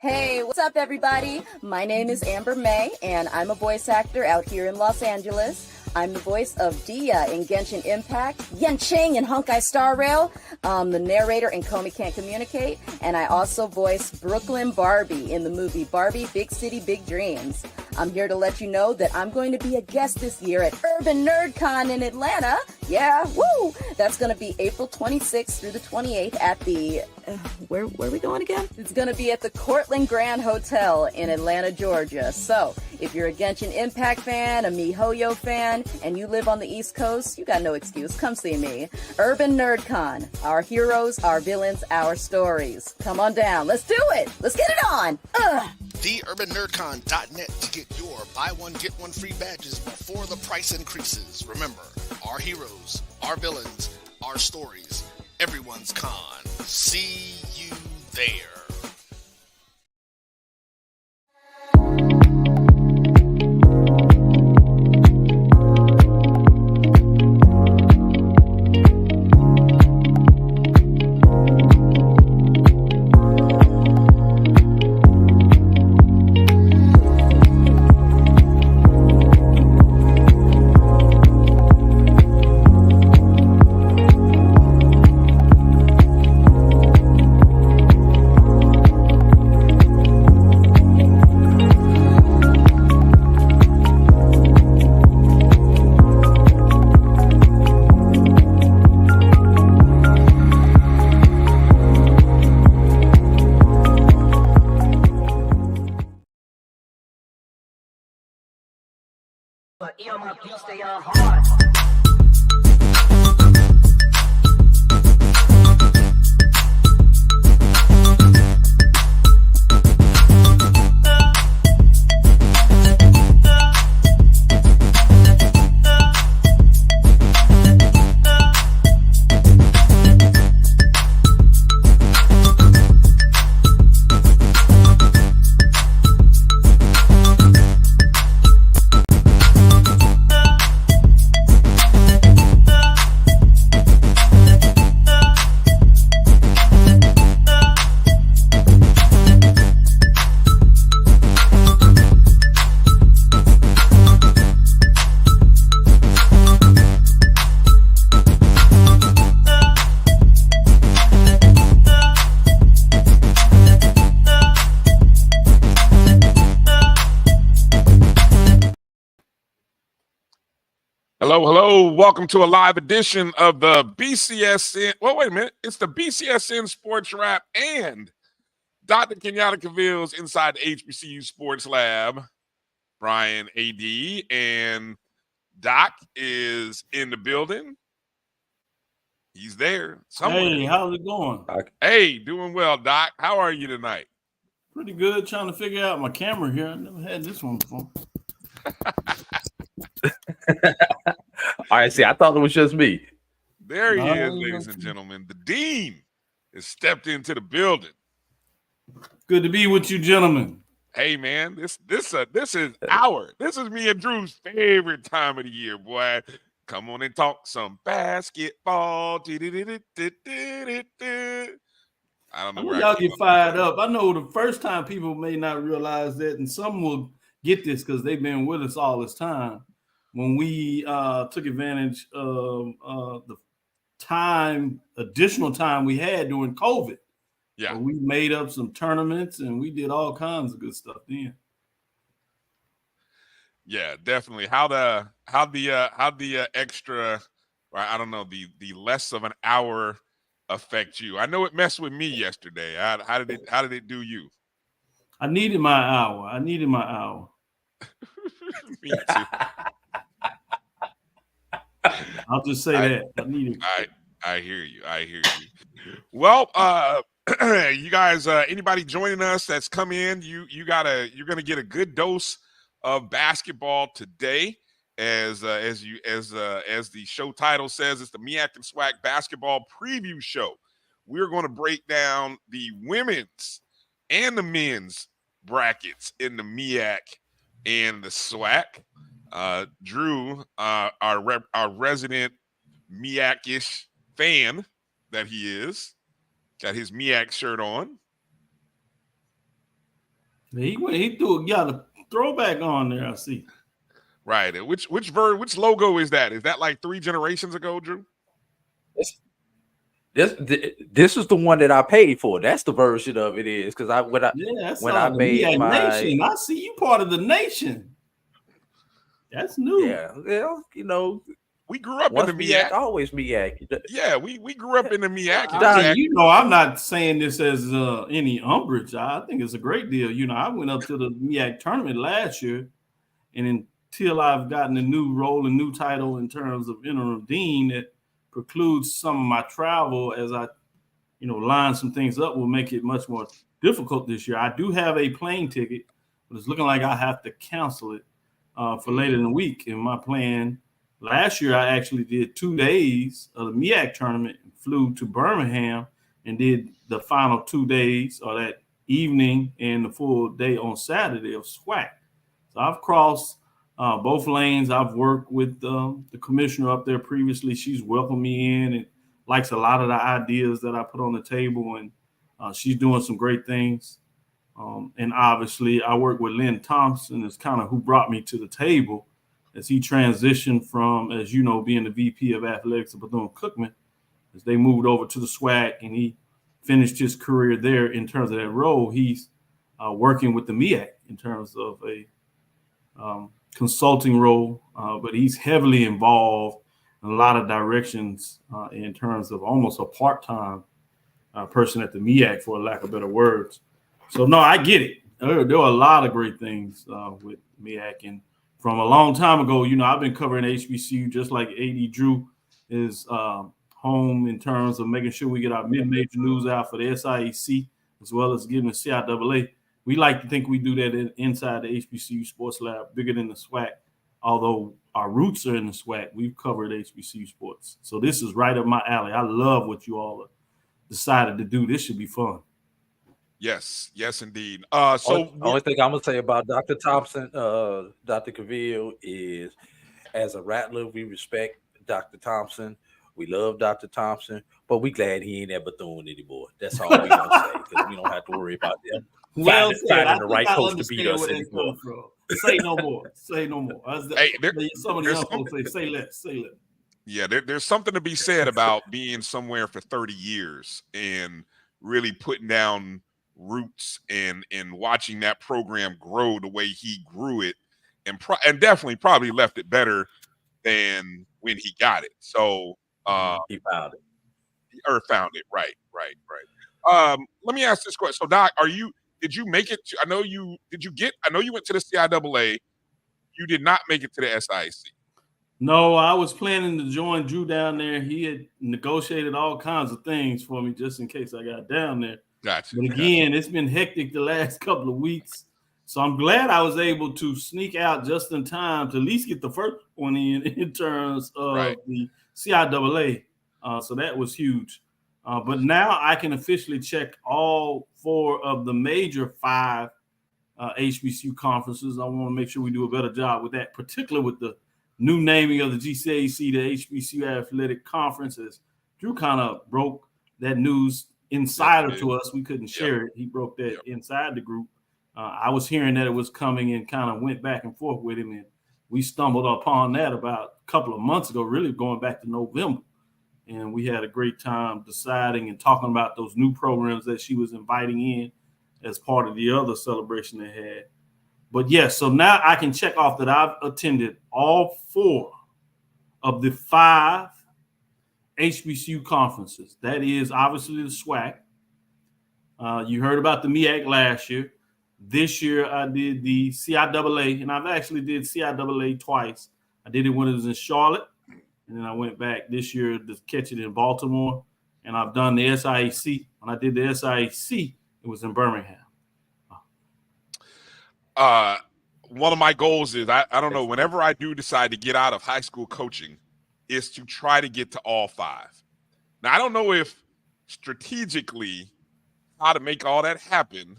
Hey, what's up, everybody? My name is Amber May, and I'm a voice actor out here in Los Angeles. I'm the voice of Dia in Genshin Impact, Yen Ching in Honkai Star Rail, the narrator in Comey Can't Communicate, and I also voice Brooklyn Barbie in the movie Barbie Big City Big Dreams. I'm here to let you know that I'm going to be a guest this year at Urban NerdCon in Atlanta. Yeah, woo! That's going to be April 26th through the 28th at the... where are we going again? It's going to be at the Cortland Grand Hotel in Atlanta, Georgia. So, if you're a Genshin Impact fan, a MiHoYo fan, and you live on the East Coast, you got no excuse. Come see me. Urban NerdCon. Our heroes, our villains, our stories. Come on down. Let's do it. Let's get it on. TheUrbanNerdCon.net to get your buy one, get one free badges before the price increases. Remember, our heroes, our villains, our stories. Everyone's con. See you there. Hello. Welcome to a live edition of the BCSN. Well, wait a minute. It's the BCSN SportsWrap and Dr. Kenyatta Cavil's inside the HBCU Sports Lab. Bryan A.D. and Doc is in the building. He's there somewhere. Hey, how's it going? Hey, doing well, Doc. How are you tonight? Pretty good. Trying to figure out my camera here. I never had this one before. All right, see, I thought it was just me. There he is, ladies and gentlemen. The Dean has stepped into the building. Good to be with you, gentlemen. Hey, man, this is me and Drew's favorite time of the year, boy. Come on and talk some basketball. I don't know where y'all get fired up. I know the first time people may not realize that, and some will get this because they've been with us all this time. When we took advantage of the additional time we had during COVID. Yeah, we made up some tournaments and we did all kinds of good stuff then. Yeah, definitely. How the extra, I don't know, the less of an hour affect you? I know it messed with me yesterday. How did it do you? I needed my hour. Me too. I'll just say that. I hear you. Well, you guys, anybody joining us that's come in, you're gonna get a good dose of basketball today. As the show title says, it's the MEAC and SWAC basketball preview show. We're going to break down the women's and the men's brackets in the MEAC and the SWAC. Drew, our resident MEAC-ish fan that he is, got his MEAC shirt on. He got a throwback on there. I see. Right. Which logo is that? Is that like 3 generations ago, Drew? This is the one that I paid for. That's the version of it is because when I made MEAC my Nation. I see you part of the nation. That's new. Yeah, well, we grew up in the MEAC. Always MEAC. Yeah, we grew up in the MEAC. I'm not saying this as any umbrage. I think it's a great deal. I went up to the MEAC tournament last year, and until I've gotten a new role and new title in terms of interim dean, it precludes some of my travel as I, line some things up will make it much more difficult this year. I do have a plane ticket, but it's looking like I have to cancel it for later in the week. And my plan last year, I actually did 2 days of the MEAC tournament and flew to Birmingham and did the final 2 days or that evening and the full day on Saturday of SWAC. So I've crossed both lanes. I've worked with the commissioner up there previously. She's welcomed me in and likes a lot of the ideas that I put on the table, and she's doing some great things. And obviously, I work with Lynn Thompson, is kind of who brought me to the table as he transitioned from, as you know, being the VP of Athletics of Bethune-Cookman, as they moved over to the SWAC, and he finished his career there in terms of that role. He's working with the MEAC in terms of a consulting role, but he's heavily involved in a lot of directions in terms of almost a part-time person at the MEAC, for lack of better words. So, no, I get it. There are a lot of great things with MEAC. And from a long time ago, I've been covering HBCU just like AD Drew is home in terms of making sure we get our mid-major news out for the SIAC as well as getting the CIAA. We like to think we do that inside the HBCU Sports Lab, bigger than the SWAC. Although our roots are in the SWAC, we've covered HBCU sports. So this is right up my alley. I love what you all have decided to do. This should be fun. Yes, indeed. Only thing I'm gonna say about Dr. Thompson, Dr. Cavil, is as a Rattler, we respect Dr. Thompson. We love Dr. Thompson, but we glad he ain't at Bethune anymore. That's all we gonna say, because we don't have to worry about them finding the right coach to beat us anymore. Say no more. Say no more. Some of the young folks say less. Yeah, there's something to be said about being somewhere for 30 years and really putting down roots and watching that program grow the way he grew it, and definitely probably left it better than when he got it. So he found it. Or found it. Right. Let me ask this question. So, Doc, did you make it? I know you went to the CIAA. You did not make it to the SIAC. No, I was planning to join Drew down there. He had negotiated all kinds of things for me just in case I got down there. Gotcha. But again, it's been hectic the last couple of weeks. So I'm glad I was able to sneak out just in time to at least get the first one in terms of the CIAA. So that was huge. But now I can officially check all 4 of the major 5 HBCU conferences. I want to make sure we do a better job with that, particularly with the new naming of the GCAC, the HBCU Athletic Conferences. Drew kind of broke that news insider to us. We couldn't share it. He broke that inside the group. I was hearing that it was coming and kind of went back and forth with him, and we stumbled upon that about a couple of months ago, really going back to November. And we had a great time deciding and talking about those new programs that she was inviting in as part of the other celebration they had. But yes, so now I can check off that I've attended all 4 of the 5 HBCU conferences. That is obviously the SWAC. You heard about the MEAC last year. This year I did the CIAA, and I've actually did CIAA twice. I did it when it was in Charlotte, and then I went back this year to catch it in Baltimore. And I've done the SIAC. When I did the SIAC, it was in Birmingham. One of my goals is, I don't know, whenever I do decide to get out of high school coaching, is to try to get to all 5. Now, I don't know if strategically how to make all that happen.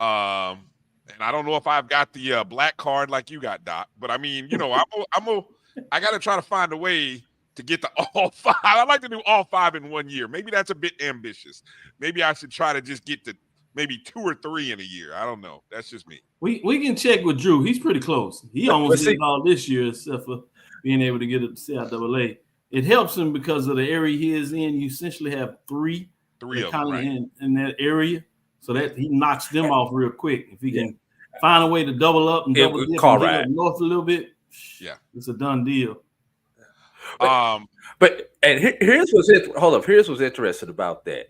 And I don't know if I've got the black card like you got, Doc. But I mean, I got to try to find a way to get to all 5. I'd like to do all 5 in 1 year. Maybe that's a bit ambitious. Maybe I should try to just get to maybe 2 or 3 in a year. I don't know. That's just me. We can check with Drew. He's pretty close. He almost did it all this year, except for being able to get it to CIAA. It helps him because of the area he is in. You essentially have three of them, right, in that area, so that he knocks them off real quick. If he can find a way to double up and double dip and get up north a little bit, it's a done deal. But here's what's interesting about that.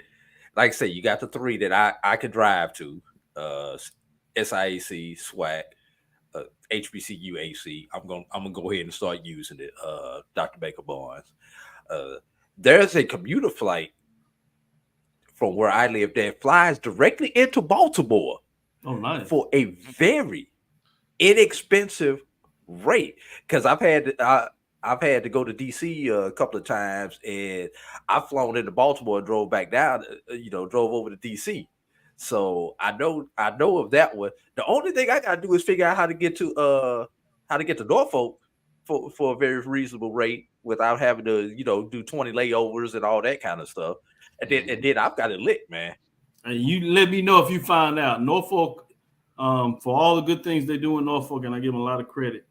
Like I say, you got the 3 that I could drive to: SIAC, SWAC, HBCU, AC. I'm gonna go ahead and start using it. Dr. Baker Barnes. There's a commuter flight from where I live that flies directly into Baltimore. Oh, nice. For a very inexpensive rate. Because I've had to go to DC a couple of times, and I've flown into Baltimore and drove back down. Drove over to DC. So I know of that one. The only thing I gotta do is figure out how to get to Norfolk for a very reasonable rate without having to do 20 layovers and all that kind of stuff. And then I've got it lit, man. And you let me know if you find out. Norfolk, for all the good things they do in Norfolk, and I give them a lot of credit.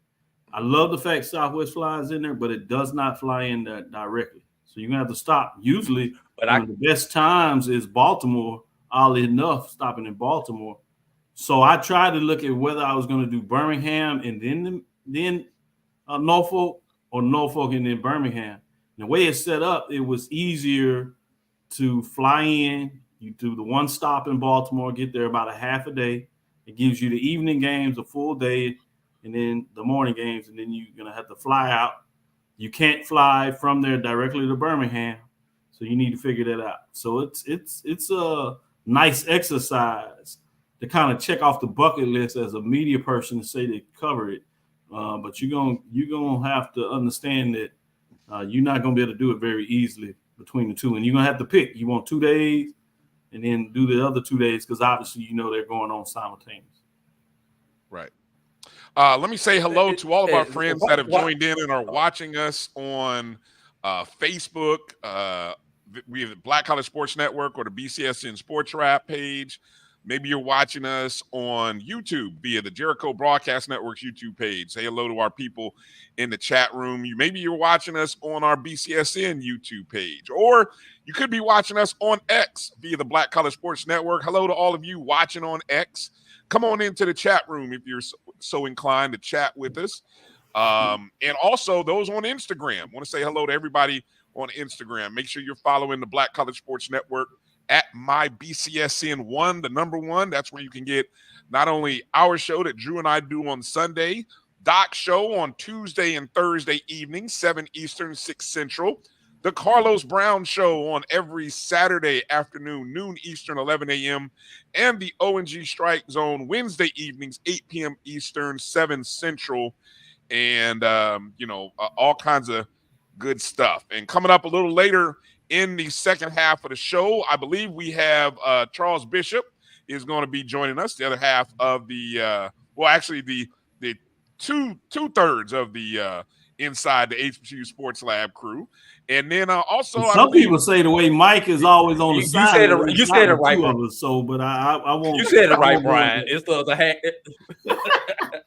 I love the fact Southwest flies in there, but it does not fly in there directly. So you're gonna have to stop. Usually, the best times is Baltimore. Oddly enough, stopping in Baltimore. So I tried to look at whether I was going to do Birmingham and then Norfolk, or Norfolk and then Birmingham. The way it's set up, it was easier to fly in. You do the one stop in Baltimore, get there about a half a day. It gives you the evening games, a full day, and then the morning games, and then you're going to have to fly out. You can't fly from there directly to Birmingham, so you need to figure that out. So it's a nice exercise to kind of check off the bucket list as a media person to say they cover it. But you're gonna have to understand that you're not gonna be able to do it very easily between the two, and you're gonna have to pick. You want 2 days, and then do the other 2 days because obviously they're going on simultaneously. Right. Let me say hello to all of our friends that have joined in and are watching us on Facebook. We have the Black College Sports Network or the BCSN SportsWrap page. Maybe you're watching us on YouTube via the Jericho Broadcast Network's YouTube page. Say hello to our people in the chat room. Maybe you're watching us on our BCSN YouTube page, or you could be watching us on X via the Black College Sports Network. Hello to all of you watching on X. Come on into the chat room if you're so inclined to chat with us. And also those on Instagram. I want to say hello to everybody on Instagram. Make sure you're following the Black College Sports Network at MyBCSN1, the number 1. That's where you can get not only our show that Drew and I do on Sunday, Doc's show on Tuesday and Thursday evenings, 7 Eastern, 6 Central, the Carlos Brown show on every Saturday afternoon, noon Eastern, 11 a.m., and the ONG Strike Zone Wednesday evenings, 8 p.m. Eastern, 7 Central, and all kinds of good stuff. And coming up a little later in the second half of the show, I believe we have Charles Bishop is going to be joining us. The other half of the the two-thirds of the inside the HBCU Sports Lab crew. And then also some people say the way Mike is always on the side. You said it right. But I won't. You said it right, Brian. It's the other half.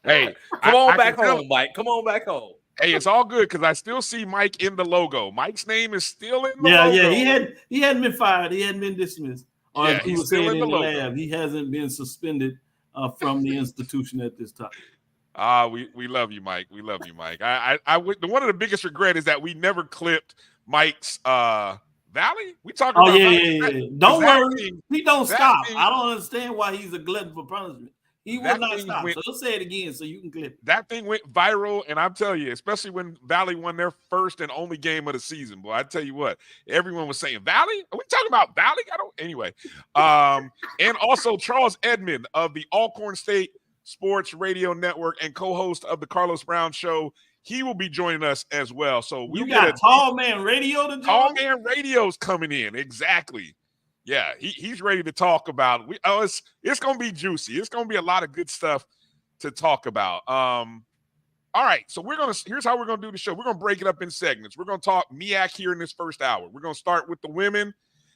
Hey, come on back home, Mike. Come on back home. Hey, it's all good because I still see Mike in the logo. Mike's name is still in the logo. Yeah, he hadn't been fired. He hadn't been dismissed. Or yeah, he's still in the logo. Lab. He hasn't been suspended from the institution at this time. We love you, Mike. We love you, Mike. One of the biggest regret is that we never clipped Mike's Valley. We talking about Valley. Don't worry. He don't stop. I don't understand why he's a glutton for punishment. He will not stop. So let's say it again so you can clip it. That thing went viral, and I'm telling you, especially when Valley won their first and only game of the season, boy, I tell you what, everyone was saying, Valley? Are we talking about Valley? Anyway. And also Charles Edmond of the Alcorn State Sports Radio Network and co-host of the Carlos Brown Show. He will be joining us as well. So we got Tall Man Radio to join. Tall Man Radio's coming in. Exactly. Yeah, he's ready to talk about it. It's going to be juicy. It's going to be a lot of good stuff to talk about. All right, so here's how we're going to do the show. We're going to break it up in segments. We're going to talk MEAC here in this first hour. We're going to start with the women,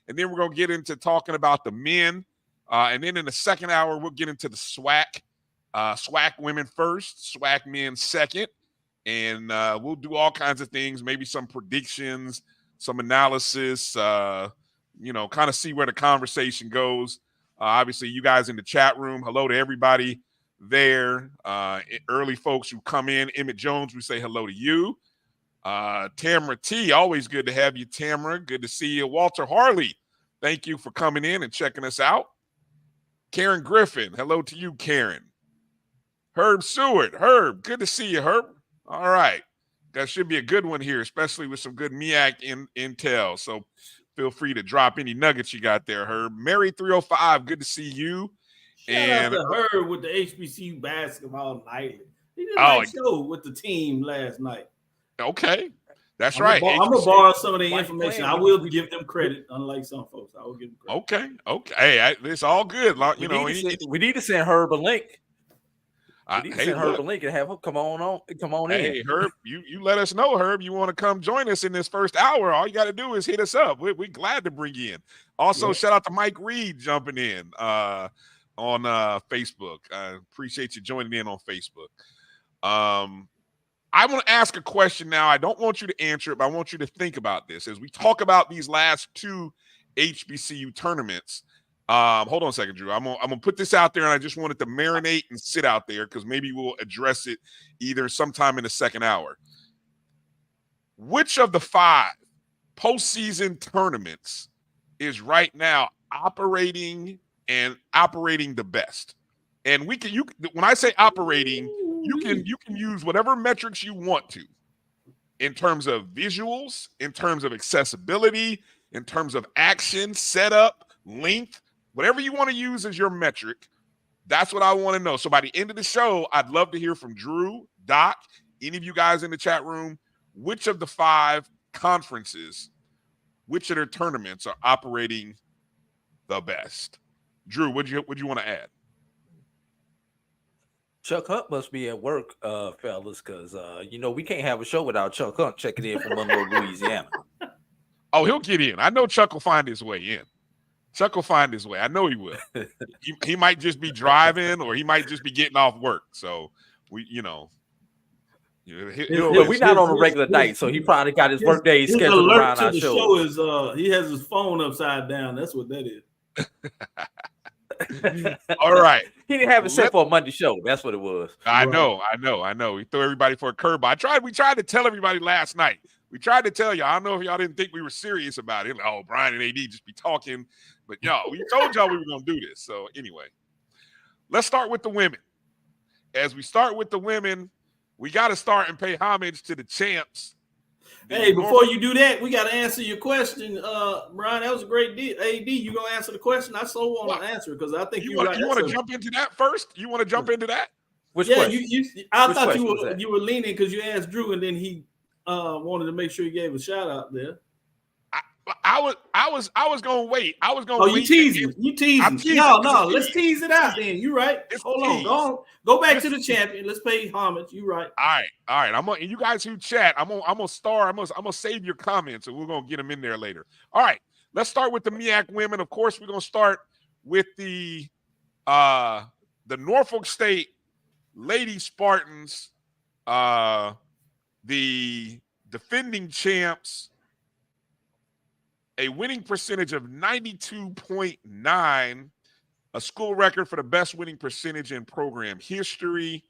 and then we're going to get into talking about the men And then in the second hour, we'll get into the SWAC. SWAC women first, SWAC men second. And we'll do all kinds of things, maybe some predictions, some analysis, kind of see where the conversation goes. Obviously, you guys in the chat room, hello to everybody there. Early folks who come in. Emmett Jones, we say hello to you. Tamara T, always good to have you, Tamara. Good to see you. Walter Harley, thank you for coming in and checking us out. Karen Griffin, hello to you, Karen. Herb Seward, Herb, good to see you, Herb. All right. That should be a good one here, especially with some good MEAC intel. So feel free to drop any nuggets you got there, Herb. Mary 305, good to see you. Shout out to Herb with the HBCU basketball nightly. He did a nice show with the team last night. Okay. That's right. I'm going to borrow some of the information. I will give them credit, unlike some folks. I will give them credit. Okay. Hey, it's all good. We need to send Herb a link. We need to send Herb a link and have him come on in. Hey, Herb, you let us know, Herb. You want to come join us in this first hour. All you got to do is hit us up. We're glad to bring you in. Also, shout out to Mike Reed jumping in on Facebook. I appreciate you joining in on Facebook. I want to ask a question now. I don't want you to answer it, but I want you to think about this. As we talk about these last two HBCU tournaments, hold on a second, Drew. I'm gonna put this out there, and I just wanted to marinate and sit out there because maybe we'll address it either sometime in the second hour. Which of the 5 postseason tournaments is right now operating the best? And when I say operating, you can use whatever metrics you want to in terms of visuals, in terms of accessibility, in terms of action, setup, length, whatever you want to use as your metric. That's what I want to know. So by the end of the show, I'd love to hear from Drew, Doc, any of you guys in the chat room, which of the 5 conferences, which of their tournaments are operating the best? Drew, would you want to add? Chuck Hunt must be at work, fellas, because we can't have a show without Chuck Hunt checking in from Monroe, Louisiana. Oh, he'll get in. I know Chuck will find his way in. Chuck will find his way. I know he will. he might just be driving, or he might just be getting off work. So we're not on a regular night, so he probably got his work day scheduled around our show. Is he has his phone upside down. That's what that is. All right. He didn't have it set for a Monday show. That's what it was. I know. He threw everybody for a curveball. We tried to tell everybody last night. We tried to tell you. I don't know if y'all didn't think we were serious about it. Oh, Bryan and A.D. just be talking. But we told y'all we were going to do this. So anyway, let's start with the women. As we start with the women, we got to start and pay homage to the champs. Hey, before you do that, we got to answer your question, Bryan. That was a great deal. AD, you gonna answer the question? I so want to answer because I think you want to jump into that first. You want to jump into that? Which question? I thought you were leaning because you asked Drew, and then he wanted to make sure you gave a shout out there. I was gonna wait. I was gonna. Oh, you teasing? No. Let's tease it out. Then you right. Hold on. Go back to the champion. Let's pay homage. You right. All right. You guys who chat, I'm gonna save your comments, and we're gonna get them in there later. All right. Let's start with the MEAC women. Of course, we're gonna start with the Norfolk State Lady Spartans, the defending champs. A winning percentage of 92.9, a school record for the best winning percentage in program history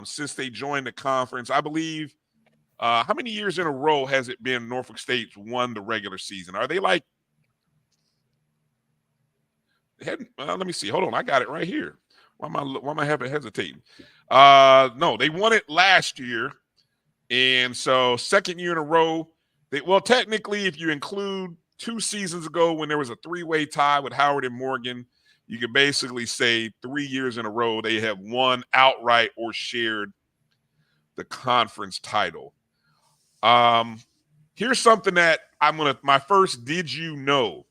since they joined the conference. I believe, how many years in a row has it been Norfolk State's won the regular season? Are they like, let me see. Hold on. I got it right here. Why am I hesitating? No, they won it last year. And so second year in a row. Well, technically, if you include 2 seasons ago when there was a 3-way tie with Howard and Morgan, you could basically say 3 years in a row they have won outright or shared the conference title. Here's something that my first did you know.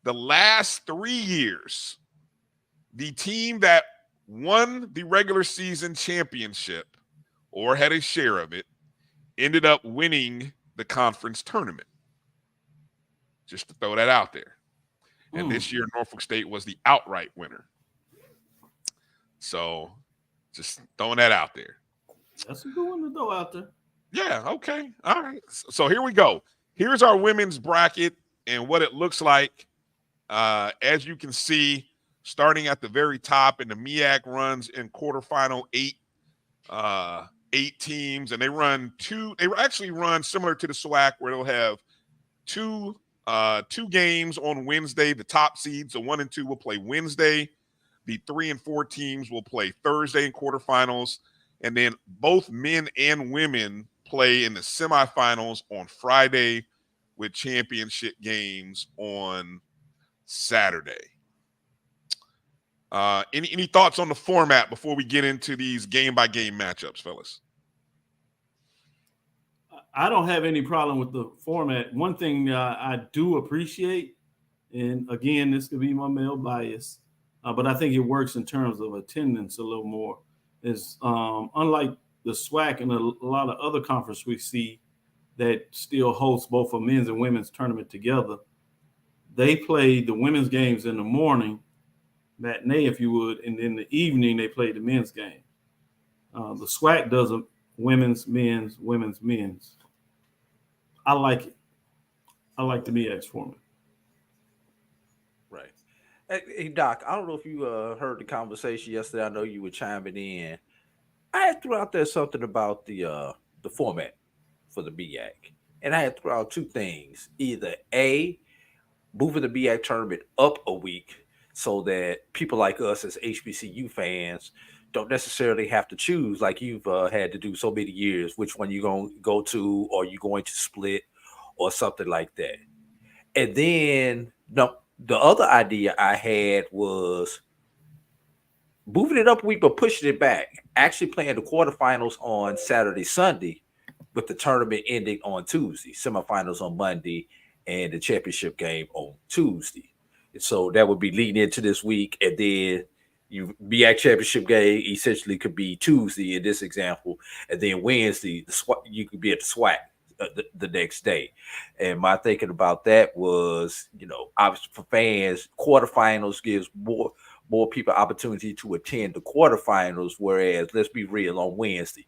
The last 3 years, the team that won the regular season championship or had a share of it ended up winning the conference tournament. Just to throw that out there. And this year, Norfolk State was the outright winner. So just throwing that out there. That's a good one to throw out there. Yeah, okay. All right. So here we go. Here's our women's bracket and what it looks like. As you can see, starting at the very top, and the MEAC runs in quarterfinal 8 teams, and they actually run similar to the SWAC, where they'll have two games on Wednesday. The top seeds, the 1 and 2, will play Wednesday. The 3 and 4 teams will play Thursday in quarterfinals, and then both men and women play in the semifinals on Friday, with championship games on Saturday. Any thoughts on the format before we get into these game-by-game matchups, fellas? I don't have any problem with the format. One thing I do appreciate, and again, this could be my male bias, but I think it works in terms of attendance a little more, is unlike the SWAC and a lot of other conferences we see that still host both a men's and women's tournament together. They play the women's games in the morning, matinee, if you would, and in the evening they play the men's game. The SWAC does a women's, men's, women's, men's. I like it. I like the MEAC format. Right. Hey, Doc, I don't know if you heard the conversation yesterday. I know you were chiming in. I had threw out there something about the format for the MEAC, and I had thrown out two things: either A, moving the MEAC tournament up a week so that people like us as HBCU fans don't necessarily have to choose like you've had to do so many years, which one you're going to go to, or you're going to split, or something like that. And then the other idea I had was moving it up a week but pushing it back, actually playing the quarterfinals on Saturday, Sunday, with the tournament ending on Tuesday, semifinals on Monday, and the championship game on Tuesday. So that would be leading into this week, and then you MEAC championship game essentially could be Tuesday in this example, and then Wednesday you could be at the SWAC the next day. And my thinking about that was, obviously for fans, quarterfinals gives more people opportunity to attend the quarterfinals, whereas let's be real, on Wednesday,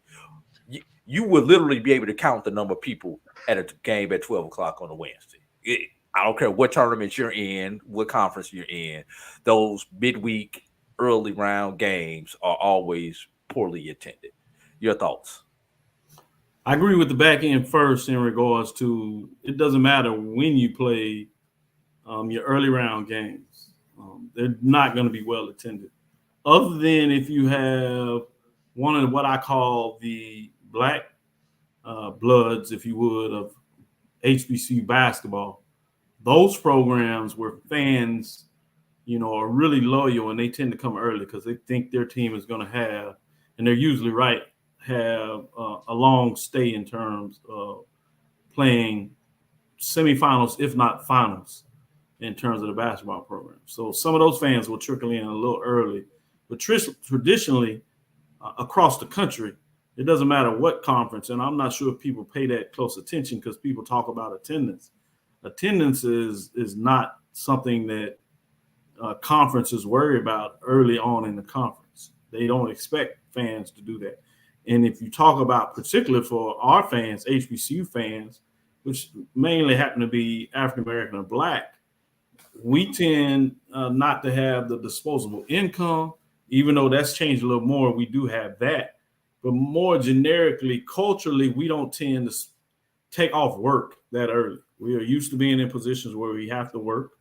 you would literally be able to count the number of people at a game at 12 o'clock on a Wednesday. I don't care what tournament you're in, what conference you're in. Those midweek, early round games are always poorly attended. Your thoughts? I agree with the back end first in regards to it doesn't matter when you play your early round games. They're not going to be well attended. Other than if you have one of what I call the black bloods, if you would, of HBCU basketball, those programs where fans, are really loyal and they tend to come early because they think their team is going to have, and they're usually right, have a long stay in terms of playing semifinals, if not finals, in terms of the basketball program. So some of those fans will trickle in a little early. But traditionally, across the country, it doesn't matter what conference, and I'm not sure if people pay that close attention because people talk about attendance. Attendance is not something that conferences worry about early on in the conference. They don't expect fans to do that. And if you talk about, particularly for our fans, HBCU fans, which mainly happen to be African-American or Black, we tend not to have the disposable income, even though that's changed a little more. We do have that. But more generically, culturally, we don't tend to take off work that early. We are used to being in positions where we have to work.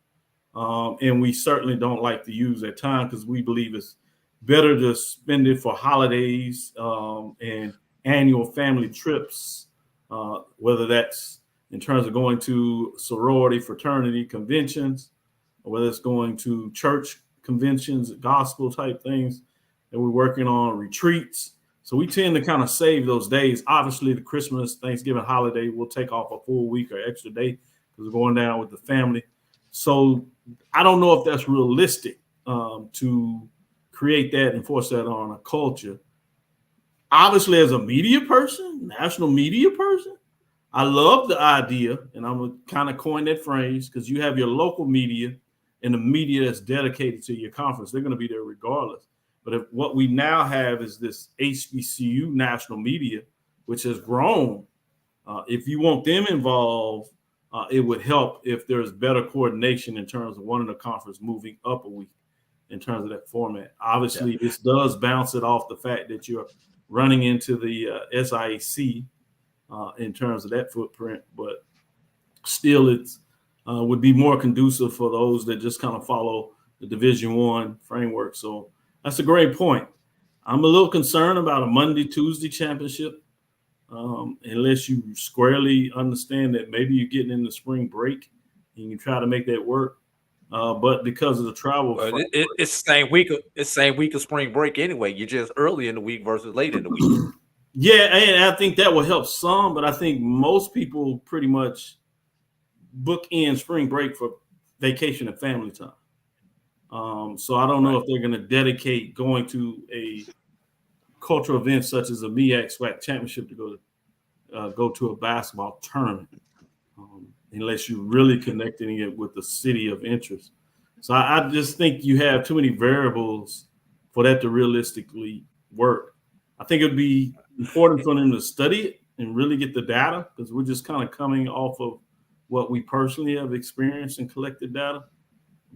And we certainly don't like to use that time because we believe it's better to spend it for holidays and annual family trips, whether that's in terms of going to sorority, fraternity conventions, or whether it's going to church conventions, gospel type things that we're working on, retreats. So we tend to kind of save those days. Obviously, the Christmas, Thanksgiving holiday, we'll take off a full week or extra day because we're going down with the family. So I don't know if that's realistic to create that and force that on a culture. Obviously, as a media person, national media person, I love the idea, and I'm going to kind of coin that phrase, because you have your local media and the media that's dedicated to your conference. They're going to be there regardless. But if what we now have is this HBCU national media, which has grown, if you want them involved, it would help if there's better coordination in terms of one of the conference moving up a week in terms of that format. Obviously, this does bounce it off the fact that you're running into the SIAC in terms of that footprint, but still it's would be more conducive for those that just kind of follow the Division I framework. So that's a great point. I'm a little concerned about a Monday, Tuesday championship, unless you squarely understand that maybe you're getting into spring break and you try to make that work. But because of the travel, it's the same week. It's the same week of spring break anyway. You're just early in the week versus late in the week. Yeah, and I think that will help some, but I think most people pretty much book in spring break for vacation and family time. So I don't know if they're going to dedicate going to a cultural event such as a MEAC SWAC championship to go to a basketball tournament, unless you're really connecting it with the city of interest. So I just think you have too many variables for that to realistically work. I think it would be important for them to study it and really get the data, because we're just kind of coming off of what we personally have experienced and collected data.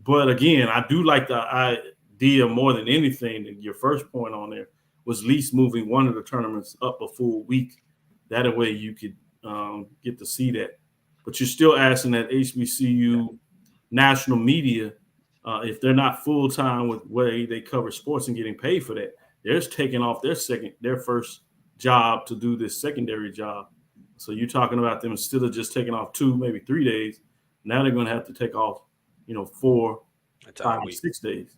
But again, I do like the idea more than anything, that your first point on there was at least moving one of the tournaments up a full week. That way you could get to see that. But you're still asking that HBCU national media, if they're not full-time with way they cover sports and getting paid for that, they're just taking off their first job to do this secondary job. So you're talking about them instead of just taking off 2, maybe 3 days, now they're going to have to take off, 4, 5, 6 days.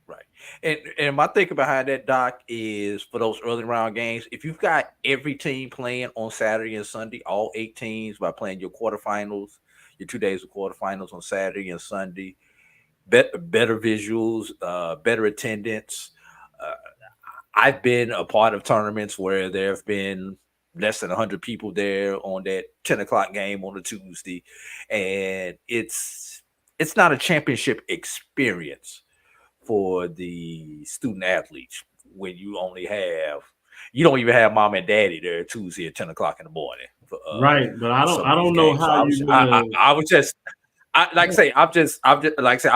Right. And my thinking behind that, Doc, is for those early round games, if you've got every team playing on Saturday and Sunday, all 8 teams, by playing your quarterfinals, your 2 days of quarterfinals on Saturday and Sunday, better visuals, better attendance. I've been a part of tournaments where there have been less than 100 people there on that 10 o'clock game on a Tuesday. And it's not a championship experience for the student athletes when you don't even have mom and daddy there Tuesday at 10 o'clock in the morning. Right. But I don't know how you I'm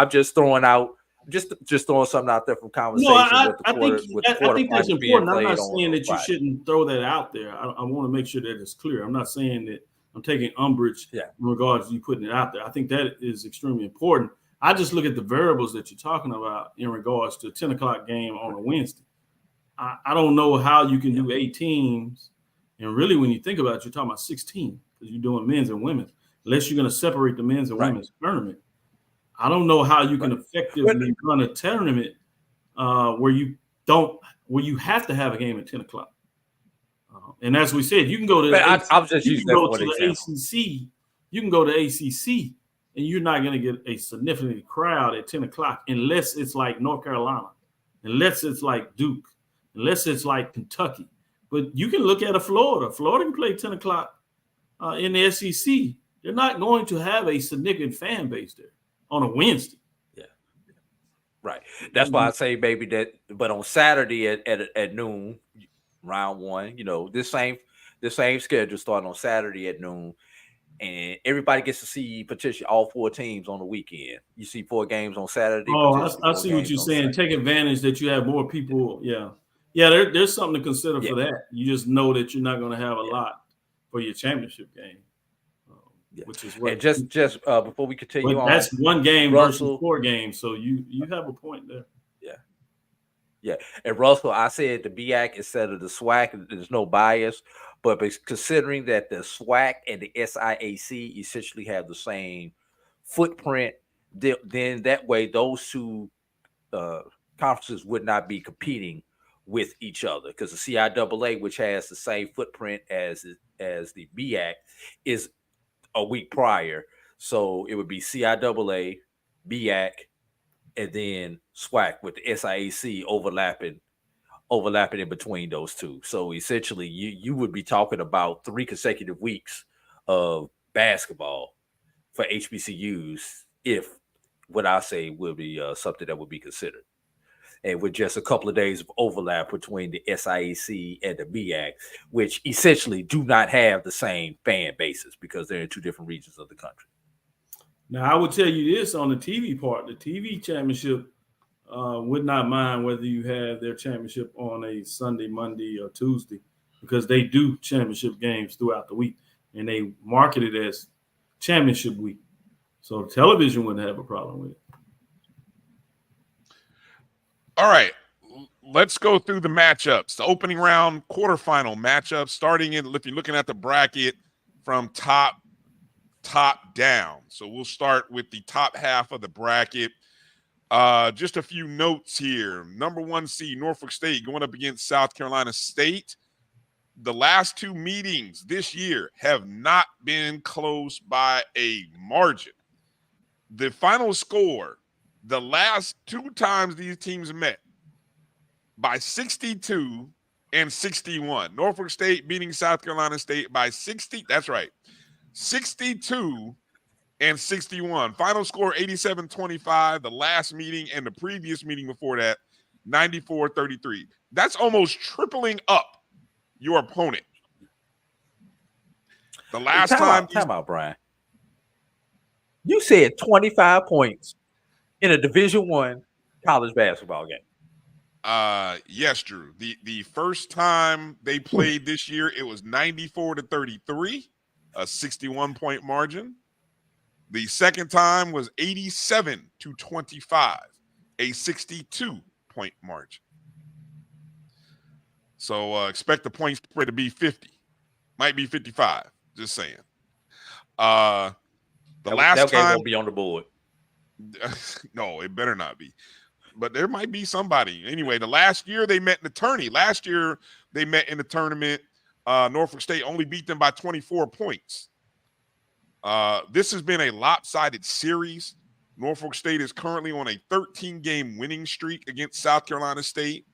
just throwing out, just throwing something out there from conversation. I think that's important. I'm not saying that you shouldn't throw that out there. I want to make sure that it's clear. I'm not saying that I'm taking umbrage in regards to you putting it out there. I think that is extremely important. I just look at the variables that you're talking about in regards to a 10 o'clock game on a Wednesday. I don't know how you can do 8 teams. And really, when you think about it, you're talking about 16 because you're doing men's and women's, unless you're going to separate the men's and women's tournament. I don't know how you can effectively run a tournament where you have to have a game at 10 o'clock. And as we said, you can go to the ACC. You can go to ACC, and you're not going to get a significant crowd at 10 o'clock unless it's like North Carolina, unless it's like Duke, unless it's like Kentucky. But you can look at Florida. Florida can play 10 o'clock in the SEC. They're not going to have a significant fan base there on a Wednesday. Yeah. Right. That's why I say maybe that, but on Saturday at noon, round 1, this same schedule starting on Saturday at noon, and everybody gets to see potentially all 4 teams on the weekend. You see 4 games on Saturday. Oh, I see what you're saying. Take advantage that you have more people. Yeah, there's something to consider for that. You just know that you're not going to have a lot for your championship game. Which is what. And just before we continue on, that's 1 game versus 4 games, so you have a point there. Yeah. And Russell, I said the BAC instead of the SWAC. There's no bias, but considering that the SWAC and the SIAC essentially have the same footprint, then that way those 2 conferences would not be competing with each other, because the CIAA, which has the same footprint as the BAC, is a week prior. So it would be CIAA, BAC, and then SWAC with the SIAC overlapping in between those 2. So essentially you would be talking about 3 consecutive weeks of basketball for HBCUs if what I say will be something that would be considered. And with just a couple of days of overlap between the SIAC and the MEAC, which essentially do not have the same fan bases because they're in two different regions of the country. Now, I would tell you this on the TV part. The TV championship would not mind whether you have their championship on a Sunday, Monday, or Tuesday, because they do championship games throughout the week, and they market it as championship week. So television wouldn't have a problem with it. All right, let's go through the matchups. The opening round quarterfinal matchups, starting in, if you're looking at the bracket from top down. So we'll start with the top half of the bracket. Just a few notes here. Number 1 seed, Norfolk State, going up against South Carolina State. The last 2 meetings this year have not been close by a margin. The final score, the last 2 times these teams met, by 62 and 61. Norfolk State beating South Carolina State by 60. That's right. 62 and 61. Final score 87-25. The last meeting and the previous meeting before that, 94-33. That's almost tripling up your opponent. The last time out, Brian. You said 25 points in a Division I college basketball game. Yes, Drew. The first time they played this year, it was 94-33, a 61-point margin. The second time was 87-25, a 62-point margin. So expect the point spread to be 50. Might be 55. Just saying. That game won't be on the board. No, it better not be. But there might be somebody. Anyway, the last year they met in the tourney. Last year they met in the tournament. Norfolk State only beat them by 24 points. This has been a lopsided series. Norfolk State is currently on a 13-game winning streak against South Carolina State.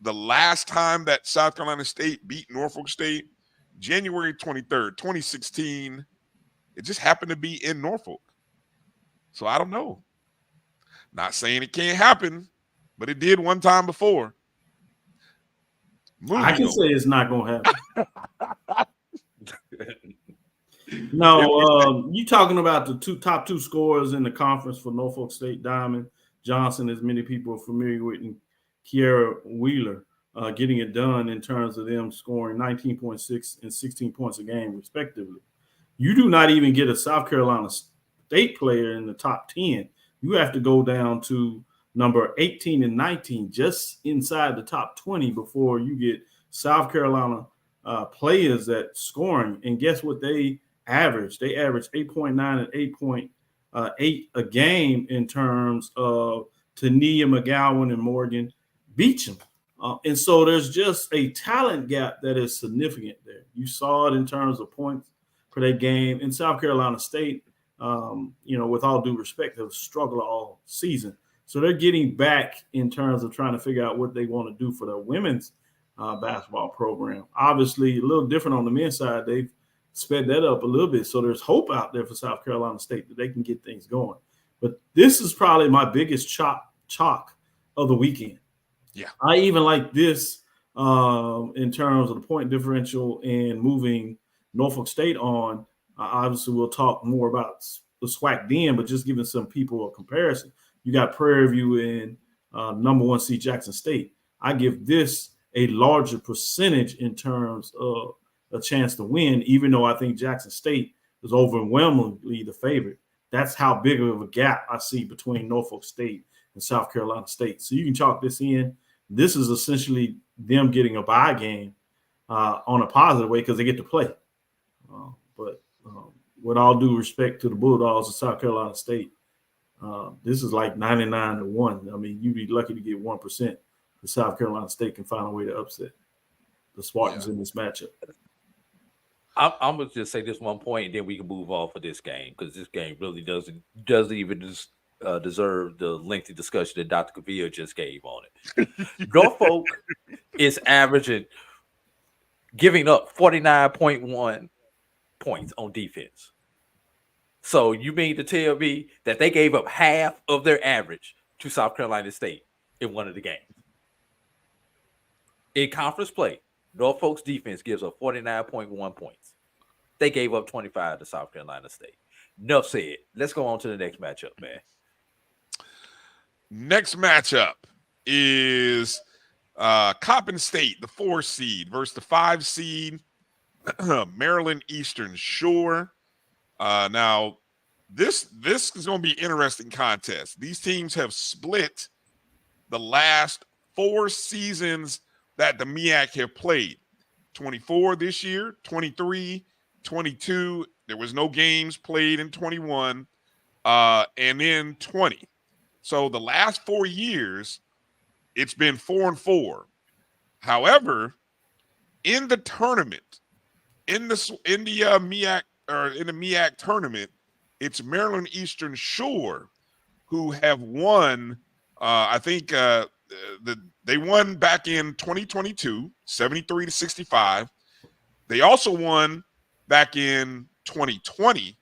The last time that South Carolina State beat Norfolk State, January 23rd, 2016, it just happened to be in Norfolk. So I don't know. Not saying it can't happen, but it did one time before. I can say it's not going to happen. No, you talking about the top two scorers in the conference for Norfolk State, Diamond Johnson, as many people are familiar with, and Kiera Wheeler getting it done in terms of them scoring 19.6 and 16 points a game, respectively. You do not even get a South Carolina State player in the top 10. You have to go down to number 18 and 19, just inside the top 20, before you get South Carolina players that scoring. And guess what they average? They average 8.9 and 8.8 a game in terms of Tania McGowan and Morgan Beecham. And so there's just a talent gap that is significant there. You saw it in terms of points for that game. In South Carolina State, with all due respect, they've struggled all season. So they're getting back in terms of trying to figure out what they want to do for their women's basketball program. Obviously, a little different on the men's side. They've sped that up a little bit. So there's hope out there for South Carolina State that they can get things going. But this is probably my biggest chalk of the weekend. Yeah, I even like this in terms of the point differential and moving Norfolk State on. Obviously, we'll talk more about the SWAC then, but just giving some people a comparison. You got Prairie View and number 1 seed Jackson State. I give this a larger percentage in terms of a chance to win, even though I think Jackson State is overwhelmingly the favorite. That's how big of a gap I see between Norfolk State and South Carolina State. So you can chalk this in. This is essentially them getting a bye game on a positive way because they get to play. But with all due respect to the Bulldogs of South Carolina State, this is like 99-1. I mean, you'd be lucky to get 1%. The South Carolina State can find a way to upset the Spartans in this matchup. I'm going to just say this one point, and then we can move off of this game, because this game really doesn't even deserve the lengthy discussion that Dr. Cavil just gave on it. Norfolk is giving up 49.1 points on defense. So you mean to tell me that they gave up half of their average to South Carolina State in one of the games? In conference play, Norfolk's defense gives up 49.1 points. They gave up 25 to South Carolina State. Enough said. Let's go on to the next matchup, man. Next matchup is Coppin State, the 4 seed, versus the 5 seed, Maryland Eastern Shore. Now, this is going to be an interesting contest. These teams have split the last 4 seasons that the MEAC have played. 24 this year, 23, 22. There was no games played in 21, and then 20. So the last 4 years, it's been 4-4. However, in the tournament, in the MEAC tournament, it's Maryland Eastern Shore who have won. I think they won back in 2022, 73-65. They also won back in 2020.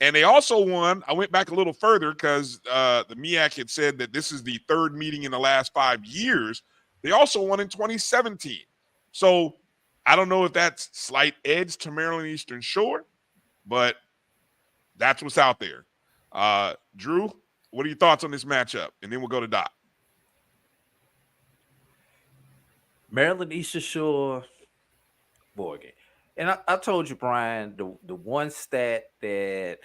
And they also won, I went back a little further because the MEAC had said that this is the 3rd meeting in the last 5 years. They also won in 2017. So I don't know if that's slight edge to Maryland Eastern Shore, but that's what's out there. Drew, what are your thoughts on this matchup? And then we'll go to Doc. Maryland Eastern Shore, boy game. And I told you, Brian, the one stat that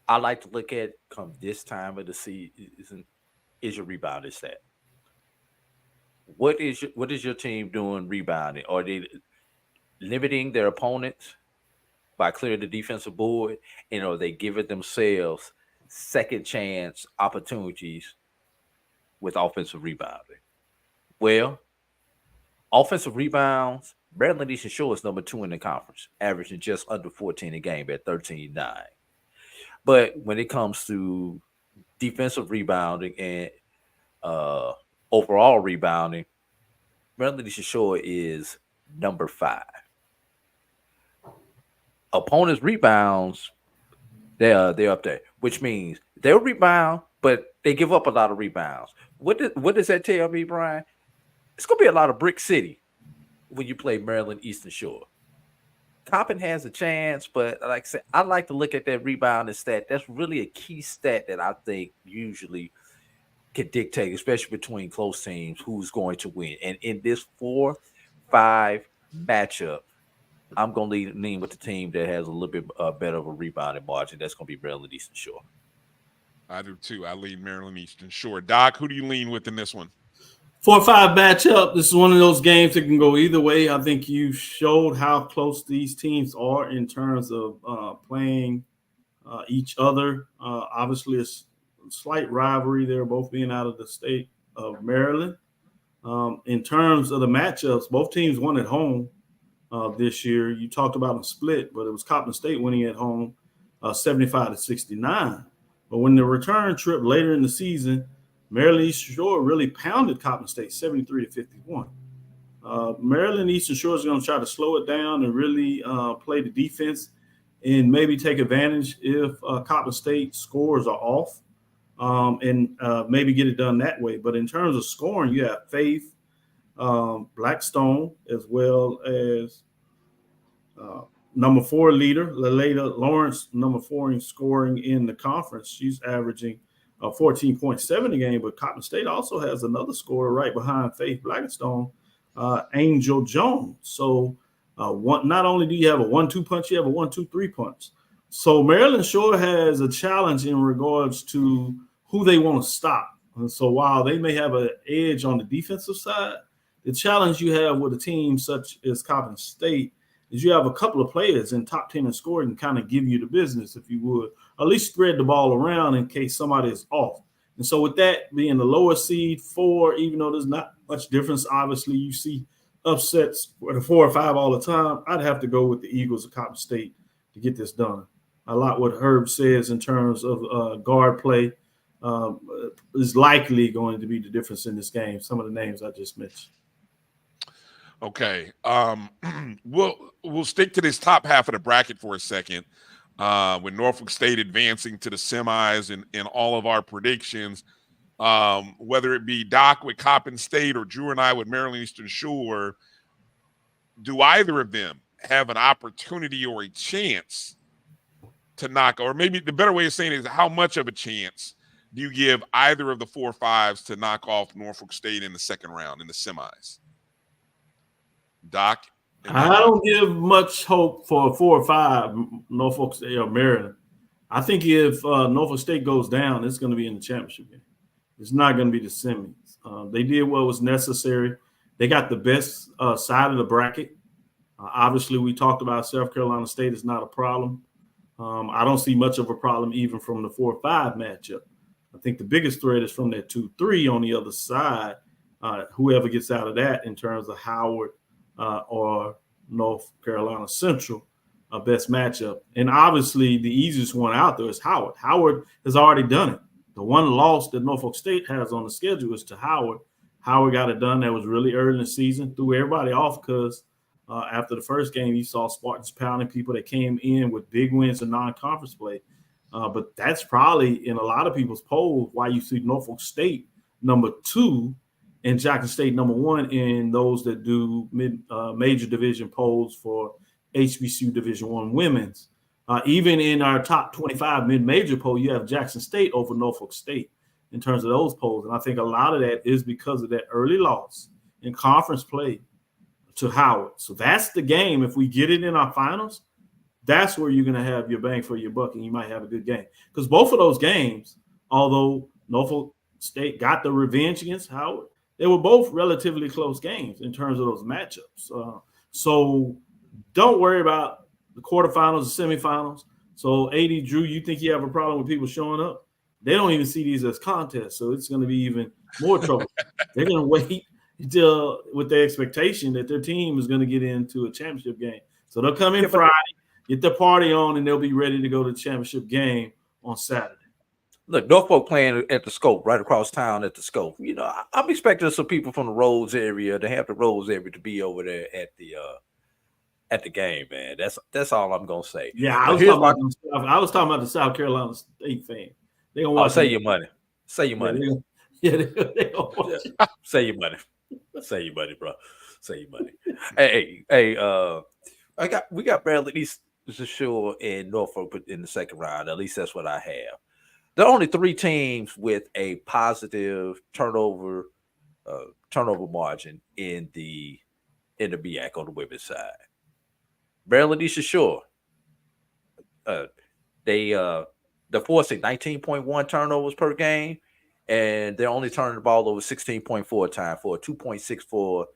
I like to look at come this time of the season is your rebounding stat. What is your team doing rebounding? Are they limiting their opponents by clearing the defensive board? And are they giving themselves second chance opportunities with offensive rebounding? Well, offensive rebounds, Maryland Eastern Shore is number 2 in the conference, averaging just under 14 a game at 13.9. But when it comes to defensive rebounding and overall rebounding, Maryland Eastern Shore is number 5. Opponents' rebounds, they're up there, which means they'll rebound, but they give up a lot of rebounds. What does that tell me, Brian? It's going to be a lot of Brick City when you play Maryland Eastern Shore. Coppin has a chance, but like I said, I like to look at that rebounding stat. That's really a key stat that I think usually can dictate, especially between close teams, who's going to win. And in this 4-5 matchup, I'm going to lean with the team that has a little bit better of a rebounding margin. That's going to be Maryland Eastern Shore. I do too. I lean Maryland Eastern Shore. Doc, who do you lean with in this one? 4-5 matchup. This is one of those games that can go either way. I think you showed how close these teams are in terms of playing each other. Obviously, it's a slight rivalry. They're both being out of the state of Maryland. In terms of the matchups, both teams won at home this year. You talked about a split, but it was Coppin State winning at home 75-69. But when the return trip later in the season, Maryland Eastern Shore really pounded Coppin State 73-51. Maryland Eastern Shore is going to try to slow it down and really play the defense and maybe take advantage if Coppin State scores are off and maybe get it done that way. But in terms of scoring, you have Faith, Blackstone, as well as number 4 leader, Laleda Lawrence, number 4 in scoring in the conference. She's averaging 14.7 a game, but Coppin State also has another scorer right behind Faith Blackstone, Angel Jones. So not only do you have a 1-2 punch, you have a 1-2-3 punch. So Maryland Shore has a challenge in regards to who they want to stop. And so while they may have an edge on the defensive side, the challenge you have with a team such as Coppin State is you have a couple of players in top 10 in scoring and kind of give you the business, if you would. At least spread the ball around in case somebody is off. And so with that being the lower seed 4, even though there's not much difference, obviously you see upsets for the 4 or 5 all the time, I'd have to go with the Eagles of Coppin State to get this done. I like what Herb says in terms of guard play is likely going to be the difference in this game. Some of the names I just mentioned. Okay. We'll stick to this top half of the bracket for a second. with Norfolk State advancing to the semis in all of our predictions, whether it be Doc with Coppin State or Drew and I with Maryland Eastern Shore, do either of them have an opportunity or a chance to knock, or maybe the better way of saying it is how much of a chance do you give either of the 4-5s to knock off Norfolk State in the second round in the semis? Doc? I don't give much hope for a 4 or 5 Norfolk State or Maryland. I think if Norfolk State goes down, it's going to be in the championship game. It's not going to be the semis. They did what was necessary. They got the best side of the bracket. Obviously, we talked about South Carolina State is not a problem. I don't see much of a problem even from the 4 or 5 matchup. I think the biggest threat is from that 2-3 on the other side. Whoever gets out of that in terms of Howard or North Carolina Central, best matchup. And obviously, the easiest one out there is Howard. Howard has already done it. The one loss that Norfolk State has on the schedule is to Howard. Howard got it done. That was really early in the season. Threw everybody off because after the first game, you saw Spartans pounding people that came in with big wins in non-conference play. But that's probably in a lot of people's polls why you see Norfolk State number 2 and Jackson State number 1 in those that do major division polls for HBCU Division I women's. Even in our top 25 mid-major poll, you have Jackson State over Norfolk State in terms of those polls. And I think a lot of that is because of that early loss in conference play to Howard. So that's the game. If we get it in our finals, that's where you're going to have your bang for your buck, and you might have a good game. Because both of those games, although Norfolk State got the revenge against Howard, they were both relatively close games in terms of those matchups. So don't worry about the quarterfinals, the semifinals. So, AD, Drew, you think you have a problem with people showing up? They don't even see these as contests, so it's going to be even more trouble. They're going to wait until with the expectation that their team is going to get into a championship game. So they'll come in Friday, get their party on, and they'll be ready to go to the championship game on Saturday. Look, Norfolk playing at the Scope, right across town at the Scope. You know, I'm expecting some people from the Rhodes area to have the Rhodes area to be over there at the game, man. That's all I'm gonna say. Yeah, I was talking about the South Carolina State fan. They gonna watch. Say your money. Say your money. Yeah, they gonna watch. Say your money. Say your money, bro. Say your money. Hey, we got Maryland East Shore and Norfolk in the second round. At least that's what I have. There are only 3 teams with a positive turnover margin in the MEAC on the women's side. Maryland East Shore, they're forcing 19.1 turnovers per game, and they're only turning the ball over 16.4 times for a 2.64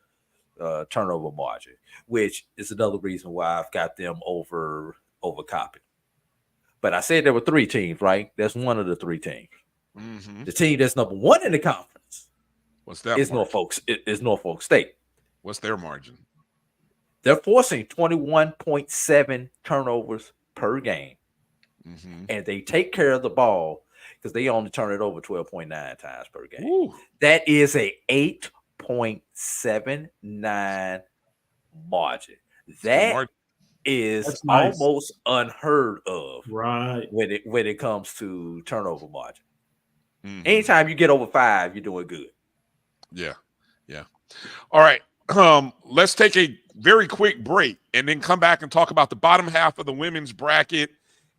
turnover margin, which is another reason why I've got them over Coppin. But I said there were 3 teams, right? That's one of the 3 teams. Mm-hmm. The team that's number 1 in the conference. What's that? Is Norfolk State. What's their margin? They're forcing 21.7 turnovers per game. Mm-hmm. And they take care of the ball because they only turn it over 12.9 times per game. Ooh. That is a 8.79 margin. That is nice. Almost unheard of, right? When it comes to turnover margin. Mm-hmm. Anytime you get over 5, you're doing good. Yeah. All right. Let's take a very quick break and then come back and talk about the bottom half of the women's bracket,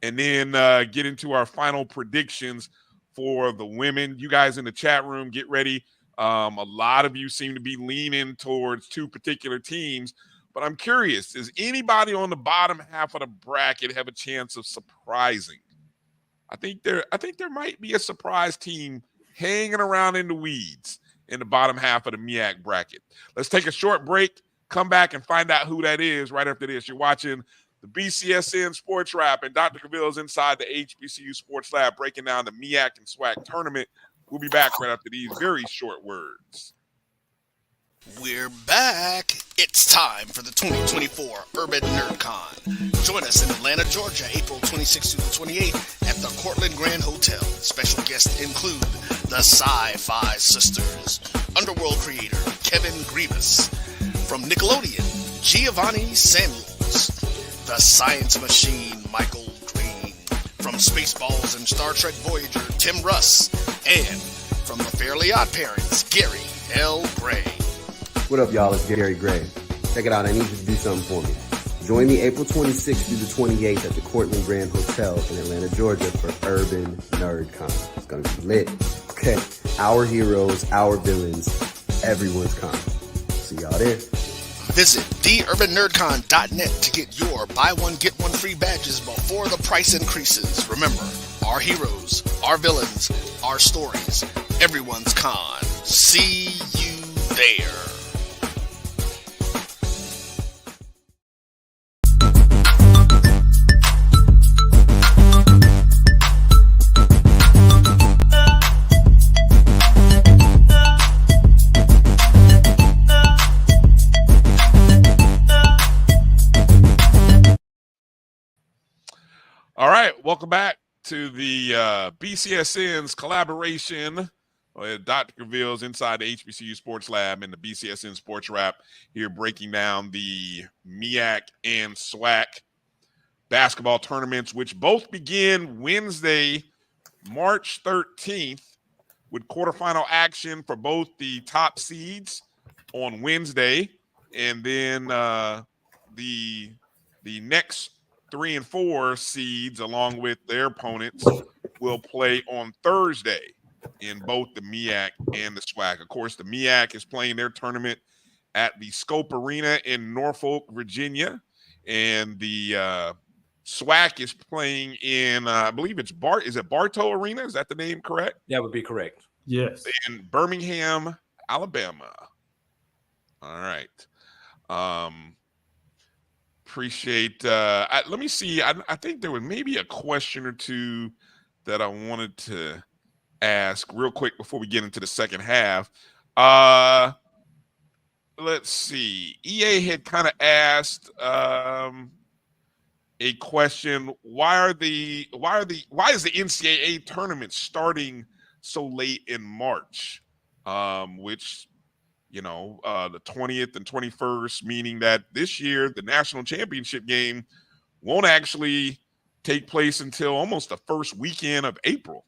and then get into our final predictions for the women. You guys in the chat room, get ready. A lot of you seem to be leaning towards 2 particular teams. But I'm curious, does anybody on the bottom half of the bracket have a chance of surprising? I think there might be a surprise team hanging around in the weeds in the bottom half of the MEAC bracket. Let's take a short break, come back and find out who that is right after this. You're watching the BCSN SportsWrap, and Dr. Cavil is inside the HBCU Sports Lab breaking down the MEAC and SWAC tournament. We'll be back right after these very short words. We're back. It's time for the 2024 Urban NerdCon. Join us in Atlanta, Georgia, April 26th through the 28th at the Cortland Grand Hotel. Special guests include the Sci-Fi Sisters, Underworld creator Kevin Grievous, from Nickelodeon, Giovanni Samuels, the Science Machine Michael Green, Spaceballs and Star Trek Voyager, Tim Russ, and from the Fairly Odd Parents, Gary L. Gray. What up, y'all? It's Gary Gray. Check it out. I need you to do something for me. Join me April 26th through the 28th at the Cortland Grand Hotel in Atlanta, Georgia for Urban Nerd Con. It's going to be lit. Okay. Our heroes, our villains, everyone's con. See y'all there. Visit theurbannerdcon.net to get your buy one, get one free badges before the price increases. Remember, our heroes, our villains, our stories, everyone's con. See you there. All right, welcome back to the BCSN's collaboration with Dr. Cavill's inside the HBCU Sports Lab and the BCSN SportsWrap here, breaking down the MEAC and SWAC basketball tournaments, which both begin Wednesday, March 13th, with quarterfinal action for both the top seeds on Wednesday, and then the next 3 and 4 seeds, along with their opponents, will play on Thursday in both the MEAC and the SWAC. Of course, the MEAC is playing their tournament at the Scope Arena in Norfolk, Virginia, and the SWAC is playing in, I believe it's Bartow Arena? Is that the name correct? That would be correct. Yes. In Birmingham, Alabama. All right. Appreciate let me see. I think there was maybe a question or two that I wanted to ask real quick before we get into the second half. Let's see. EA had kind of asked a question: why is the NCAA tournament starting so late in March? Which, the 20th and 21st, meaning that this year the national championship game won't actually take place until almost the first weekend of April.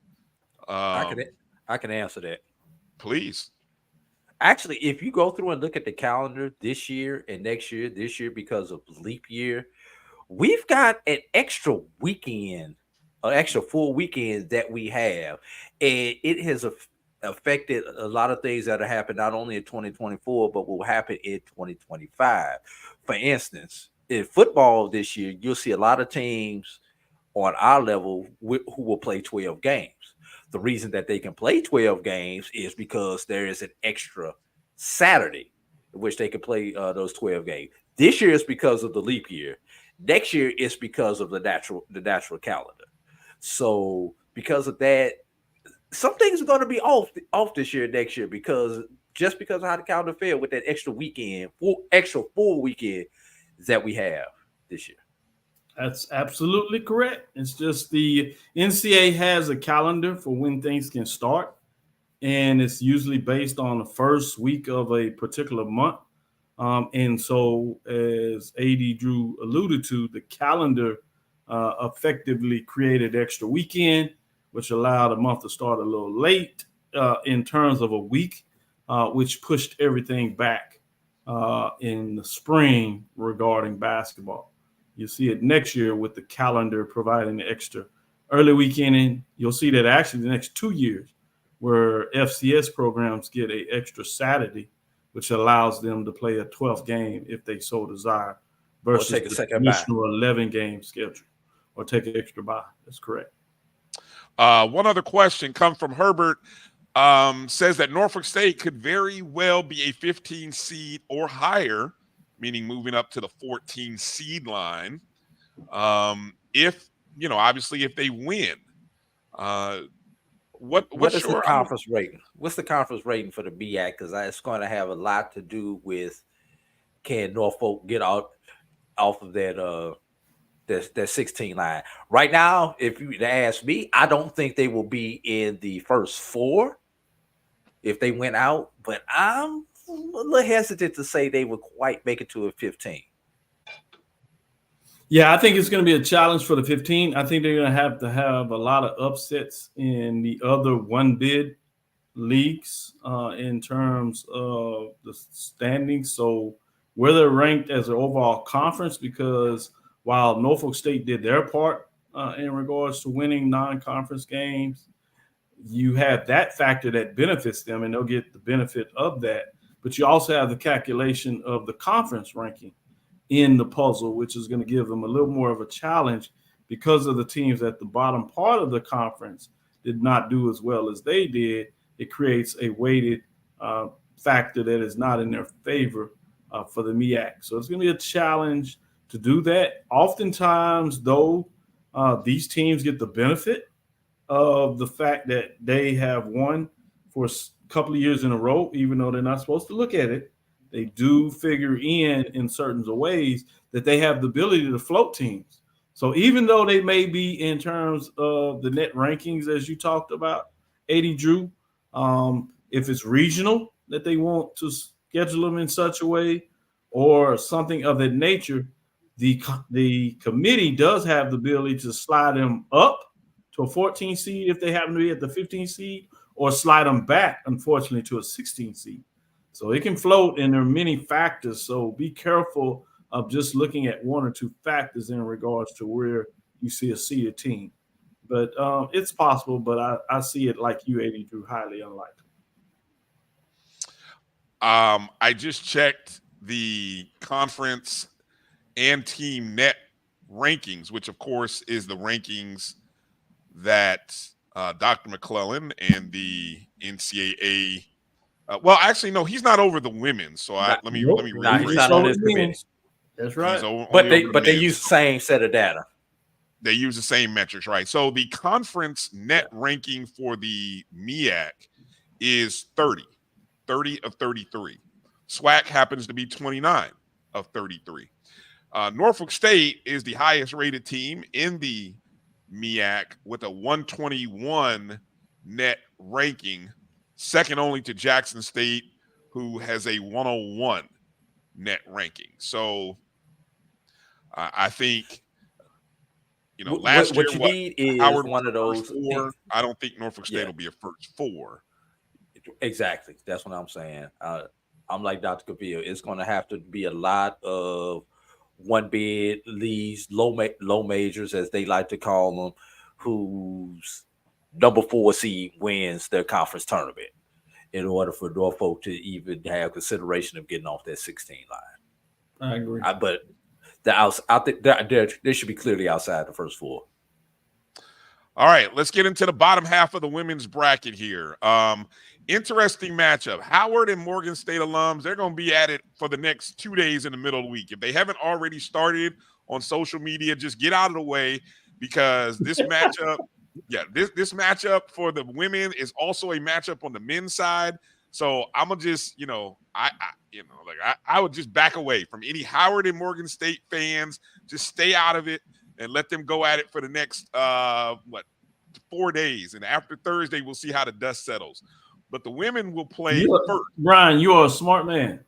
I can answer that. Please. Actually, if you go through and look at the calendar this year and next year, this year because of leap year, we've got an extra weekend, an extra full weekend that we have, and it has affected a lot of things that have happened not only in 2024 but will happen in 2025. For instance, in football this year, you'll see a lot of teams on our level who will play 12 games. The reason that they can play 12 games is because there is an extra Saturday in which they can play those 12 games. This year is because of the leap year. Next year is because of the natural calendar. So because of that, some things are going to be off this year, next year, because of how the calendar fell with that extra full weekend that we have this year. That's absolutely correct. It's just the NCAA has a calendar for when things can start, and it's usually based on the first week of a particular month. And so, as A.D. Drew alluded to, the calendar effectively created extra weekend, which allowed a month to start a little late in terms of a week, which pushed everything back in the spring regarding basketball. You see it next year with the calendar providing the extra early weekend. And you'll see that actually the next 2 years where FCS programs get an extra Saturday, which allows them to play a 12th game if they so desire versus take a the second traditional 11-game schedule or take an extra bye. That's correct. One other question come from Herbert. Says that Norfolk State could very well be a 15 seed or higher, meaning moving up to the 14 seed line. If, obviously if they win, what is the conference rating? What's the conference rating for the MEAC? Because it's going to have a lot to do with can Norfolk get out off of that 16 line. Right now, if you ask me, I don't think they will be in the first 4 if they went out, but I'm a little hesitant to say they would quite make it to a 15. Yeah, I think it's going to be a challenge for the 15. I think they're going to have a lot of upsets in the other one bid leagues in terms of the standings. So where they're ranked as an overall conference, because while Norfolk State did their part in regards to winning non-conference games, you have that factor that benefits them, and they'll get the benefit of that. But you also have the calculation of the conference ranking in the puzzle, which is going to give them a little more of a challenge because of the teams at the bottom part of the conference did not do as well as they did. It creates a weighted factor that is not in their favor for the MEAC. So it's going to be a challenge to do that. Oftentimes, though, these teams get the benefit of the fact that they have won for a couple of years in a row, even though they're not supposed to look at it. They do figure in certain ways that they have the ability to float teams. So even though they may be in terms of the net rankings, as you talked about, A.D. Drew, if it's regional that they want to schedule them in such a way or something of that nature, the committee does have the ability to slide them up to a 14 seed if they happen to be at the 15 seed, or slide them back, unfortunately, to a 16 seed. So it can float, and there are many factors. So be careful of just looking at one or two factors in regards to where you see a seeded team. But it's possible, but I see it like you, A.D. Drew, highly unlikely. I just checked the conference and team net rankings, which, of course, is the rankings that Dr. McClellan and the NCAA well, actually, no, he's not over the women. So let me read. He's not on this committee. That's right. But they use the same set of data. They use the same metrics, right? So the conference net ranking for the MEAC is 30 of 33. SWAC happens to be 29 of 33. Norfolk State is the highest rated team in the MEAC with a 121 net ranking, second only to Jackson State, who has a 101 net ranking. So I think, last year, what you need is Howard one of those four. I don't think Norfolk State will be a first four. Exactly. That's what I'm saying. I'm like Dr. Cavil. It's going to have to be a lot of one bid leagues, low majors, as they like to call them, whose number 4 seed wins their conference tournament in order for Norfolk to even have consideration of getting off that 16 line. I agree. But I think they should be clearly outside the first 4. All right, let's get into the bottom half of the women's bracket here. Interesting matchup. Howard and Morgan State alums, they're going to be at it for the next 2 days in the middle of the week. If they haven't already started on social media, just get out of the way, because this matchup, this matchup for the women is also a matchup on the men's side. So I'm gonna just, I would just back away from any Howard and Morgan State fans. Just stay out of it and let them go at it for the next 4 days. And after Thursday, we'll see how the dust settles. But the women will play first. Brian, you are a smart man.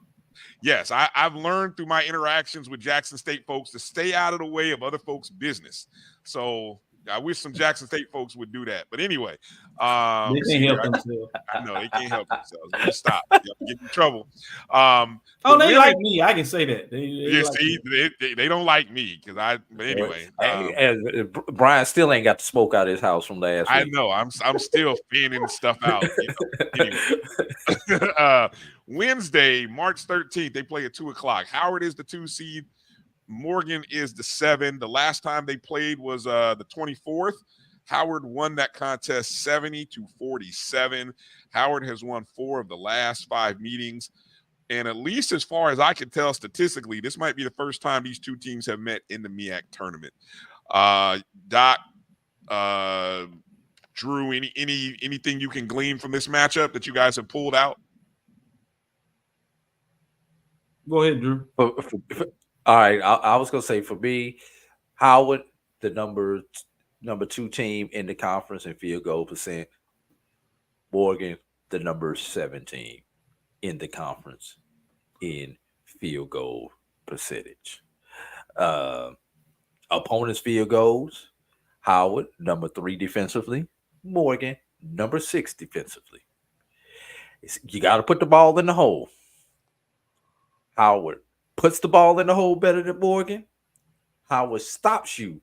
Yes, I've learned through my interactions with Jackson State folks to stay out of the way of other folks' business. So I wish some Jackson State folks would do that. But anyway, they can't help themselves. I know they can't help themselves. They stop. Get in trouble. They like me. I can say that. They don't like me because But anyway, Brian still ain't got the smoke out of his house from last week. I know. I'm still fanning stuff out. Anyway. Wednesday, March 13th, they play at 2:00. Howard is the 2 seed. Morgan is the 7. The last time they played was the 24th. Howard won that contest 70-47. Howard has won 4 of the last 5 meetings. And at least as far as I can tell statistically, this might be the first time these 2 teams have met in the MEAC tournament. Doc, Drew, anything you can glean from this matchup that you guys have pulled out? Go ahead, Drew. All right, I was gonna say, for me, Howard, the number 2 team in the conference in field goal percent. Morgan, the number 7 team in the conference in field goal percentage. Opponents' field goals. Howard, number 3 defensively. Morgan, number 6 defensively. You got to put the ball in the hole. Howard puts the ball in the hole better than Morgan. Howard stops you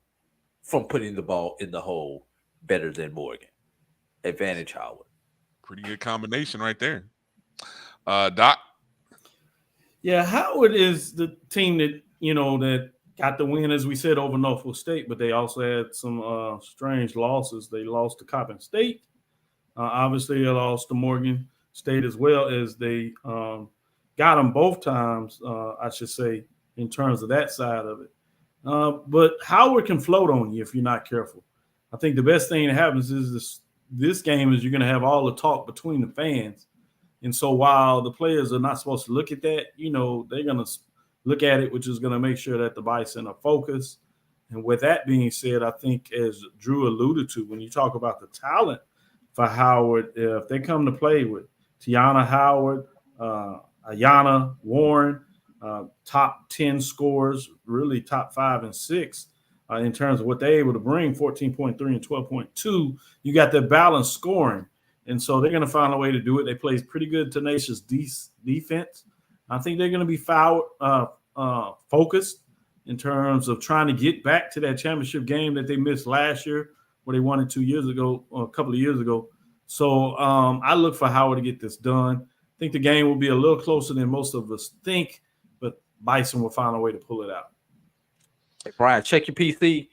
from putting the ball in the hole better than Morgan. Advantage Howard. Pretty good combination right there. Doc? Yeah, Howard is the team that, that got the win, as we said, over Norfolk State, but they also had some strange losses. They lost to Coppin State. Obviously, they lost to Morgan State as well, as they got them both times, I should say, in terms of that side of it. But Howard can float on you if you're not careful. I think the best thing that happens is this game is you're going to have all the talk between the fans. And so while the players are not supposed to look at that, they're going to look at it, which is going to make sure that the Bison are focused. And with that being said, I think, as Drew alluded to, when you talk about the talent for Howard, if they come to play with Tiana Howard, Ayana Warren, top 10 scores, really top 5 and 6 in terms of what they're able to bring, 14.3 and 12.2. You got that balanced scoring. And so they're going to find a way to do it. They play pretty good, tenacious defense. I think they're going to be focused in terms of trying to get back to that championship game that they missed last year, where they won it 2 years ago, or a couple of years ago. So I look for Howard to get this done. I think the game will be a little closer than most of us think, but Bison will find a way to pull it out. Hey, Brian, check your PC.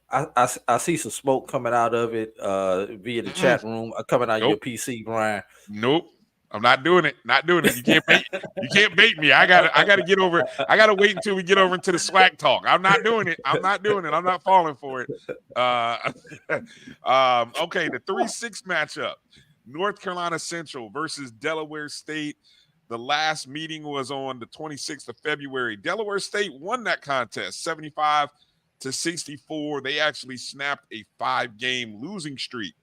I see some smoke coming out of it via the chat room. Coming out of your PC, Brian. Nope. I'm not doing it. Not doing it. You can't bait me. I gotta get over. I gotta wait until we get over into the SWAC talk. I'm not doing it. I'm not falling for it. Okay, the 3-6 matchup. North Carolina Central versus Delaware State. The last meeting was on the 26th of February. Delaware State won that contest, 75-64. They actually snapped a 5-game losing streak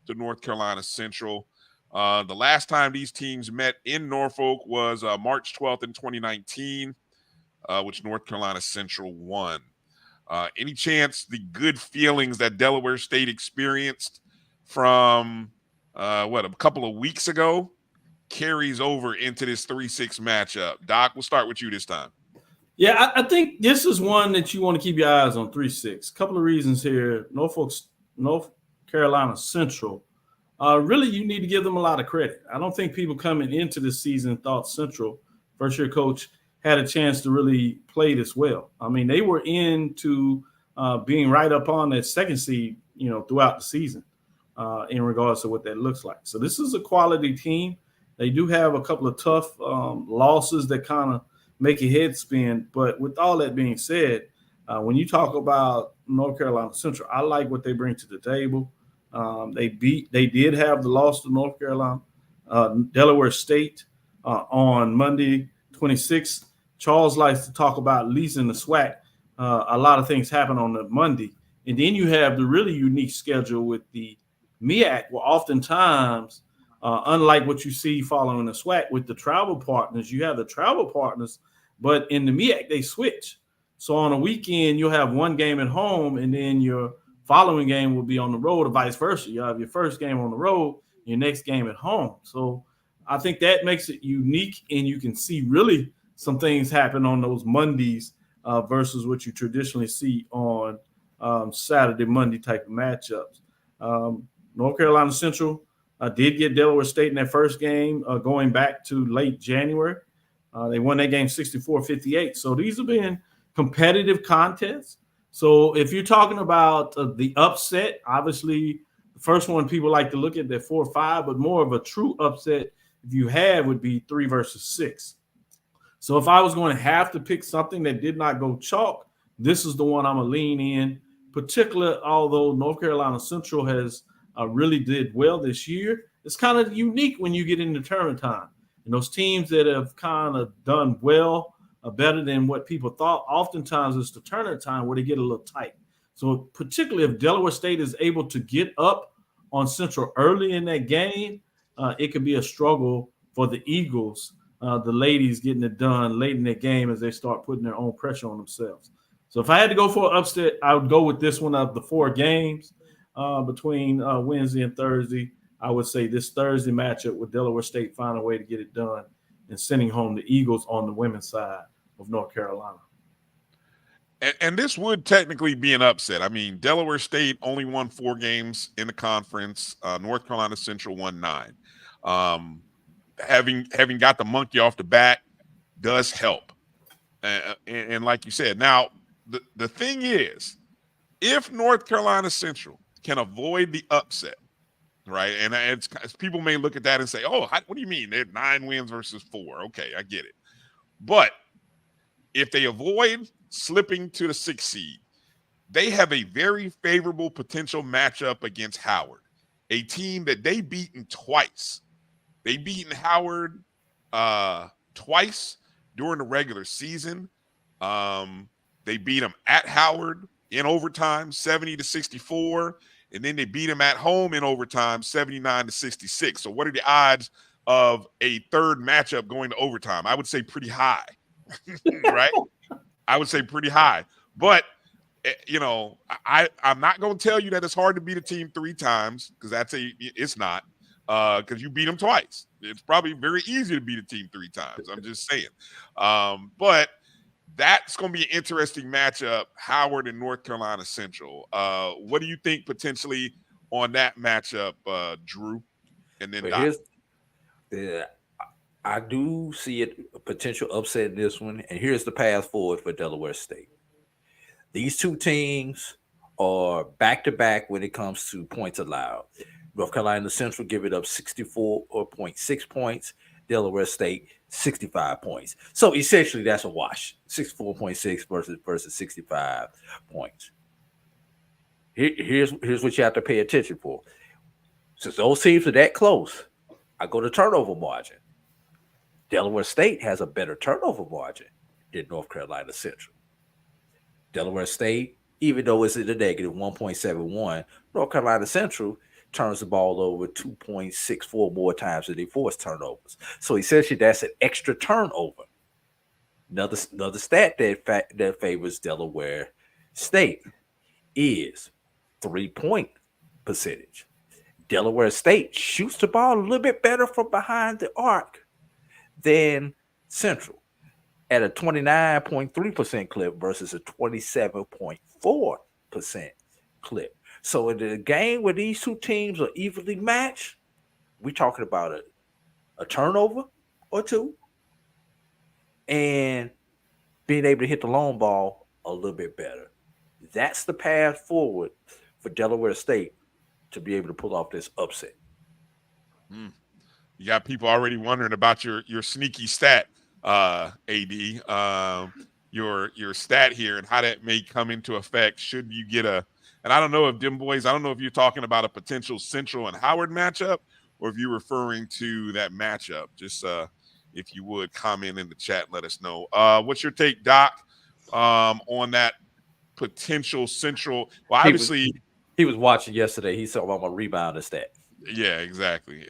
to North Carolina Central. The last time these teams met in Norfolk was March 12th in 2019, which North Carolina Central won. Any chance the good feelings that Delaware State experienced from a couple of weeks ago carries over into this 3-6 matchup? Doc, we'll start with you this time. Yeah, I think this is one that you want to keep your eyes on, 3-6. A couple of reasons here. North Carolina Central, really you need to give them a lot of credit. I don't think people coming into this season thought Central, first-year coach, had a chance to really play this well. I mean, they were into being right up on that second seed, throughout the season in regards to what that looks like. So this is a quality team. They do have a couple of tough losses that kind of make your head spin. But with all that being said, when you talk about North Carolina Central, I like what they bring to the table. They did have the loss to North Carolina, Delaware State on Monday, 26th. Charles likes to talk about, at least in the SWAC, a lot of things happen on the Monday. And then you have the really unique schedule with the MEAC, where oftentimes, unlike what you see following the SWAC with the travel partners, you have the travel partners, but in the MEAC, they switch. So on a weekend, you'll have one game at home, and then your following game will be on the road, or vice versa. You'll have your first game on the road, your next game at home. So I think that makes it unique, and you can see really some things happen on those Mondays versus what you traditionally see on Saturday, Monday type of matchups. North Carolina Central did get Delaware State in their first game going back to late January. They won that game 64-58. So these have been competitive contests. So if you're talking about the upset, obviously the first one people like to look at, they're 4-5, but more of a true upset if you have would be 3 versus 6. So if I was going to have to pick something that did not go chalk, this is the one I'm going to lean in, particularly although North Carolina Central has really did well this year. It's kind of unique when you get into tournament time. And those teams that have kind of done well, better than what people thought, oftentimes it's the tournament time where they get a little tight. So particularly if Delaware State is able to get up on Central early in that game, it could be a struggle for the Eagles, the ladies getting it done late in that game as they start putting their own pressure on themselves. So if I had to go for an upset, I would go with this one of the 4 games between Wednesday and Thursday. I would say this Thursday matchup with Delaware State find a way to get it done and sending home the Eagles on the women's side of North Carolina. And this would technically be an upset. I mean, Delaware State only won 4 games in the conference. North Carolina Central won 9. Having got the monkey off the back does help. And like you said, now the thing is, if North Carolina Central can avoid the upset, right? And it's people may look at that and say, "Oh, what do you mean? They're 9 wins versus 4." Okay, I get it. But if they avoid slipping to the 6th seed, they have a very favorable potential matchup against Howard, a team that they beaten twice. They beaten Howard twice during the regular season. They beat them at Howard in overtime, 70-64, and then they beat them at home in overtime, 79-66. So what are the odds of a third matchup going to overtime? I would say pretty high, right? I would say pretty high. But, I'm not going to tell you that it's hard to beat a team 3 times, because it's not, because you beat them twice. It's probably very easy to beat a team 3 times. I'm just saying. But that's going to be an interesting matchup, Howard and North Carolina Central. What do you think potentially on that matchup, Drew? And then I do see a potential upset in this one, and here's the path forward for Delaware State. These 2 teams are back-to-back when it comes to points allowed. North Carolina Central give it up 64.6 points. Delaware State 65 points. So essentially, that's a wash. 64.6 versus 65 points. Here's what you have to pay attention for. Since those teams are that close, I go to turnover margin. Delaware State has a better turnover margin than North Carolina Central. Delaware State, even though it's in the negative 1.71, North Carolina Central turns the ball over 2.64 more times than they force turnovers. So essentially, that's an extra turnover. Another stat that favors Delaware State is 3-point percentage. Delaware State shoots the ball a little bit better from behind the arc than Central at a 29.3% clip versus a 27.4% clip. So in the game where these 2 teams are evenly matched, we're talking about a turnover or 2 and being able to hit the long ball a little bit better. That's the path forward for Delaware State to be able to pull off this upset. You got people already wondering about your sneaky stat, AD, your stat here and how that may come into effect should you get and I don't know if you're talking about a potential Central and Howard matchup or if you're referring to that matchup. Just if you would comment in the chat, let us know. What's your take, Doc, on that potential Central? Well, obviously he was watching yesterday. He saw my rebound stat. Yeah, exactly.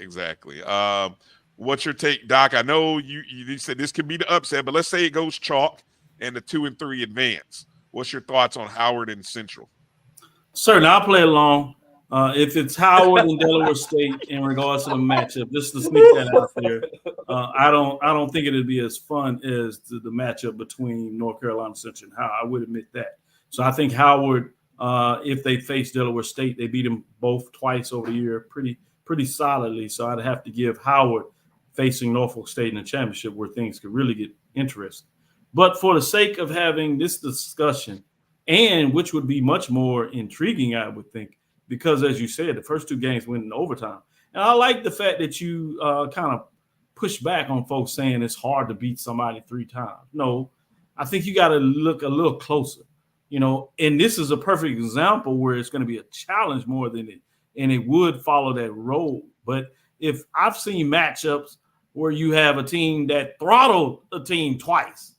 What's your take, Doc? I know you said this could be the upset, but let's say it goes chalk and the 2 and 3 advance. What's your thoughts on Howard and Central? Certainly, I'll play along. If it's Howard and Delaware State in regards to the matchup, just to sneak that out there, I don't think it'd be as fun as the matchup between North Carolina Central and Howard. I would admit that. So I think Howard, if they face Delaware State, they beat them both twice over the year, pretty solidly. So I'd have to give Howard facing Norfolk State in the championship where things could really get interesting. But for the sake of having this discussion, and which would be much more intriguing, I would think, because as you said, the first 2 games went in overtime. And I like the fact that you kind of push back on folks saying it's hard to beat somebody 3 times. No, I think you got to look a little closer, and this is a perfect example where it's going to be a challenge more than it would follow that road. But if I've seen matchups where you have a team that throttled a team twice,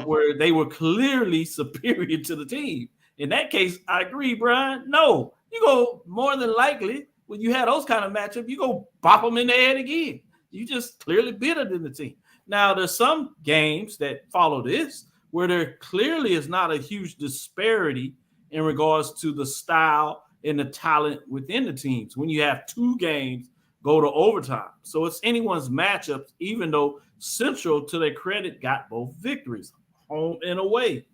where they were clearly superior to the team. In that case, I agree, Brian. No, you go more than likely when you have those kind of matchups, you go bop them in the head again. You just clearly better than the team. Now, there's some games that follow this where there clearly is not a huge disparity in regards to the style and the talent within the teams when you have two games go to overtime. So it's anyone's matchups, even though Central, to their credit, got both victories, home and away.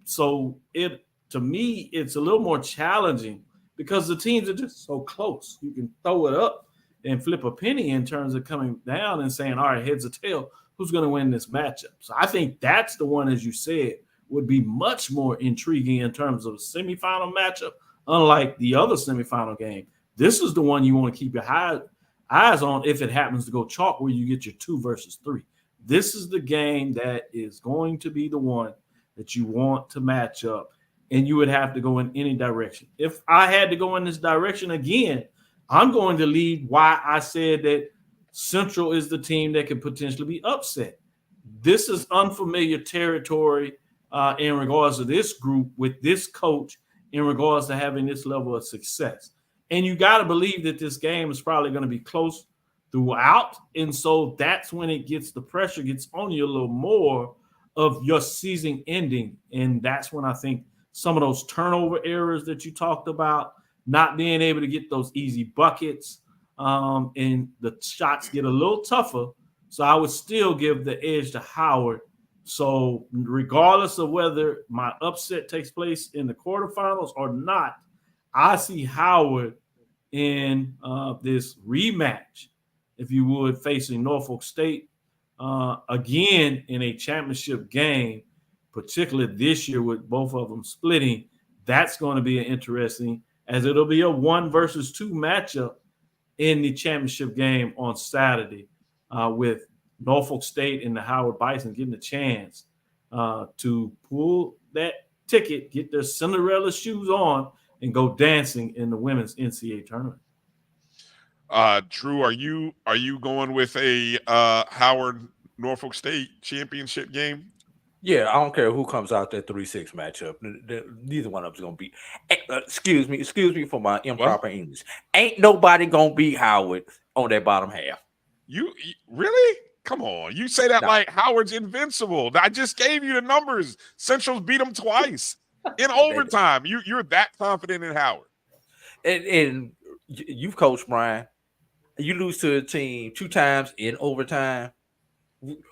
So to me, it's a little more challenging because the teams are just so close. You can throw it up and flip a penny in terms of coming down and saying, all right, heads or tail, who's going to win this matchup? So I think that's the one, as you said, would be much more intriguing in terms of a semifinal matchup, unlike the other semifinal game. This is the one you want to keep your eyes on if it happens to go chalk, where you get your 2 versus 3. This is the game that is going to be the one that you want to match up, and you would have to go in any direction. If I had to go in this direction again, I'm going to lead why I said that Central is the team that could potentially be upset. This is unfamiliar territory in regards to this group with this coach in regards to having this level of success. And you got to believe that this game is probably going to be close throughout. And so that's when the pressure gets on you a little more of your season ending. And that's when I think some of those turnover errors that you talked about, not being able to get those easy buckets, and the shots get a little tougher. So I would still give the edge to Howard. So regardless of whether my upset takes place in the quarterfinals or not, I see Howard in this rematch, if you would, facing Norfolk State again in a championship game, particularly this year with both of them splitting. That's going to be an interesting, as it'll be a 1 versus 2 matchup in the championship game on Saturday, with Norfolk State and the Howard Bison getting a chance to pull that ticket, get their Cinderella shoes on, and go dancing in the women's NCAA tournament. Drew, are you going with a Howard Norfolk State championship game? Yeah, I don't care who comes out that 3-6 matchup. Neither one of them's gonna beat. Excuse me for my improper English. Ain't nobody gonna beat Howard on that bottom half. You really? Come on, you say that like Howard's invincible. I just gave you the numbers. Central's beat them twice in overtime. You're that confident in Howard. And you've coached, Bryan. You lose to a team 2 times in overtime.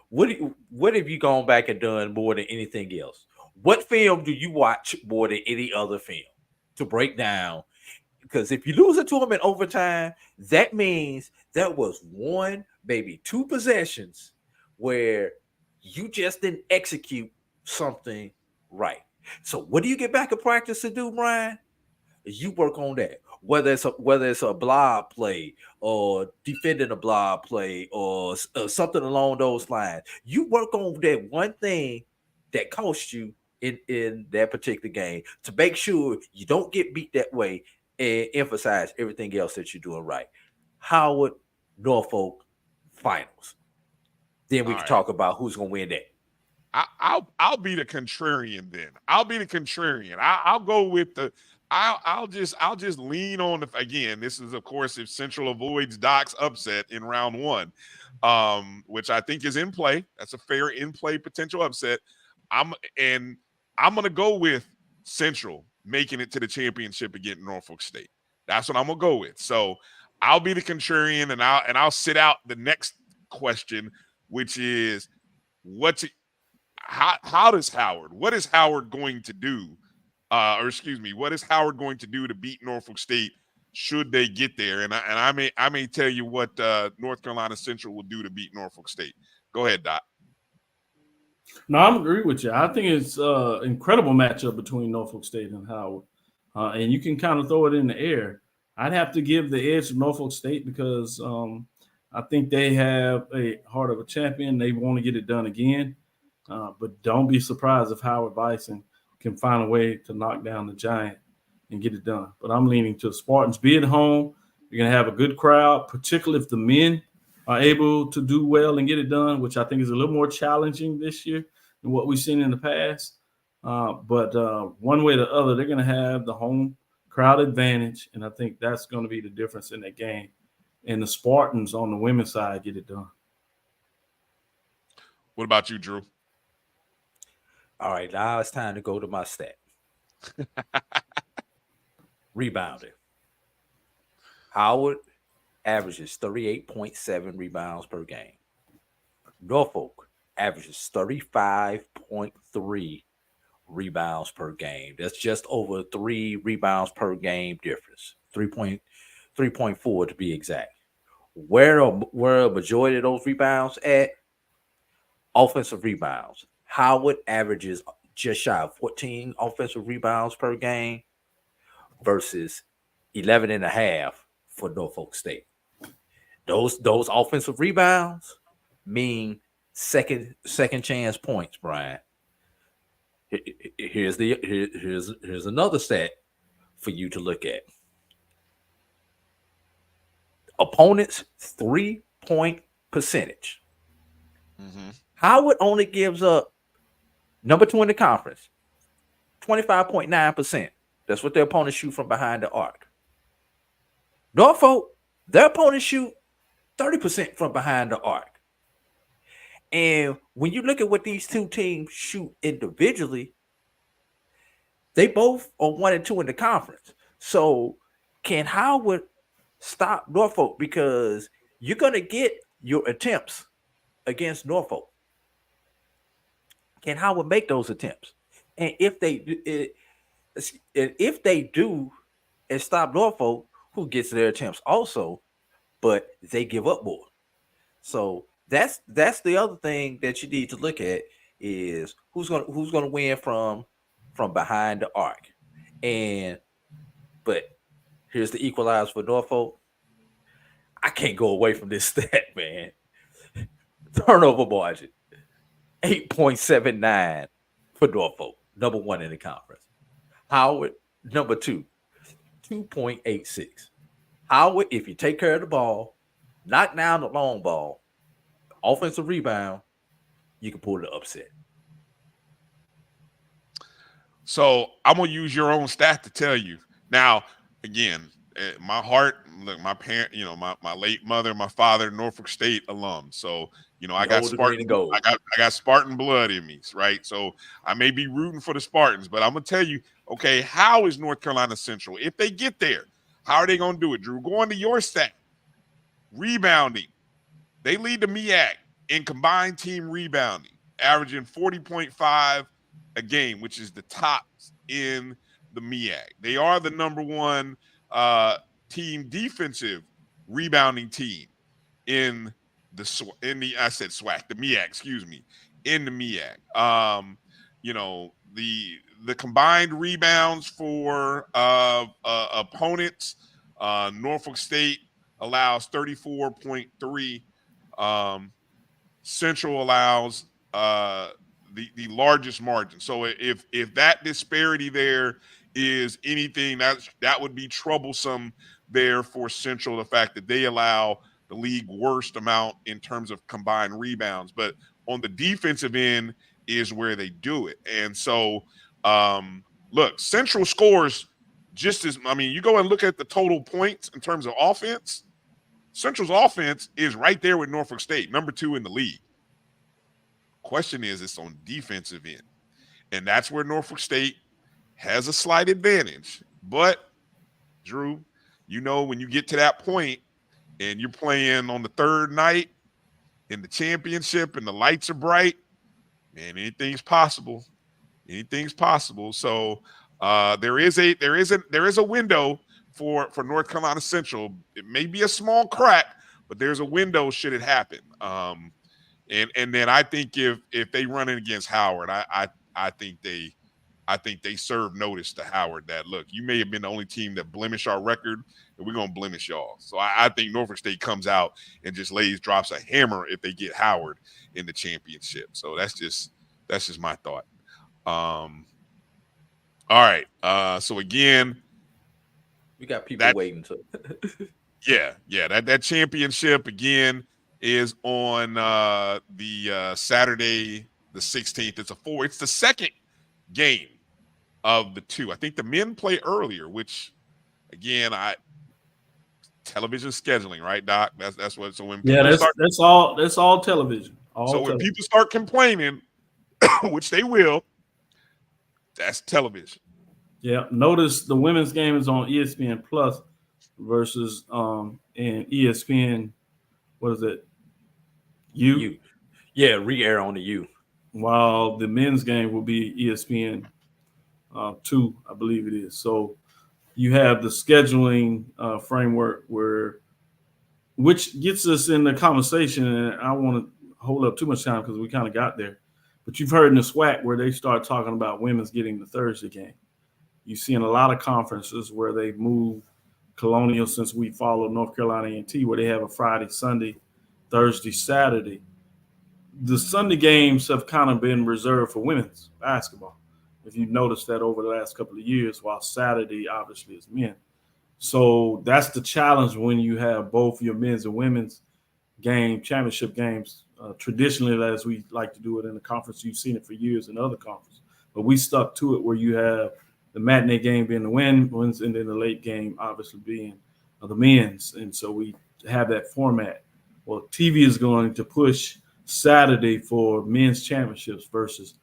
What have you gone back and done more than anything else? What film do you watch more than any other film to break down? Because if you lose it to them in overtime, that means that was 1, maybe 2 possessions where you just didn't execute something right. So what do you get back in practice to do, Bryan? You work on that. Whether it's a blob play or defending a blob play or something along those lines, you work on that one thing that cost you in that particular game to make sure you don't get beat that way, and emphasize everything else that you're doing right. Howard, Norfolk, finals. Then we can talk about who's going to win that. I'll be the contrarian then. I'll be the contrarian. I'll go with the. I'll just lean on the, again. This is, of course, if Central avoids Doc's upset in round 1, which I think is in play. That's a fair in play potential upset. I'm gonna go with Central making it to the championship against Norfolk State. That's what I'm gonna go with. So I'll be the contrarian, and I'll sit out the next question, which is what is Howard going to do? What is Howard going to do to beat Norfolk State should they get there? And I may tell you what North Carolina Central will do to beat Norfolk State. Go ahead, Doc. No, I'm agree with you. I think it's an incredible matchup between Norfolk State and Howard, and you can kind of throw it in the air. I'd have to give the edge to Norfolk State because I think they have a heart of a champion. They want to get it done again, but don't be surprised if Howard Bison can find a way to knock down the Giant and get it done. But I'm leaning to the Spartans. Be at home. You're going to have a good crowd, particularly if the men are able to do well and get it done, which I think is a little more challenging this year than what we've seen in the past. But one way or the other, they're going to have the home crowd advantage, and I think that's going to be the difference in that game. And the Spartans on the women's side get it done. What about you, Drew? All right, now it's time to go to my stat. Rebounding. Howard averages 38.7 rebounds per game. Norfolk averages 35.3 rebounds per game. That's just over 3 rebounds per game difference. 3.4 to be exact. Where a majority of those rebounds at? Offensive rebounds. Howard averages just shy of 14 offensive rebounds per game versus 11.5 for Norfolk State. Those offensive rebounds mean second chance points, Brian. Here's another stat for you to look at. Opponents' 3-point percentage. Mm-hmm. Howard only gives up number 2 in the conference, 25.9%. That's what their opponents shoot from behind the arc. Norfolk, their opponents shoot 30% from behind the arc. And when you look at what these two teams shoot individually, they both are 1 and 2 in the conference. So can Howard stop Norfolk? Because you're going to get your attempts against Norfolk. Can Howard make those attempts? And if they do and stop Norfolk, who gets their attempts also, but they give up more. So that's the other thing that you need to look at is who's gonna win from behind the arc. But here's the equalizer for Norfolk. I can't go away from this stat, man. Turnover margin, 8.79 for Norfolk, number 1 in the conference. Howard, number 2, 2.86. Howard, if you take care of the ball, knock down the long ball, offensive rebound, you can pull the upset. So I'm gonna use your own stat to tell you. Now, again, my heart, look, my parent, my late mother, my father, Norfolk State alum. So, I got Spartan. I got Spartan blood in me, right? So I may be rooting for the Spartans, but I'm gonna tell you, okay, how is North Carolina Central? If they get there, how are they gonna do it, Drew? Going to your stat, rebounding. They lead the MEAC in combined team rebounding, averaging 40.5 a game, which is the top in the MEAC. They are the number 1 team defensive rebounding team in the SWAC, the MEAC, excuse me, in the MEAC. The combined rebounds for opponents, Norfolk State allows 34.3. Central allows the largest margin. So if that disparity there is anything, that would be troublesome there for Central, the fact that they allow the league worst amount in terms of combined rebounds. But on the defensive end is where they do it. And so, look, Central scores just as – you go and look at the total points in terms of offense. Central's offense is right there with Norfolk State, number 2 in the league. Question is, it's on defensive end. And that's where Norfolk State has a slight advantage. But, Drew, when you get to that point and you're playing on the 3rd night in the championship and the lights are bright, man, anything's possible. Anything's possible. So there is a window for North Carolina Central. It may be a small crack, but there's a window should it happen. And then I think if they run it against Howard, I think they serve notice to Howard that, look, you may have been the only team that blemish our record, and we're gonna blemish y'all. So I think Norfolk State comes out and just drops a hammer if they get Howard in the championship. So that's just my thought. All right. So again, we got people waiting to. yeah. That championship again is on the Saturday the 16th. It's the second game of the 2. I think the men play earlier, which again, television scheduling, right, Doc? That's what. So when that's all television. When people start complaining, which they will, That's television. Yeah. Notice the women's game is on ESPN Plus versus and ESPN. What is it? U. Yeah, re-air on the U. While the men's game will be ESPN 2, I believe it is. So you have the scheduling framework which gets us in the conversation, and I don't want to hold up too much time because we kind of got there. But you've heard in the SWAC where they start talking about women's getting the Thursday game. You see in a lot of conferences where they move Colonial, since we follow North Carolina A&T, where they have a Friday, Sunday, Thursday, Saturday. The Sunday games have kind of been reserved for women's basketball, if you noticed that over the last couple of years, while Saturday obviously is men. So that's the challenge when you have both your men's and women's game, championship games, traditionally, as we like to do it in the conference. You've seen it for years in other conferences, but we stuck to it where you have the matinee game being the women's and then the late game obviously being the men's. And so we have that format. Well, TV is going to push Saturday for men's championships versus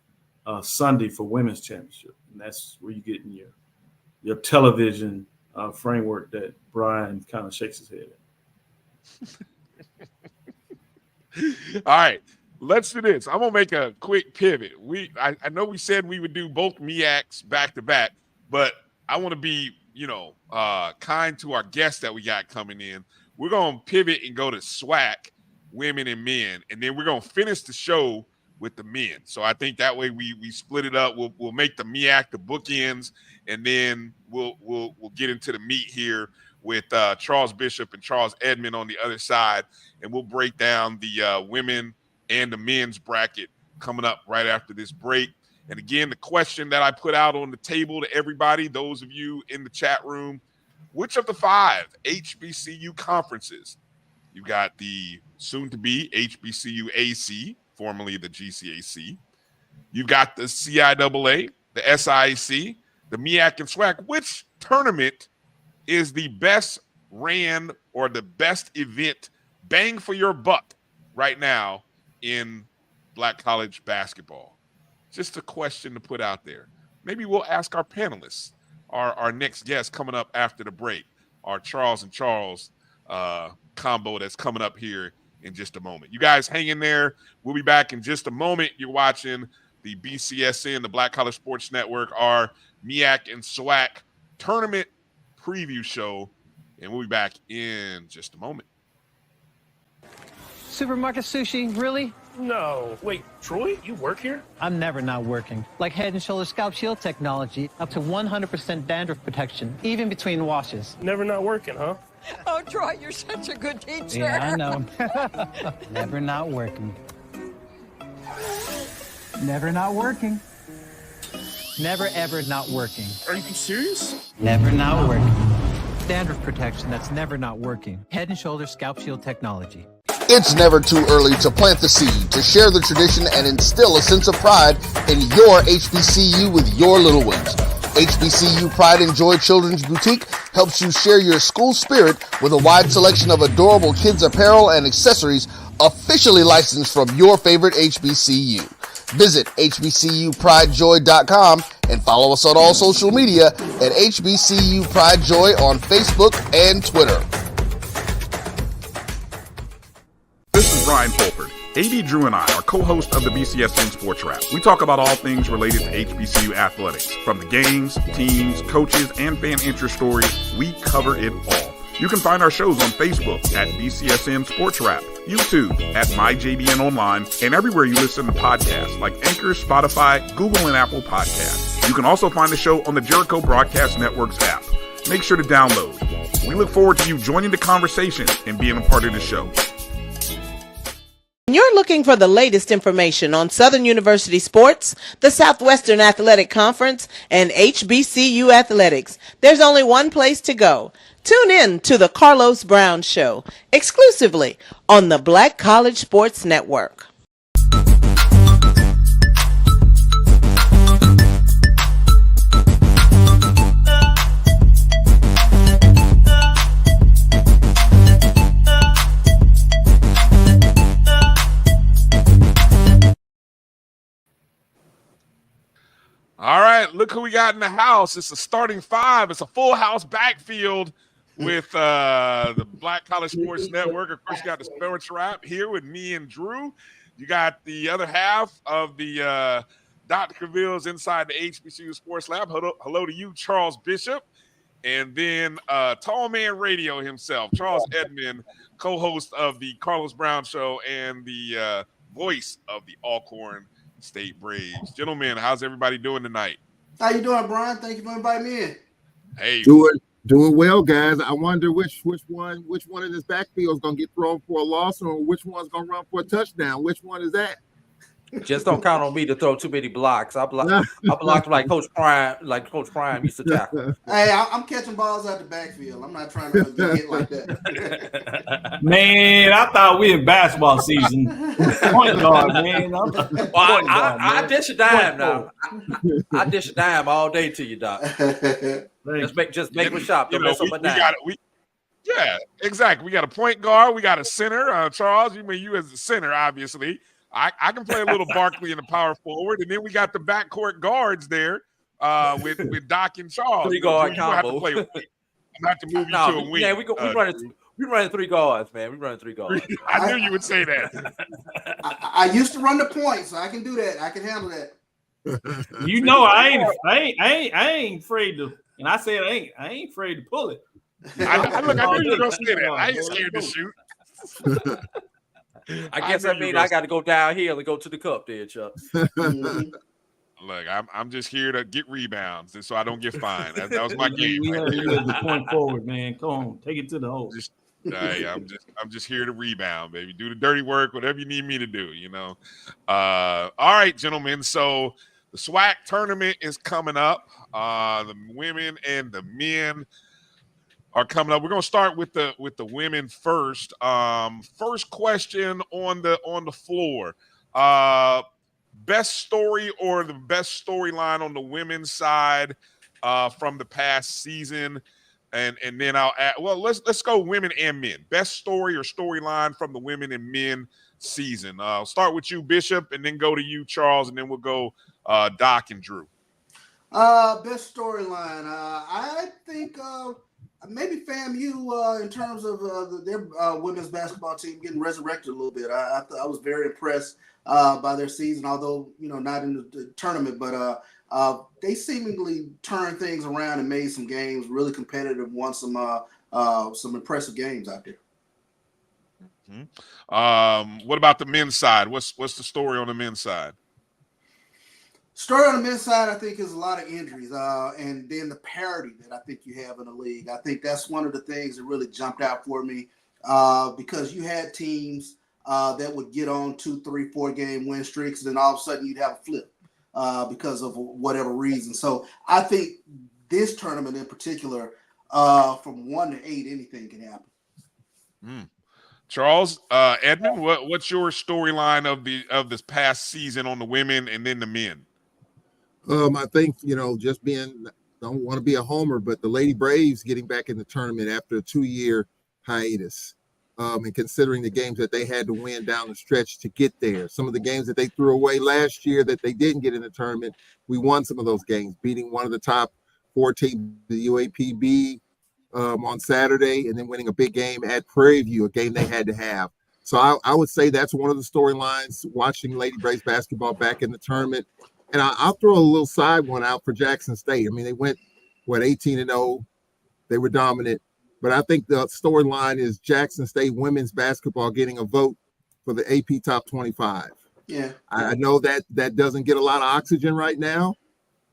Sunday for women's championship. And that's where you get in your television framework that Bryan kind of shakes his head at. All right, let's do this. I'm gonna make a quick pivot. I know we said we would do both MEACs back to back, but I want to be, kind to our guests that we got coming in. We're gonna pivot and go to SWAC, women and men, and then we're gonna finish the show with the men. So I think that way we split it up. We'll make the MEAC the bookends, and then we'll get into the meat here with Charles Bishop and Charles Edmond on the other side, and we'll break down the women and the men's bracket coming up right after this break. And again, the question that I put out on the table to everybody, those of you in the chat room, which of the 5 HBCU conferences, you've got the soon-to-be HBCU AC, formerly the GCAC, you've got the CIAA, the SIAC, the MEAC and SWAC, which tournament is the best ran or the best event, bang for your buck right now in Black college basketball? Just a question to put out there. Maybe we'll ask our panelists, our next guest coming up after the break, our Charles and Charles combo that's coming up here in just a moment. You guys hang in there. We'll be back in just a moment. You're watching the BCSN, the Black College Sports Network, our MEAC and SWAC tournament preview show, and we'll be back in just a moment. Supermarket sushi, really? No. Wait, Troy, you work here? I'm never not working. Like Head & Shoulders Scalp Shield technology, up to 100% dandruff protection, even between washes. Never not working, huh? Oh, Troy, you're such a good teacher. Yeah, I know. Never not working. Never not working. Never, ever not working. Are you serious? Never not working. Dandruff protection that's never not working. Head & Shoulders Scalp Shield technology. It's never too early to plant the seed, to share the tradition, and instill a sense of pride in your HBCU with your little ones. HBCU Pride and Joy Children's Boutique helps you share your school spirit with a wide selection of adorable kids apparel and accessories officially licensed from your favorite HBCU. Visit hbcupridejoy.com and follow us on all social media at HBCU Pride Joy on Facebook and Twitter. This is Brian Fulford. A.D. Drew and I are co-hosts of the BCSN SportsWrap. We talk about all things related to HBCU athletics. From the games, teams, coaches, and fan interest stories, we cover it all. You can find our shows on Facebook at BCSN SportsWrap, YouTube at MyJBN Online, and everywhere you listen to podcasts like Anchor, Spotify, Google, and Apple Podcasts. You can also find the show on the Jericho Broadcast Network's app. Make sure to download. We look forward to you joining the conversation and being a part of the show. You're looking for the latest information on Southern University sports, the Southwestern Athletic Conference, and HBCU athletics. There's only one place to go. Tune in to the Carlos Brown Show, exclusively on the Black College Sports Network. All right, look who we got in the house. It's a starting five. It's a full house backfield with the Black College Sports Network. Of course, you got the SportsWrap here with me and Drew. You got the other half of the Dr. Cavil's inside the HBCU Sports Lab. Hello to you, Charles Bishop. And then Tall Man Radio himself, Charles Edmond, co-host of the Carlos Brown Show and the voice of the Alcorn State Braves. Gentlemen, how's everybody doing tonight? How you doing, Brian? Thank you for inviting me in. Hey, doing well, guys. I wonder which one in this backfield is going to get thrown for a loss, or which one's going to run for a touchdown. Which one is that? Just don't count on me to throw too many blocks. I blocked like Coach Prime used to tackle. Hey, I'm catching balls out the backfield. I'm not trying to get hit like that. Man, I thought we in basketball season. Point guard, man. I dish a dime now. I dish a dime all day to you, Doc. Just make a shot. Don't mess up my dime. Yeah, exactly. We got a point guard. We got a center. Charles, you as the center, obviously. I can play a little Barkley in the power forward, and then we got the backcourt guards there with Doc and Charles. Three guard combo. I'm going to have to move you to a wing. Yeah, we running three guards, man. We running three guards. I knew you would say that. I used to run the point, so I can do that. I can handle that. I ain't afraid to, and I said I ain't afraid to pull it. I knew you were gonna say that. I ain't scared to shoot. I guess I got to go downhill and go to the cup there, Chuck. Look, I'm just here to get rebounds, and so I don't get fined. That was my game. The point forward, man. Come on, take it to the hole. I'm just here to rebound, baby. Do the dirty work, whatever you need me to do. All right, gentlemen. So the SWAC tournament is coming up. The women and the men are coming up. We're going to start with the women first. First question on the floor. Best story or the best storyline on the women's side from the past season, and then I'll add. Well, let's go women and men. Best story or storyline from the women and men season. I'll start with you, Bishop, and then go to you, Charles, and then we'll go Doc and Drew. Best storyline. I think. Maybe FAMU in terms of their women's basketball team getting resurrected a little bit. I was very impressed by their season, although not in the tournament, but they seemingly turned things around and made some games really competitive. Won some impressive games out there. Mm-hmm. What about the men's side? What's the story on the men's side? Story on the men's side, I think, is a lot of injuries, and then the parity that I think you have in the league. I think that's one of the things that really jumped out for me because you had teams that would get on 2, 3, 4 game win streaks, and then all of a sudden you'd have a flip because of whatever reason. So I think this tournament in particular, from 1 to 8, anything can happen. Charles, Edmond, what's your storyline of this past season on the women and then the men? I think, just don't want to be a homer, but the Lady Braves getting back in the tournament after a 2-year hiatus, and considering the games that they had to win down the stretch to get there. Some of the games that they threw away last year that they didn't get in the tournament, we won some of those games, beating one of the top 4 teams, the UAPB, on Saturday, and then winning a big game at Prairie View, a game they had to have. So I would say that's one of the storylines, watching Lady Braves basketball back in the tournament. And I'll throw a little side one out for Jackson State. I mean, they went, 18-0. They were dominant. But I think the storyline is Jackson State women's basketball getting a vote for the AP Top 25. Yeah. I know that doesn't get a lot of oxygen right now,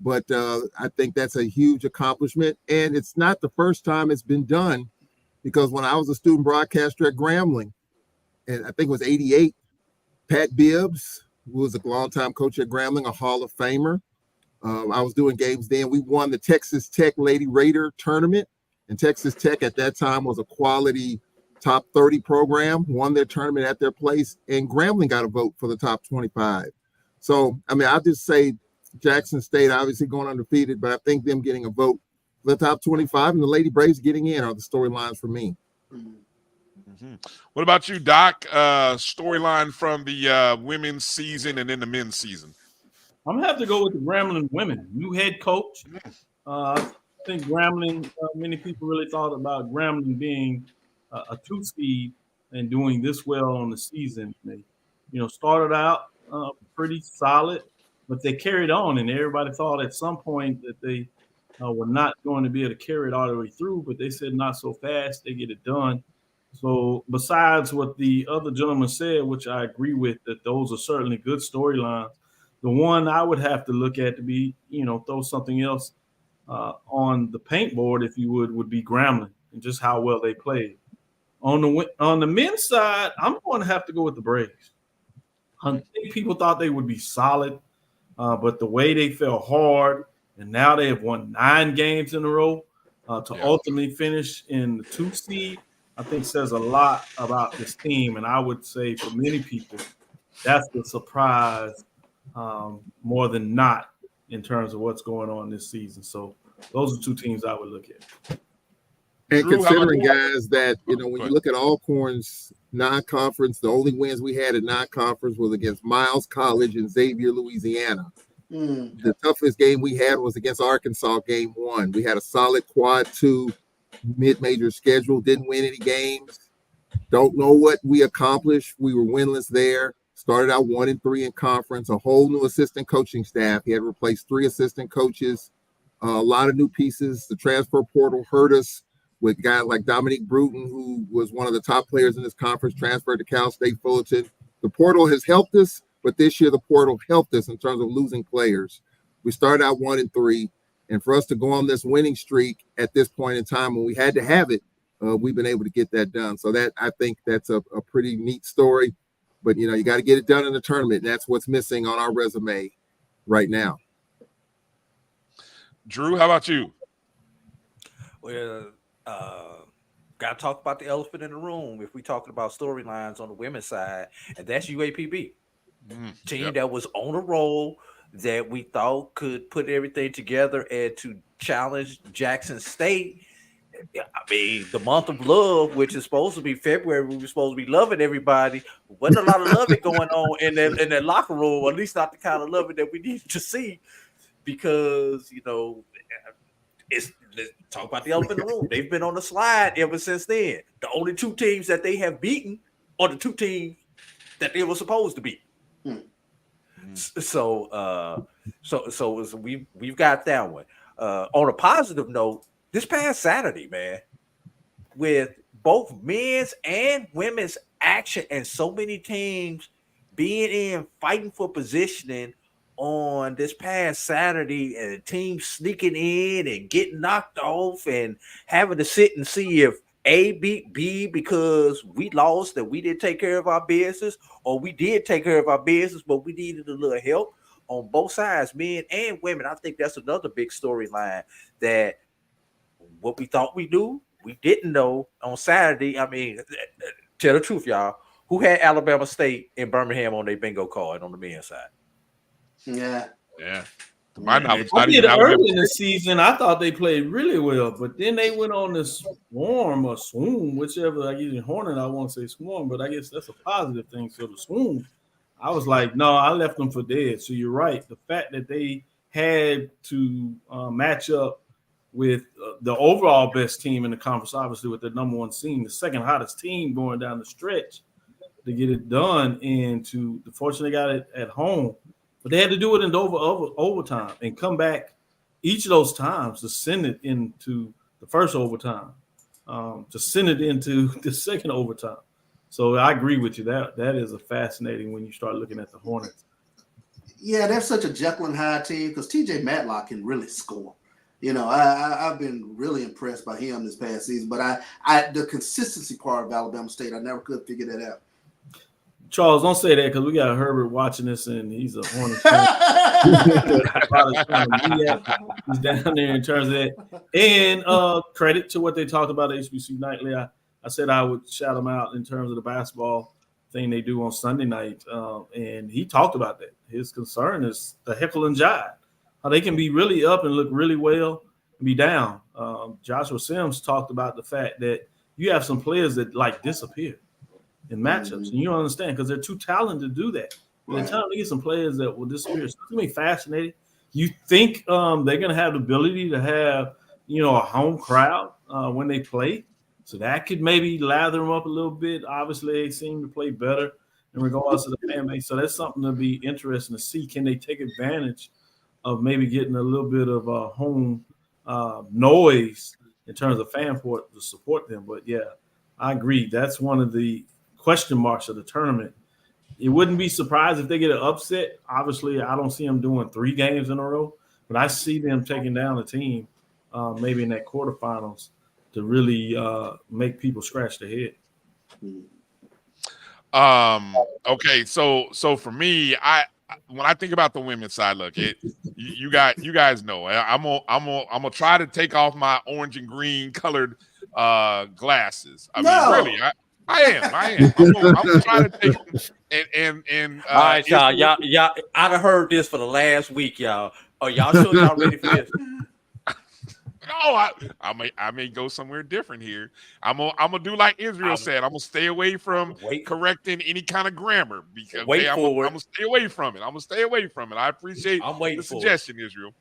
but I think that's a huge accomplishment. And it's not the first time it's been done, because when I was a student broadcaster at Grambling, and I think it was 88, Pat Bibbs, who was a longtime coach at Grambling, a Hall of Famer. I was doing games then. We won the Texas Tech Lady Raider tournament, and Texas Tech at that time was a quality top 30 program, won their tournament at their place, and Grambling got a vote for the top 25. So, I mean, I'll just say Jackson State obviously going undefeated, but I think them getting a vote for the top 25 and the Lady Braves getting in are the storylines for me. Mm-hmm. What about you, Doc? Storyline from the women's season and then the men's season. I'm gonna have to go with the Grambling women. New head coach. I think Grambling. Many people really thought about Grambling being a 2 seed and doing this well on the season. They, started out pretty solid, but they carried on, and everybody thought at some point that they were not going to be able to carry it all the way through. But they said not so fast. They get it done. So besides what the other gentleman said, which I agree with, that those are certainly good storylines. The one I would have to look at to be, throw something else on the paint board, if you would be Grambling and just how well they played. On the men's side, I'm going to have to go with the Braves. I think people thought they would be solid, but the way they fell hard, and now they have won 9 games in a row to ultimately finish in the 2 seed, I think says a lot about this team. And I would say for many people, that's the surprise more than not in terms of what's going on this season. So those are 2 teams I would look at. And considering, guys, that, when you look at Alcorn's non-conference, the only wins we had in non-conference was against Miles College and Xavier, Louisiana. The toughest game we had was against Arkansas, game 1. We had a solid quad 2 mid-major schedule, didn't win any games. Don't know what we accomplished. We were winless there. Started out 1-3 in conference, a whole new assistant coaching staff. He had replaced 3 assistant coaches, a lot of new pieces. The transfer portal hurt us with guys like Dominique Bruton, who was one of the top players in this conference, transferred to Cal State Fullerton. The portal has helped us, but this year the portal helped us in terms of losing players. We started out 1-3, and for us to go on this winning streak at this point in time when we had to have it, we've been able to get that done. So that, I think that's a pretty neat story. But, you got to get it done in the tournament. That's what's missing on our resume right now. Drew, how about you? Well, got to talk about the elephant in the room if we're talking about storylines on the women's side, and that's UAPB. Team that was on a roll, that we thought could put everything together and to challenge Jackson State. I mean, the month of love, which is supposed to be February, we were supposed to be loving everybody. Wasn't a lot of loving going on in that locker room, or at least not the kind of loving that we need to see, because, let's talk about the elephant in the room. They've been on the slide ever since then. The only 2 teams that they have beaten are the 2 teams that they were supposed to beat. So we've got that one. On a positive note, this past Saturday, man, with both men's and women's action and so many teams being in, fighting for positioning on this past Saturday, and teams sneaking in and getting knocked off and having to sit and see if A beat B because we lost and we didn't take care of our business, or we did take care of our business, but we needed a little help on both sides, men and women. I think that's another big storyline, that what we thought we knew, we didn't know on Saturday. I mean, tell the truth, y'all. Who had Alabama State and Birmingham on their bingo card on the men's side? Yeah. To my knowledge, early in the season, I thought they played really well, but then they went on this swarm or swoon, whichever. I use Hornet, I won't say swarm, but I guess that's a positive thing. So the swoon, I was like, no, I left them for dead. So you're right. The fact that they had to match up with the overall best team in the conference, obviously with the number 1 seed, the second hottest team going down the stretch to get it done, and fortunately got it at home. But they had to do it in overtime and come back each of those times to send it into the first overtime, to send it into the second overtime. So I agree with you. That is a fascinating when you start looking at the Hornets. Yeah, they're such a Jekyll and Hyde team because TJ Matlock can really score. I've been really impressed by him this past season, but the consistency part of Alabama State, I never could figure that out. Charles, don't say that because we got Herbert watching this, and he's a Hornets fan. He's down there in terms of that. And credit to what they talked about at HBCU Nightly. I said I would shout them out in terms of the basketball thing they do on Sunday night, and he talked about that. His concern is the heckle and jive, how they can be really up and look really well and be down. Joshua Sims talked about the fact that you have some players that disappear in matchups, and you don't understand because they're too talented to do that. They're trying to get some players that will disappear. So it's gonna be fascinating. You think they're gonna have the ability to have a home crowd when they play, so that could maybe lather them up a little bit. Obviously, they seem to play better in regards to the fan base, so that's something to be interesting to see. Can they take advantage of maybe getting a little bit of home noise in terms of fan support to support them? But yeah, I agree. That's one of the question marks of the tournament. It wouldn't be surprised if they get an upset. Obviously, I don't see them doing 3 games in a row, but I see them taking down a team maybe in that quarterfinals to really make people scratch their head. Okay, so for me, when I think about the women's side, look, you guys know I'm gonna try to take off my orange and green colored glasses. I mean, really, I am. I'm gonna try to take them and all right, y'all. I done heard this for the last week, y'all. Are y'all sure y'all ready for this? No, I may go somewhere different here. I'm gonna do like Israel said. I'm gonna stay away from correcting any kind of grammar because I'm gonna stay away from it. I appreciate the suggestion, Israel,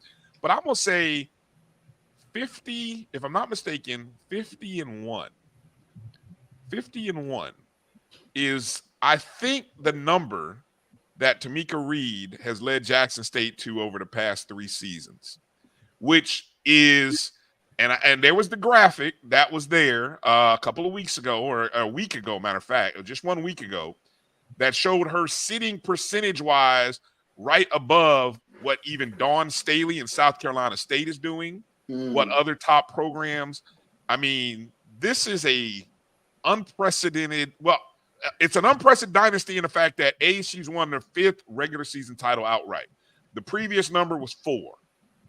but I'm gonna say 50. If I'm not mistaken, 50-1. 50-1 is, I think, the number that Tamika Reed has led Jackson State to over the past 3 seasons, which is, and there was the graphic that was there a couple of weeks ago, or a week ago, matter of fact, or just 1 week ago, that showed her sitting percentage-wise right above what even Dawn Staley in South Carolina State is doing, what other top programs. I mean, this is a unprecedented, it's an unprecedented dynasty in the fact that she's won their 5th regular season title outright. The previous number was 4,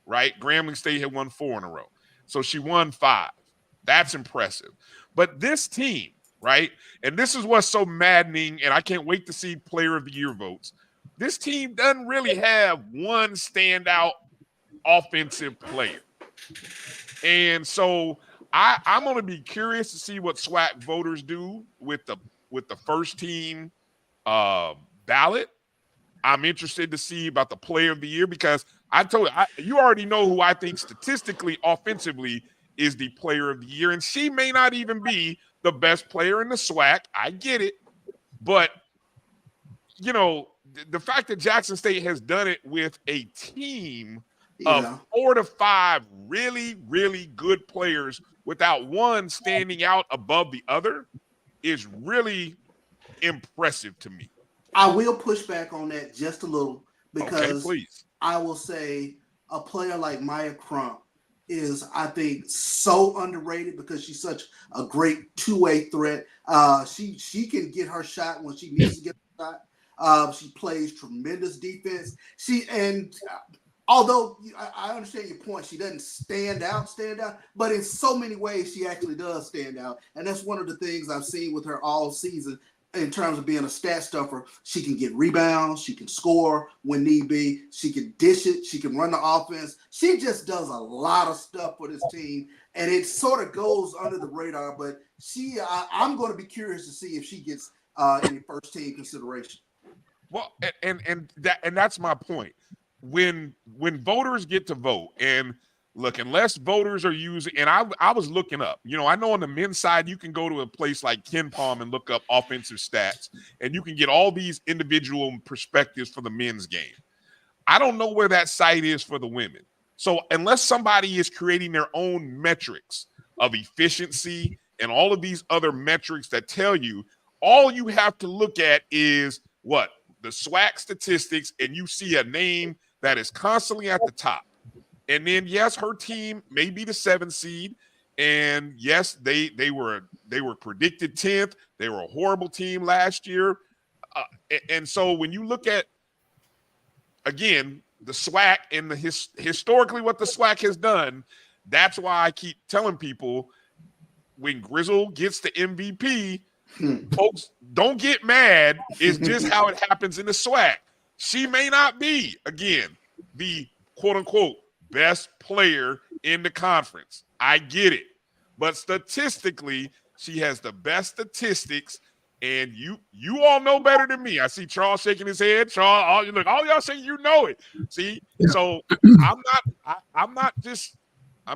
right? Grambling State had won 4 in a row. So she won 5. That's impressive. But this team, right? And this is what's so maddening, and I can't wait to see player of the year votes. This team doesn't really have one standout offensive player. And so I'm going to be curious to see what SWAC voters do with the first team ballot. I'm interested to see about the player of the year because I told you already know who I think statistically, offensively is the player of the year. And she may not even be the best player in the SWAC. I get it. But, the fact that Jackson State has done it with a team of 4 to 5 really, really good players without one standing out above the other is really impressive to me. I will push back on that just a little because please. I will say a player like Maya Crump is, I think, so underrated because she's such a great two-way threat. She can get her shot when she needs to get her shot. She plays tremendous defense. Although I understand your point, she doesn't stand out, but in so many ways she actually does stand out. And that's one of the things I've seen with her all season in terms of being a stat stuffer. She can get rebounds, she can score when need be, she can dish it, she can run the offense. She just does a lot of stuff for this team, and it sort of goes under the radar, but I'm going to be curious to see if she gets any first team consideration. Well, and that's my point. When voters get to vote, and look, unless voters are using, and I was looking up, I know on the men's side, you can go to a place like KenPom and look up offensive stats, and you can get all these individual perspectives for the men's game. I don't know where that site is for the women. So unless somebody is creating their own metrics of efficiency and all of these other metrics that tell you, all you have to look at is what? The SWAC statistics, and you see a name that is constantly at the top. And then, yes, her team may be the 7th seed. And yes, they were predicted 10th. They were a horrible team last year. And so when you look at, again, the SWAC and historically what the SWAC has done, that's why I keep telling people when Grizzle gets the MVP, folks, don't get mad. It's just how it happens in the SWAC. She may not be, again, the quote-unquote best player in the conference. I get it. But statistically, she has the best statistics, And you all know better than me. I see Charles shaking his head. Charles, all y'all saying you know it. See, so I'm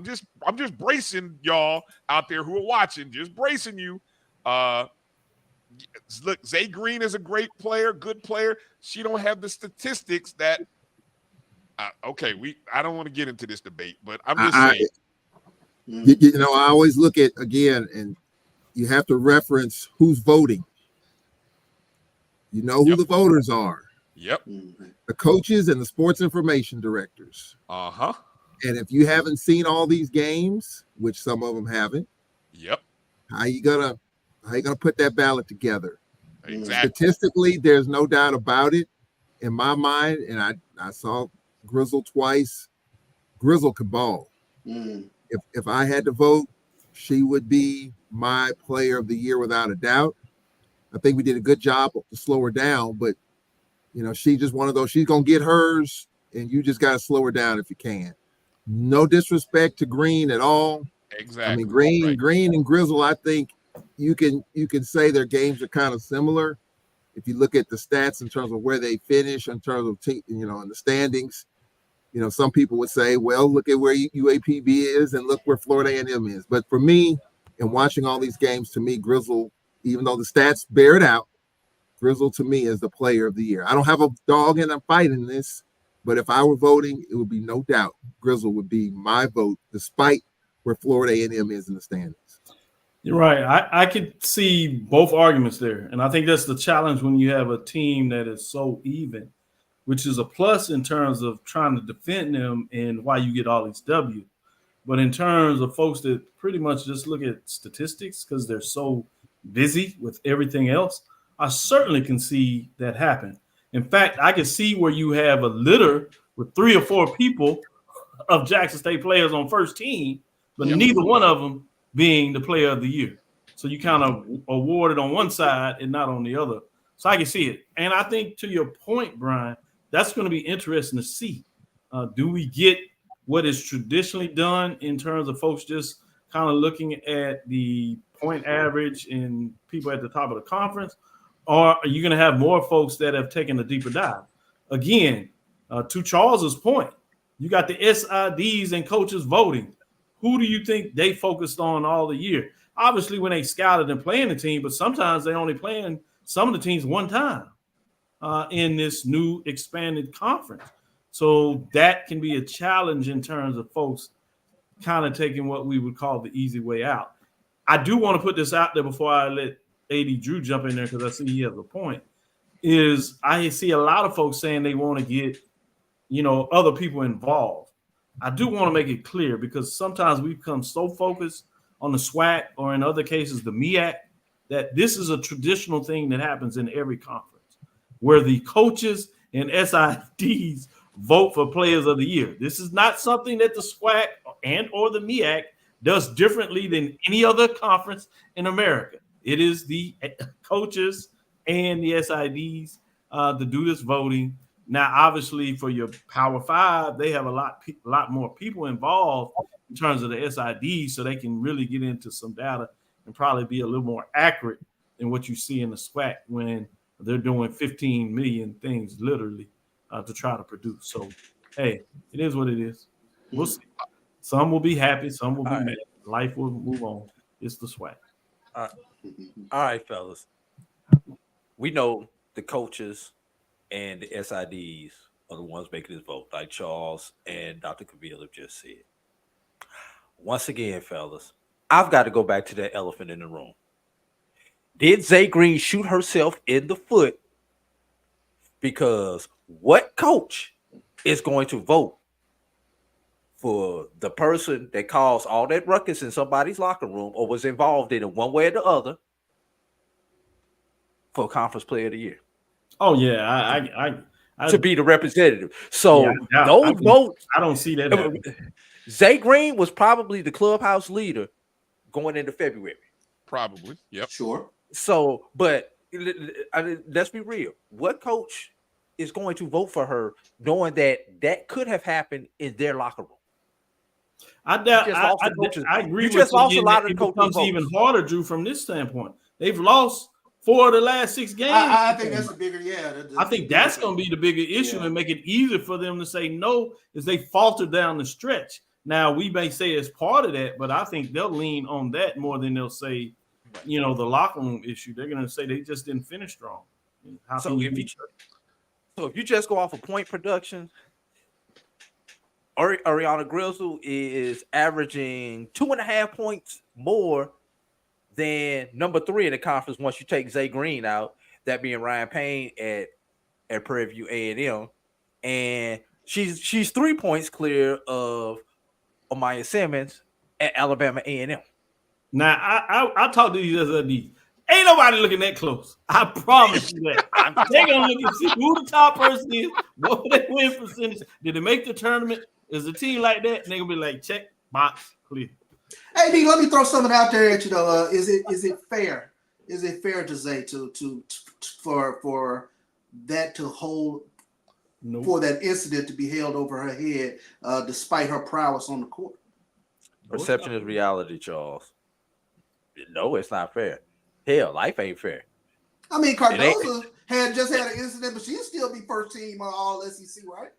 just bracing y'all out there who are watching, just bracing you. Look, Zay Green is a great player, good player. She don't have the statistics that. I don't want to get into this debate, but I'm just saying. I always look at again, and you have to reference who's voting. You know who the voters are. Yep. The coaches and the sports information directors. Uh-huh. And if you haven't seen all these games, which some of them haven't, yep. How you gonna put that ballot together? Exactly. Statistically, there's no doubt about it in my mind, and I saw Grizzle twice. Grizzle can ball. If I had to vote, she would be my player of the year without a doubt. I think we did a good job to slow her down, but she's just one of those. She's gonna get hers, and you just gotta slow her down if you can. No disrespect to Green at all. Exactly. I mean, Green and Grizzle, I think you can say their games are kind of similar. If you look at the stats in terms of where they finish, in terms of in the standings, some people would say, well, look at where UAPB is and look where Florida A&M is. But for me, in watching all these games, to me, Grizzle, even though the stats bear it out, Grizzle to me is the player of the year. I don't have a dog in a fight in this, but if I were voting, it would be no doubt Grizzle would be my vote, despite where Florida A&M is in the standings. You're right. I could see both arguments there. And I think that's the challenge when you have a team that is so even, which is a plus in terms of trying to defend them and why you get all these W. But in terms of folks that pretty much just look at statistics because they're so busy with everything else, I certainly can see that happen. In fact, I can see where you have a litter with 3 or 4 people of Jackson State players on first team, but neither one of them being the player of the year. So you kind of awarded on one side and not on the other. So I can see it. And I think to your point, Brian, that's going to be interesting to see. Do we get what is traditionally done in terms of folks just kind of looking at the point average and people at the top of the conference? Or are you going to have more folks that have taken a deeper dive? Again, to Charles's point, you got the SIDs and coaches voting. Who do you think they focused on all the year? Obviously, when they scouted and playing the team, but sometimes they only playing some of the teams one time in this new expanded conference. So that can be a challenge in terms of folks kind of taking what we would call the easy way out. I do want to put this out there before I let A.D. Drew jump in there because I see he has a point, is I see a lot of folks saying they want to get, other people involved. I do want to make it clear because sometimes we become so focused on the SWAC or in other cases the MEAC that this is a traditional thing that happens in every conference where the coaches and SIDs vote for players of the year. This is not something that the SWAC and or the MEAC does differently than any other conference in America. It is the coaches and the SIDs to do this voting. Now, obviously, for your Power 5, they have a lot more people involved in terms of the SIDs, so they can really get into some data and probably be a little more accurate than what you see in the SWAC when they're doing 15 million things literally to try to produce. So, hey, it is what it is. We'll see. Some will be happy, some will be mad. Life will move on. It's the SWAC. All right, fellas. We know the coaches and the SIDs are the ones making this vote, like Charles and Dr. Cavil have just said. Once again, fellas, I've got to go back to that elephant in the room. Did Zay Green shoot herself in the foot? Because what coach is going to vote for the person that caused all that ruckus in somebody's locker room or was involved in it one way or the other for Conference Player of the Year? Oh, yeah. I to be the representative. So those votes. I don't see that. Zay Green was probably the clubhouse leader going into February. Probably. Yep. Sure. So, but let's be real. What coach is going to vote for her knowing that could have happened in their locker room? I agree with you. It becomes even harder, Drew, from this standpoint. They've lost 4 of the last 6 games. I think that's a bigger, I think that's going to be the bigger issue and make it easier for them to say no as they falter down the stretch. Now, we may say it's part of that, but I think they'll lean on that more than they'll say, the locker room issue. They're going to say they just didn't finish strong. So if you just go off of point production, Ariana Grizzle is averaging 2.5 points more than number 3 in the conference once you take Zay Green out, that being Ryan Payne at Prairie View A&M, and she's 3 points clear of Amaya Simmons at Alabama A&M. Now I talked to you the other day. Ain't nobody looking that close. I promise you that. They're gonna look and see who the top person is, what their win percentage. Did they make the tournament? Is a team like that? And they're gonna be like, check, box, clear. Hey D, let me throw something out there at you though. Is it fair? Is it fair to say for that to hold for that incident to be held over her head despite her prowess on the court? Perception is reality, Charles. No, it's not fair. Hell, life ain't fair. I mean, Cardozo had an incident, but she'll still be first team All SEC, right?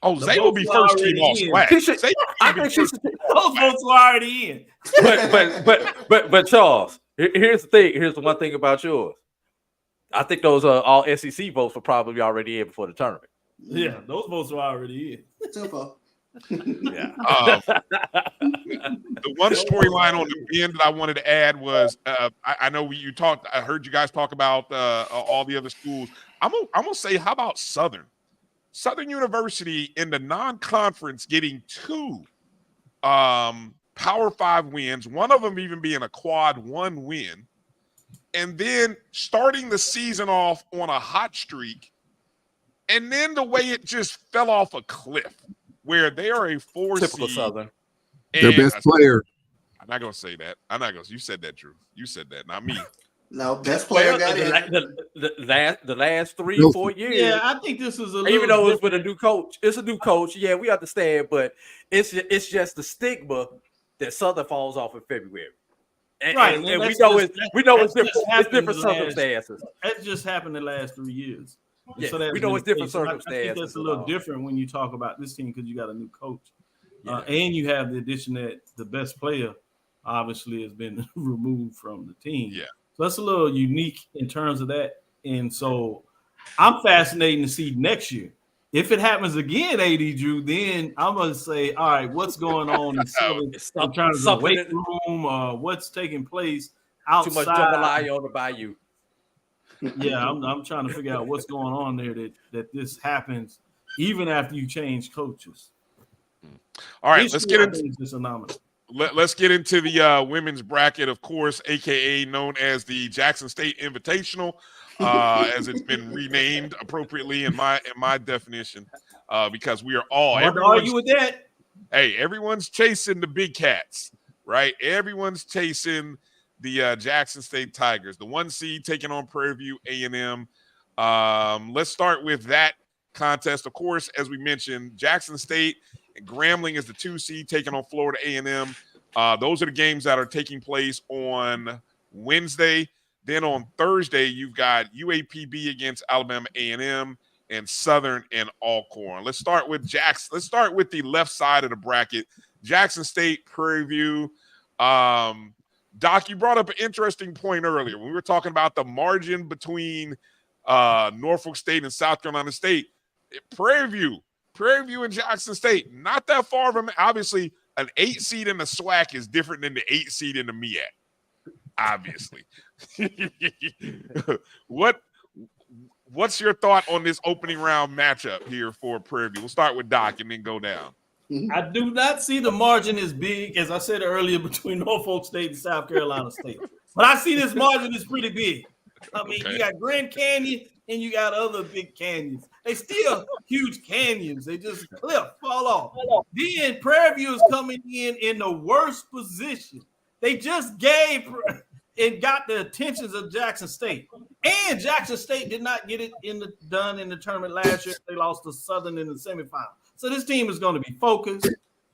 Oh, Zay will be first team All SWAC. I think those votes were already in. But Charles, here's the thing. Here's the one thing about yours. I think those All SEC votes were probably already in before the tournament. Yeah, those votes were already in. Simple. Yeah. The one storyline on the end that I wanted to add was I know you talked. I heard you guys talk about all the other schools. I'm gonna say, how about Southern University in the non-conference getting 2 Power 5 wins, one of them even being a quad 1 win, and then starting the season off on a hot streak, and then the way it just fell off a cliff, where they are a 4 typical seed. Southern. Their best player. I'm not gonna say that. I'm not gonna. You said that, Drew. You said that, not me. No, best player got the last 3-4 years. Yeah, I think this is even though it's with a new coach. It's a new coach. Yeah, we understand, but it's just the stigma that Southern falls off in February. And, right, and we know it's different. It's different circumstances. That just happened the last 3 years. Yeah, so we know it's different circumstances. I think that's a little different when you talk about this team because you got a new coach, and you have the addition that the best player obviously has been removed from the team. Yeah, so that's a little unique in terms of that. And so I'm fascinated to see next year if it happens again. AD Drew, then I'm gonna say, all right, what's going on in terms of weight room? What's taking place outside? Too much jambalaya on the bayou. Yeah, I'm trying to figure out what's going on there that this happens even after you change coaches. All right, let's get into this anomaly. Let's get into the women's bracket, of course, aka known as the Jackson State Invitational, as it's been renamed appropriately in my definition, because we are all. Hard to argue with that. Hey, everyone's chasing the big cats, right? Everyone's chasing the Jackson State Tigers, the 1 seed taking on Prairie View A&M. Let's start with that contest. Of course, as we mentioned, Jackson State and Grambling is the 2 seed taking on Florida A&M. Those are the games that are taking place on Wednesday. Then on Thursday, you've got UAPB against Alabama A&M and Southern and Alcorn. Let's start with Jackson. Let's start with the left side of the bracket. Jackson State, Prairie View. Doc, you brought up an interesting point earlier when we were talking about the margin between Norfolk State and South Carolina State. Prairie View and Jackson State, not that far from it. Obviously, an 8 seed in the SWAC is different than the 8 seed in the MEAC. Obviously. What's your thought on this opening round matchup here for Prairie View? We'll start with Doc and then go down. I do not see the margin as big, as I said earlier, between Norfolk State and South Carolina State. But I see this margin is pretty big. I mean, You got Grand Canyon and you got other big canyons. They still huge canyons. They just fall off. Then Prairie View is coming in the worst position. They just gave and got the attentions of Jackson State. And Jackson State did not get it done in the tournament last year. They lost to Southern in the semifinal. So this team is going to be focused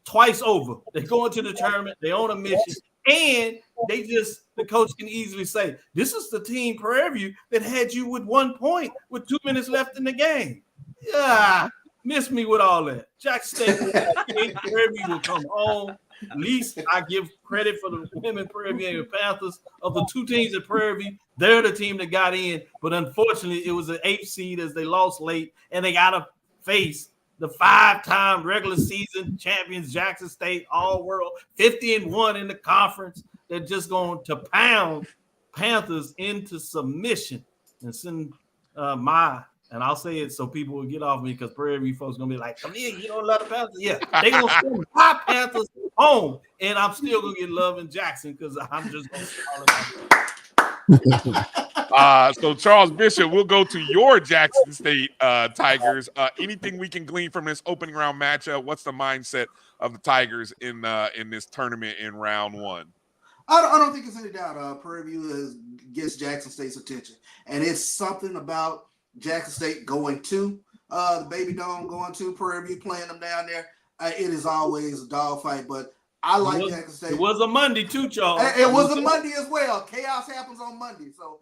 twice over. They're going to the tournament. They're on a mission. And the coach can easily say, this is the team Prairie View that had you with 1 point with 2 minutes left in the game. Yeah, miss me with all that. Jackson State Prairie View will come home. At least I give credit for the women Prairie View and Panthers. Of the two teams at Prairie View, they're the team that got in. But unfortunately, it was an 8th seed as they lost late, and they got to face the 5-time regular season champions, Jackson State, all-world, 50-1 in the conference. They're just going to pound Panthers into submission and send and I'll say it so people will get off me because Prairie View folks going to be like, come here, you don't love the Panthers? Yeah, they're going to send my Panthers home, and I'm still going to get love in Jackson because I'm just going to call it. So Charles Bishop, we'll go to your Jackson State Tigers. Anything we can glean from this opening round matchup? What's the mindset of the Tigers in this tournament in round one? I don't think it's any doubt. Prairie View gets Jackson State's attention, and it's something about Jackson State going to the Baby Dome, going to Prairie View, playing them down there. It is always a dogfight, but I like Jackson State. It was a Monday too, Charles. It was a Monday as well. Chaos happens on Monday, so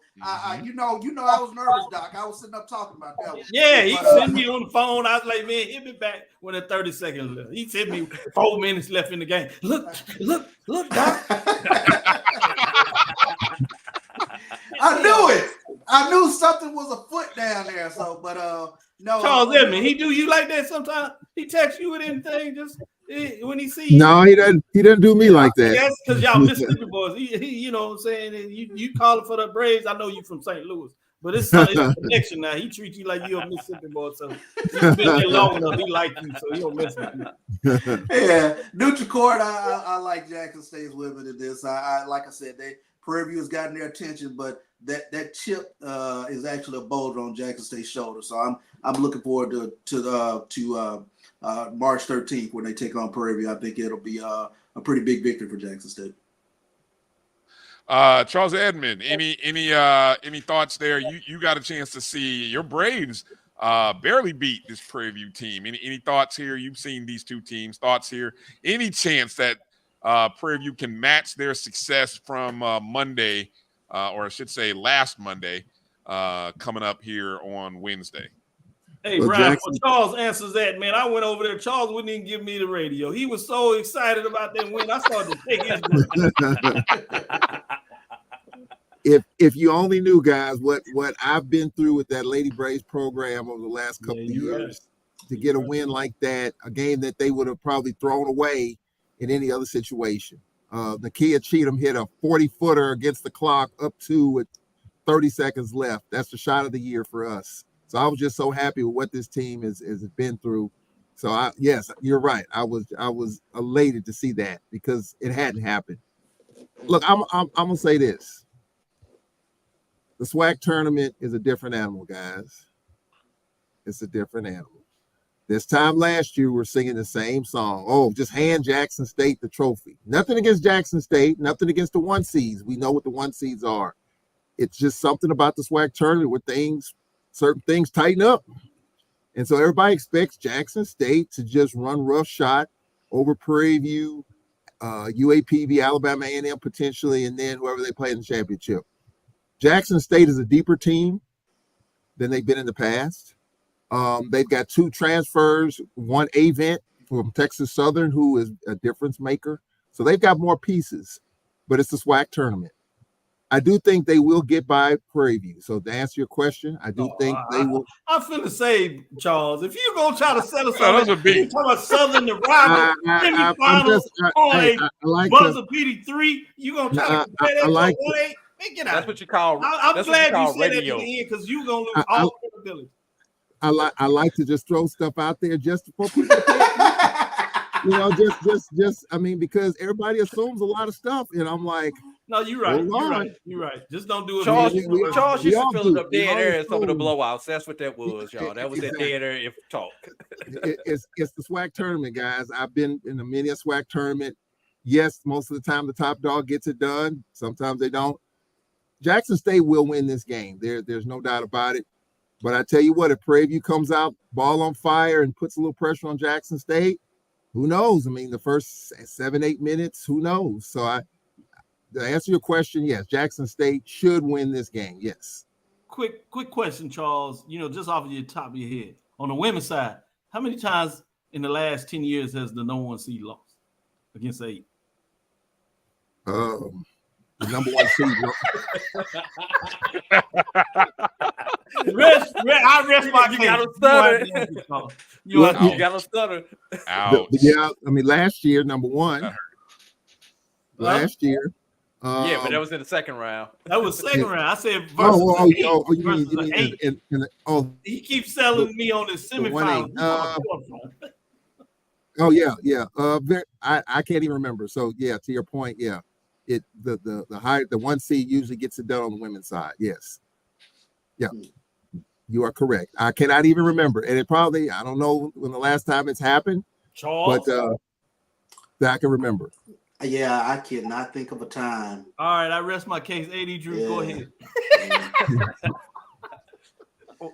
you know, I was nervous, Doc. I was sitting up talking about that one. Yeah, he sent me on the phone. I was like, man, hit me back when there's 30 seconds left. He sent me 4 minutes left in the game. Look, Doc. I knew it. I knew something was afoot down there. So, but no. Charles Edmond, he do you like that sometimes? He texts you with anything just when he sees you? No, he doesn't. He doesn't do me like that. That's because y'all Mississippi boys. He you know what I'm saying? You calling for the Braves. I know you from St. Louis, but it's a connection now. He treats you like you're a Mississippi boy, so he's been there long enough. He like you, so he don't mess with you. Yeah, neutral court. I like Jackson State's women in this. I like I said, Prairie View has gotten their attention, but that chip is actually a boulder on Jackson State's shoulder. So I'm looking forward to March 13th when they take on Prairie View. I think it'll be a pretty big victory for Jackson State. Charles Edmond, any thoughts there? You got a chance to see your Braves barely beat this Prairie View team. Any thoughts here? You've seen these two teams. Thoughts here? Any chance that Prairie View can match their success from Monday, or I should say last Monday, coming up here on Wednesday? Hey, Brian, when Charles answers that, man, I went over there. Charles wouldn't even give me the radio. He was so excited about that win. I started to take his If you only knew, guys, what I've been through with that Lady Braves program over the last couple of years, to get a win like that, a game that they would have probably thrown away in any other situation. Nakia Cheatham hit a 40-footer against the clock up to with 30 seconds left. That's the shot of the year for us. So I was just so happy with what this team has been through. So yes, you're right. I was elated to see that because it hadn't happened. Look, I'm gonna say this. The SWAC tournament is a different animal, guys. It's a different animal. This time last year, we're singing the same song. Oh, just hand Jackson State the trophy. Nothing against Jackson State, nothing against the 1 seeds. We know what the 1 seeds are. It's just something about the SWAC tournament where certain things tighten up. And so everybody expects Jackson State to just run roughshod over Prairie View, UAPB, Alabama A&M potentially, and then whoever they play in the championship. Jackson State is a deeper team than they've been in the past. They've got 2 transfers, one Avent from Texas Southern, who is a difference maker. So they've got more pieces, but it's the SWAC tournament. I do think they will get by Prairie View. So to answer your question, I do think they will. I'm finna say, Charles, if you're going to try to settle something, you're talking about Southern, the rival, semifinals, Buzzer PD3, you're going to try to compare that to away? Man, get out. That's what you call I'm glad you said radio. That at the end because you're going to lose all credibility. I like to just throw stuff out there just for people to just I mean, because everybody assumes a lot of stuff, and I'm like, no, you're right. You're right. Just don't do it. Charles used to fill up dead air in some of the blowouts. That's what that was, y'all. That was that dead air talk. It's the SWAC tournament, guys. I've been in a mini SWAC tournament. Yes, most of the time the top dog gets it done. Sometimes they don't. Jackson State will win this game. There's no doubt about it. But I tell you what, if Prairie View comes out ball on fire and puts a little pressure on Jackson State, who knows? I mean, the first 7-8 minutes, who knows? So to answer your question, yes, Jackson State should win this game. Yes. Quick question, Charles. Just off of your top of your head, on the women's side, how many times in the last 10 years has the number 1 seed lost against 8? The number 1 seed. I rest my case. You got to stutter. You got to stutter. Ouch. Yeah, I mean, last year, number 1. Last year. Yeah, but that was in the second round. That was second round. I said you mean he keeps selling me on the semifinals. I can't even remember. So yeah, to your point, yeah, the 1 seed usually gets it done on the women's side. Yes, yeah, you are correct. I cannot even remember, and it probably I don't know when the last time it's happened, Charles, but that I can remember. Yeah, I cannot think of a time. All right, I rest my case. A.D. Drew, go ahead.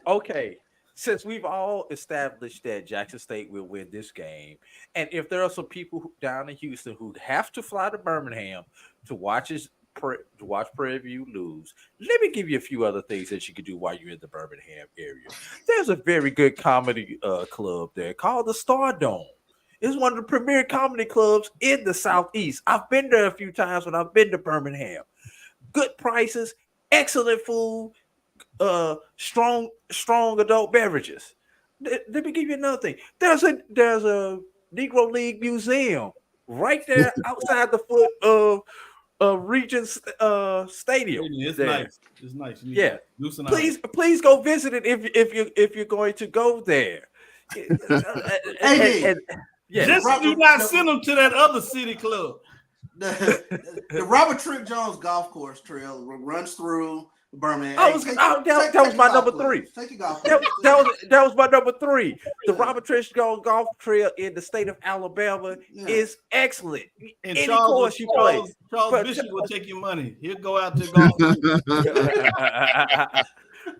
Okay, since we've all established that Jackson State will win this game, and if there are some people down in Houston who have to fly to Birmingham to watch Prairie View lose, let me give you a few other things that you can do while you're in the Birmingham area. There's a very good comedy club there called the Star Dome. It's one of the premier comedy clubs in the Southeast. I've been there a few times when I've been to Birmingham. Good prices, excellent food, strong adult beverages. Let me give you another thing. There's a Negro League museum right there outside the foot of Regents Stadium. It's there. nice. It's nice. Yeah. Please go visit it if you're going to go there. Yes. Just do not send them to that other city club. The Robert Trent Jones Golf Course Trail runs through Birmingham. That was my number 3. Take your golf. That was my number 3. The Robert Trent Jones Golf Trail in the state of Alabama is excellent. And Any Charles, course you play. Charles Bishop will take your money. He'll go out to golf.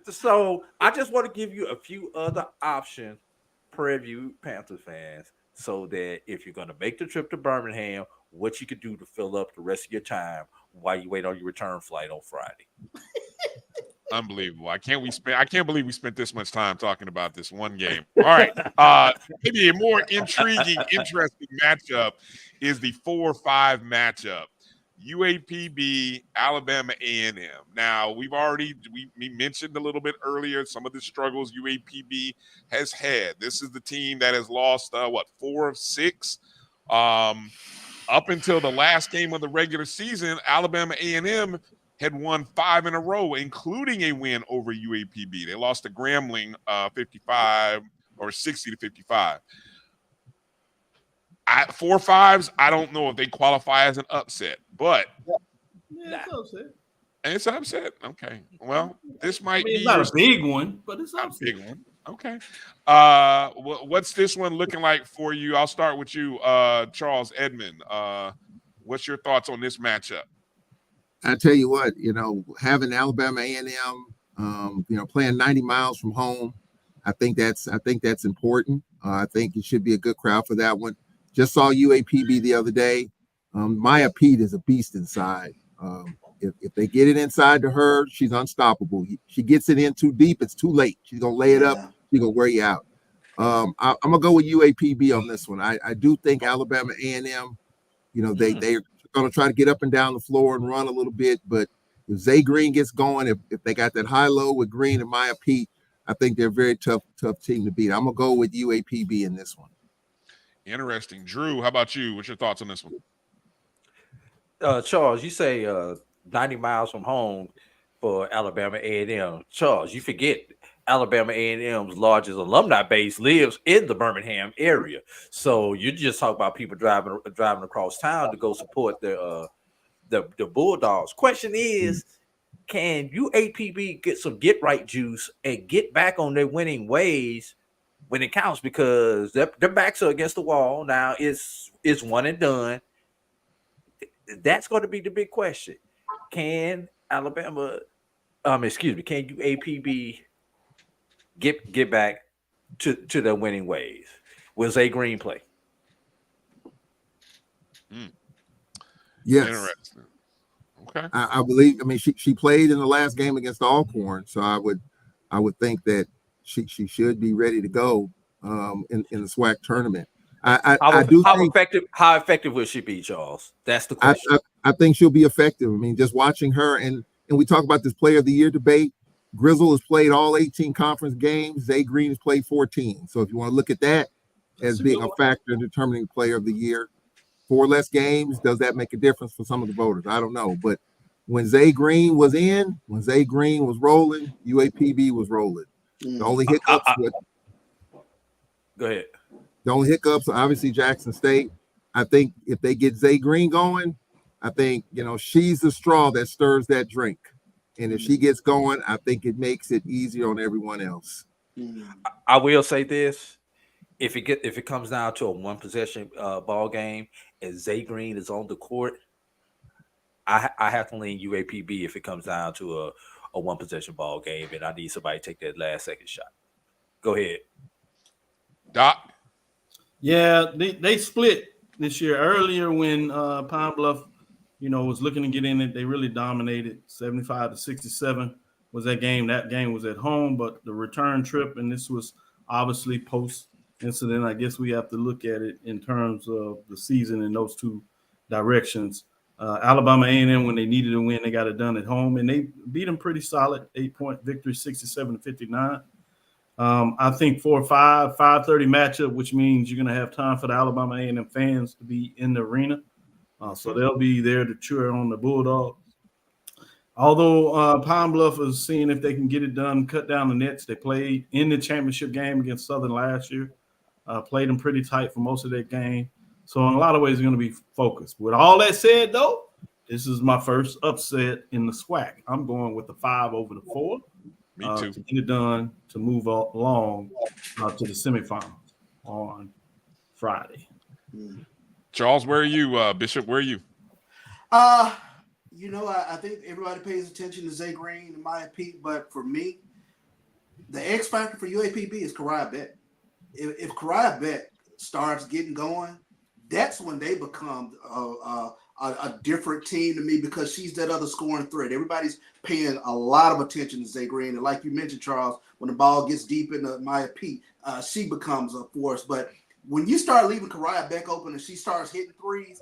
So I just want to give you a few other options, Prairie View Panthers fans, so that if you're going to make the trip to Birmingham, what you could do to fill up the rest of your time while you wait on your return flight on Friday. Unbelievable. I can't believe we spent this much time talking about this one game. All right. Maybe a more intriguing, interesting matchup is the 4-5 matchup. UAPB, Alabama A&M. Now, we mentioned a little bit earlier some of the struggles UAPB has had. This is the team that has lost, 4 of 6. Up until the last game of the regular season, Alabama A&M had won 5 in a row, including a win over UAPB. They lost to Grambling 60-55. 4-5s, I don't know if they qualify as an upset, but it's an upset. Okay. Well, this might be not a big one, but it's a upset. big one. Okay. What's this one looking like for you? I'll start with you, Charles Edmond. What's your thoughts on this matchup? I tell you what, having Alabama A&M, playing 90 miles from home, I think that's important. I think it should be a good crowd for that one. Just saw UAPB the other day. Maya Pete is a beast inside. If they get it inside to her, she's unstoppable. She gets it in too deep, it's too late. She's gonna lay it up. She's gonna wear you out. I'm gonna go with UAPB on this one. I do think Alabama A&M, they're gonna try to get up and down the floor and run a little bit. But if Zay Green gets going, if they got that high-low with Green and Maya Pete, I think they're a very tough team to beat. I'm gonna go with UAPB in this one. Interesting. Drew, how about you? What's your thoughts on this one? Charles, you say 90 miles from home for Alabama A&M. Charles, you forget Alabama A&M's largest alumni base lives in the Birmingham area. So you just talk about people driving across town to go support the Bulldogs. Question is, can UAPB get some get-right juice and get back on their winning ways when it counts? Because their backs are against the wall. Now it's one and done. That's going to be the big question. Can UAPB get back to their winning ways? Will Zay Green play? Yes. Interesting. Okay. I believe. I mean, she played in the last game against Alcorn, so I would think that she should be ready to go in the SWAC tournament. How effective will she be, Charles? That's the question. I think she'll be effective. I mean, just watching her, and we talk about this Player of the Year debate. Grizzle has played all 18 conference games. Zay Green has played 14. So if you want to look at that as being a factor in determining Player of the Year, 4 less games, does that make a difference for some of the voters? I don't know. But when Zay Green was rolling, UAPB was rolling. The only hiccups Go ahead. The only hiccups are obviously Jackson State. I think if they get Zay Green going, I think, she's the straw that stirs that drink. And if she gets going, I think it makes it easier on everyone else. I will say this. If it comes down to a one possession ball game and Zay Green is on the court, I have to lean UAPB if it comes down to a one possession ball game and I need somebody to take that last second shot. Go ahead. Doc? Yeah, they split this year. Earlier when Pine Bluff, was looking to get in it, they really dominated. 75-67 was that game. That game was at home, but the return trip, and this was obviously post-incident. I guess we have to look at it in terms of the season in those two directions. Alabama A&M, when they needed to win, they got it done at home, and they beat them pretty solid, 8-point victory, 67-59. I think 4-5, 5:30 matchup, which means you're going to have time for the Alabama A&M fans to be in the arena. So they'll be there to cheer on the Bulldogs. Although Pine Bluff is seeing if they can get it done, cut down the nets. They played in the championship game against Southern last year. Played them pretty tight for most of that game. So in a lot of ways, they're going to be focused. With all that said, though, this is my first upset in the SWAC. I'm going with the 5 over the 4. Me too. To get it done to move along to the semifinals on Friday. Charles, where are you? Bishop, where are you? I think everybody pays attention to Zay Green and Maya Pete, but for me, the X factor for UAPB is Kariah Beck. If Kariah Beck starts getting going, that's when they become a different team to me because she's that other scoring threat. Everybody's paying a lot of attention to Zay Green. And like you mentioned, Charles, when the ball gets deep into Maya Pete, she becomes a force. But when you start leaving Kariah Beck open and she starts hitting threes,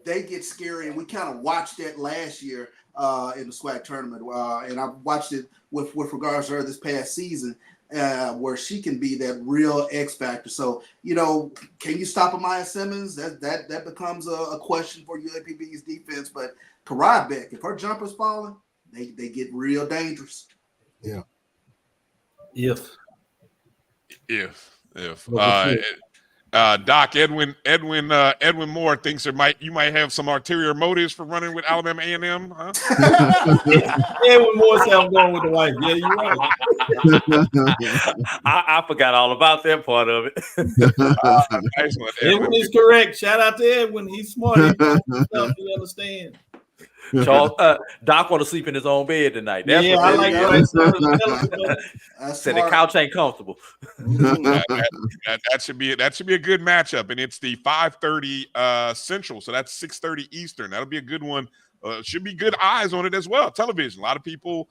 they get scary. And we kind of watched that last year in the SWAC tournament. And I watched it with regards to her this past season. Where she can be that real X factor. So, can you stop Amaya Simmons? That becomes a question for UAPB's defense. But Kariah Beck, if her jumper's falling, they get real dangerous. Yeah. If. Doc, Edwin Moore thinks you might have some ulterior motives for running with Alabama A&M, huh? Edwin Moore said I'm going with the wife. Yeah, you're right. I forgot all about that part of it. Nice one, Edwin is correct. Shout out to Edwin. He's smart. He understands. Charles, Doc want to sleep in his own bed tonight. That's I like that. Said the couch ain't comfortable. that should be a good matchup, and it's the 5:30 Central, so that's 6:30 Eastern. That'll be a good one. Should be good eyes on it as well. Television. A lot of people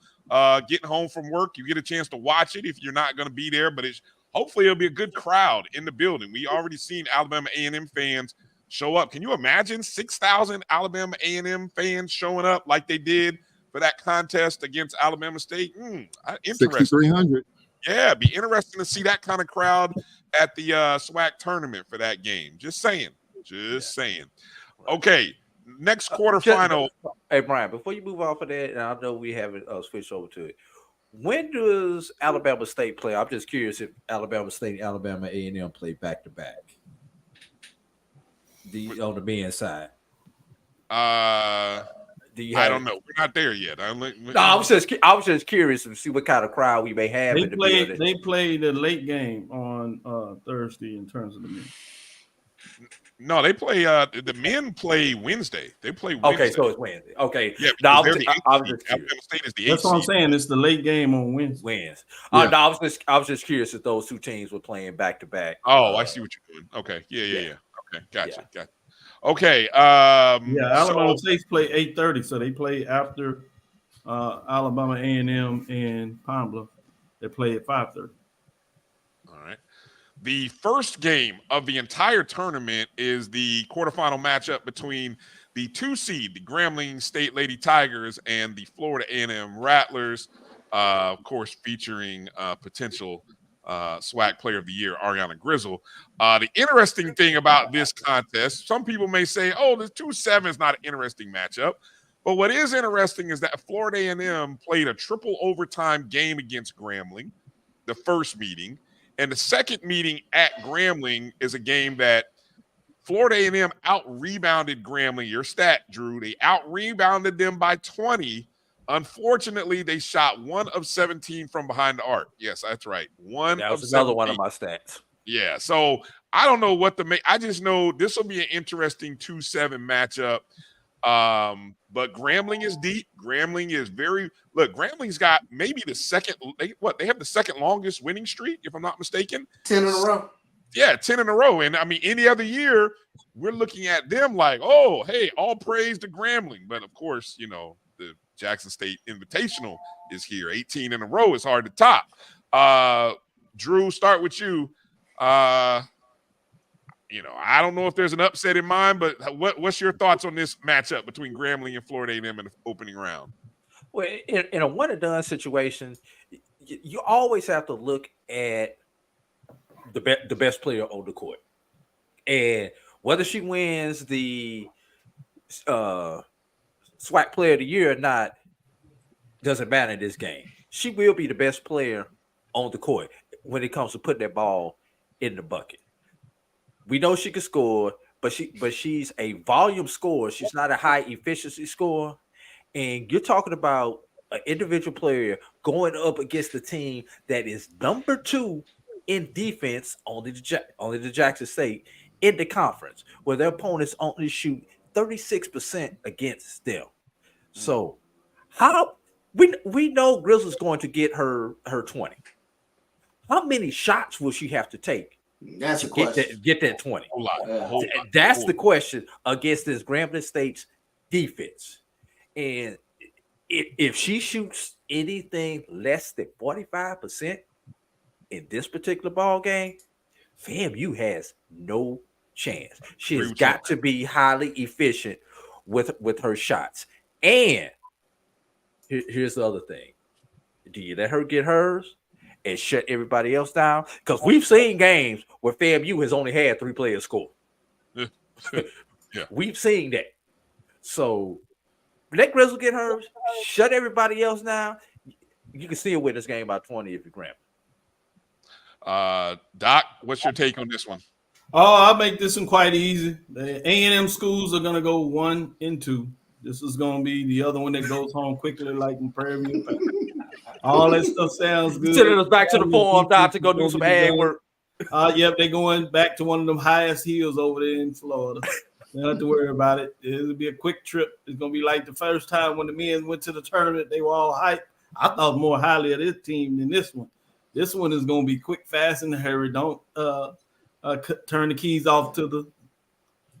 getting home from work. You get a chance to watch it if you're not going to be there, but hopefully it'll be a good crowd in the building. We already seen Alabama A&M fans show up. Can you imagine 6,000 Alabama A&M fans showing up like they did for that contest against Alabama State? Interesting. 6,300. Yeah, it'd be interesting to see that kind of crowd at the SWAC tournament for that game. Just saying. Okay, next quarterfinal. Hey, Brian, before you move off of that, and I know we haven't switched over to it. When does Alabama State play? I'm just curious if Alabama State and Alabama A&M play back-to-back. On the men's side. I don't know. We're not there yet. I was just curious to see what kind of crowd we may have in the building. They played the late game on Thursday in terms of the men. No, they play. The men play Wednesday. They play Wednesday. Okay, so it's Wednesday. Okay. Yeah, Alabama State is the 8th. That's what I'm saying. It's the late game on Wednesday. Yeah. No, I was just curious if those two teams were playing back to back. Oh, I see what you're doing. Okay. Yeah. Okay, gotcha. Okay. Alabama State's play 8:30, so they play after Alabama A&M and Pine Bluff. They play at 5:30. All right. The first game of the entire tournament is the quarterfinal matchup between the 2 seed, the Grambling State Lady Tigers, and the Florida A&M Rattlers, of course, featuring potential SWAC Player of the Year, Ariana Grizzle. The interesting thing about this contest, some people may say, oh, the 2-7 is not an interesting matchup. But what is interesting is that Florida A&M played a triple overtime game against Grambling, the first meeting. And the second meeting at Grambling is a game that Florida A&M out-rebounded Grambling. Your stat, Drew. They out-rebounded them by 20. Unfortunately, they shot 1 of 17 from behind the arc. Yes, that's right. That was another one of my stats. Yeah, so I don't know what to make. I just know this will be an interesting 2-7 matchup. But Grambling is deep. Grambling is Grambling's got maybe the second. They have the second longest winning streak, if I'm not mistaken. 10 in a row. Yeah, 10 in a row. And I mean, any other year, we're looking at them like, oh, hey, all praise to Grambling. But of course, you know, the Jackson State Invitational is here. 18 in a row is hard to top. Drew, start with you. You know, I don't know if there's an upset in mind, but what's your thoughts on this matchup between Grambling and Florida A&M in the opening round? Well, in a one-and-done situation, you always have to look at the best player on the court. And whether she wins the SWAC Player of the Year or not doesn't matter in this game. She will be the best player on the court when it comes to putting that ball in the bucket. We know she can score, but she's a volume scorer. She's not a high efficiency scorer. And you're talking about an individual player going up against the team that is number 2 in defense, only the Jackson State in the conference, where their opponents only shoot 36% against them. So how we know Grizzle's going to get her 20. How many shots will she have to take? That's a question. Get that 20. That's the question against this Grambling State's defense. And if she shoots anything less than 45% in this particular ball game, FAMU has no chance. She's got to be highly efficient with her shots. And here's the other thing. Do you let her get hers and shut everybody else down? Because we've seen games where FAMU has only had 3 players score. Yeah. We've seen that. So let Grizzle get hers, shut everybody else down. You can still win this game by 20 if you grab it. Doc, what's your take on this one? Oh, I'll make this one quite easy. The A&M schools are going to go 1 and 2. This is going to be the other one that goes home quickly, like in Prairie View. All that stuff sounds good. Sending us back to the farm, Doc, to go do some ag work. Yep, they're going back to one of them highest hills over there in Florida. You don't have to worry about it. It'll be a quick trip. It's going to be like the first time when the men went to the tournament. They were all hyped. I thought more highly of this team than this one. This one is going to be quick, fast, and hurry. Don't turn the keys off to the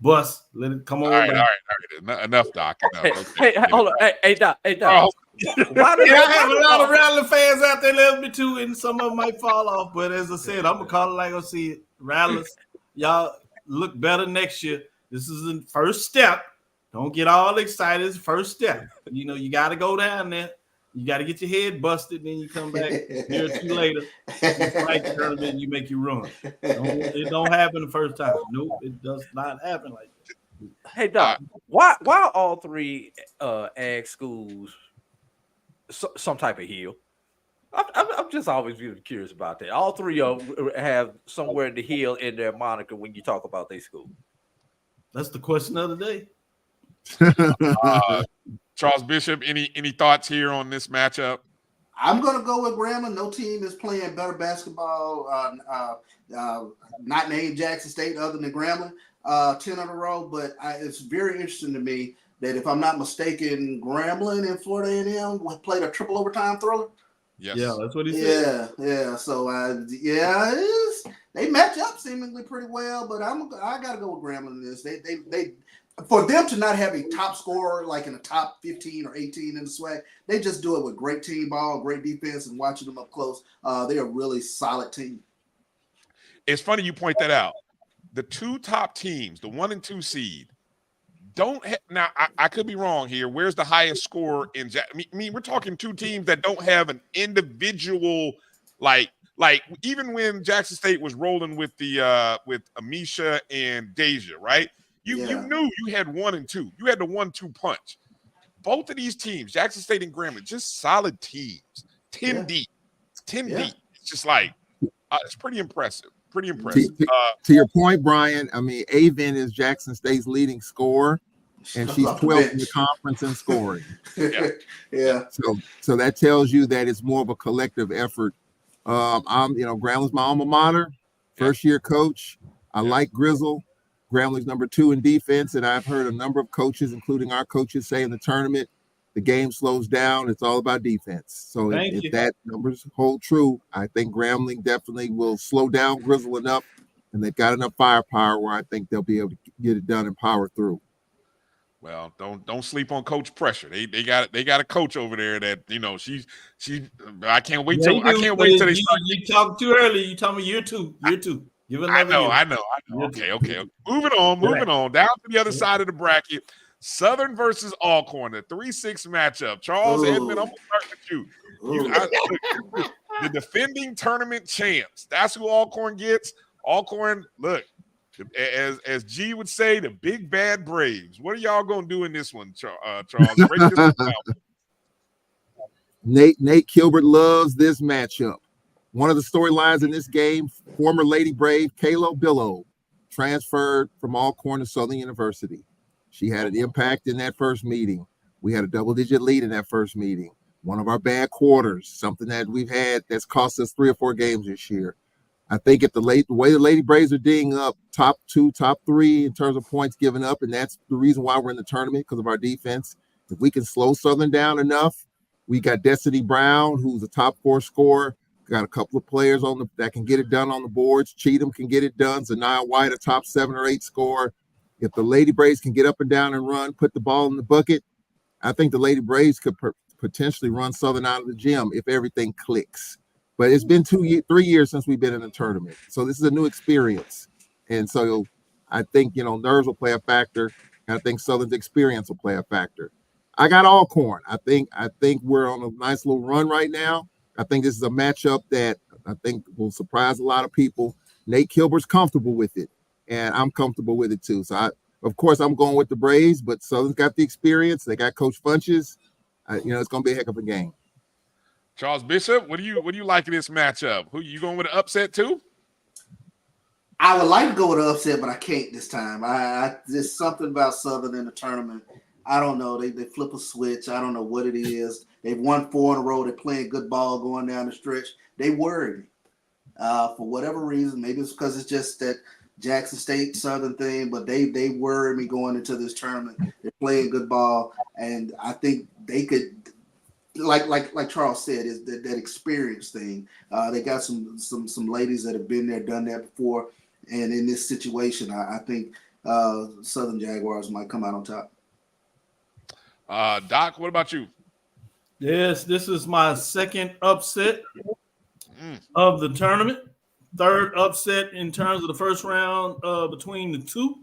bus. Let it come on. All right. Enough, Doc. Enough. Hey, hold on. Hey, Doc. Oh. Why do I have a lot of Rattler fans out there love me too, and some of them might fall off. But as I said, I'm gonna call it like I see it. Rattlers, y'all look better next year. This is the first step. Don't get all excited. It's the first step. You know, you got to go down there. You got to get your head busted, then you come back a year or 2 later. You fight the tournament, and you make you run. It don't happen the first time. Nope, it does not happen like that. Hey, Doc, why all 3 ag schools some type of hill? I'm just always really curious about that. All 3 of them have somewhere in the hill in their moniker when you talk about their school. That's the question of the day. Charles Bishop, any thoughts here on this matchup? I'm going to go with Grambling. No team is playing better basketball, not named Jackson State other than Grambling, 10 in a row. But it's very interesting to me that if I'm not mistaken, Grambling and Florida A&M played a triple overtime thriller. Yes. Yeah, that's what he said. Yeah. So, they match up seemingly pretty well, but I got to go with Grambling in this. They for them to not have a top scorer like in the top 15 or 18 in the SWAC, they just do it with great team ball, great defense, and watching them up close. They're a really solid team. It's funny you point that out. The two top teams, the 1 and 2 seed, now I could be wrong here. Where's the highest score in? I mean, we're talking two teams that don't have an individual like even when Jackson State was rolling with the with Amisha and Deja, right? You knew you had 1 and 2. You had the 1-2 punch. Both of these teams, Jackson State and Grambling, just solid teams. 10 deep. 10 deep. It's just like it's pretty impressive. Pretty impressive. To your point, Brian, I mean, Avon is Jackson State's leading scorer, and she's 12th in the conference in scoring. So that tells you that it's more of a collective effort. Grambling's my alma mater, first year coach. I like Grizzle. Grambling's number 2 in defense, and I've heard a number of coaches, including our coaches, say in the tournament, the game slows down. It's all about defense. So if that numbers hold true, I think Grambling definitely will slow down Grizzle enough, and they've got enough firepower where I think they'll be able to get it done and power through. Well, don't sleep on coach pressure. They got a coach over there that she. I can't wait till they start. You talk too early. You told me year two. Give it another year. I know. Okay. Moving on. Down to the other side of the bracket. Southern versus Alcorn, the 3-6 matchup. Charles Edmond, I'm gonna start with you. The defending tournament champs. That's who Alcorn gets. Alcorn, look, as G would say, the big bad Braves. What are y'all gonna do in this one, Charles? Break this one down. Nate Kilbert loves this matchup. One of the storylines in this game, former Lady Brave Kayla Billow transferred from Alcorn to Southern University. She had an impact in that first meeting. We had a double-digit lead in that first meeting. One of our bad quarters, something that we've had that's cost us 3 or 4 games this year. I think if the way the Lady Braves are dinging up, top 2, top 3 in terms of points given up, and that's the reason why we're in the tournament, because of our defense. If we can slow Southern down enough, we got Destiny Brown, who's a top 4 scorer. Got a couple of players that can get it done on the boards. Cheatham can get it done. Zanaya White, a top 7 or 8 scorer. If the Lady Braves can get up and down and run, put the ball in the bucket, I think the Lady Braves could potentially run Southern out of the gym if everything clicks. But it's been 3 years since we've been in a tournament. So this is a new experience. And so I think, nerves will play a factor. And I think Southern's experience will play a factor. I got Alcorn. I think we're on a nice little run right now. I think this is a matchup that I think will surprise a lot of people. Nate Kilbert's comfortable with it, and I'm comfortable with it too. So, of course, I'm going with the Braves, but Southern's got the experience. They got Coach Funches. It's going to be a heck of a game. Charles Bishop, what do you like in this matchup? Who you going with an upset too? I would like to go with an upset, but I can't this time. There's something about Southern in the tournament. I don't know. They flip a switch. I don't know what it is. They've won 4 in a row. They're playing good ball going down the stretch. They worry me for whatever reason. Maybe it's because it's just that Jackson State Southern thing, but they worry me going into this tournament. They're playing good ball, and I think they could, like Charles said, is that experience thing. They got some ladies that have been there, done that before, and in this situation, I think Southern Jaguars might come out on top. Doc, what about you? Yes, this is my second upset of the tournament. Third upset in terms of the first round between the two.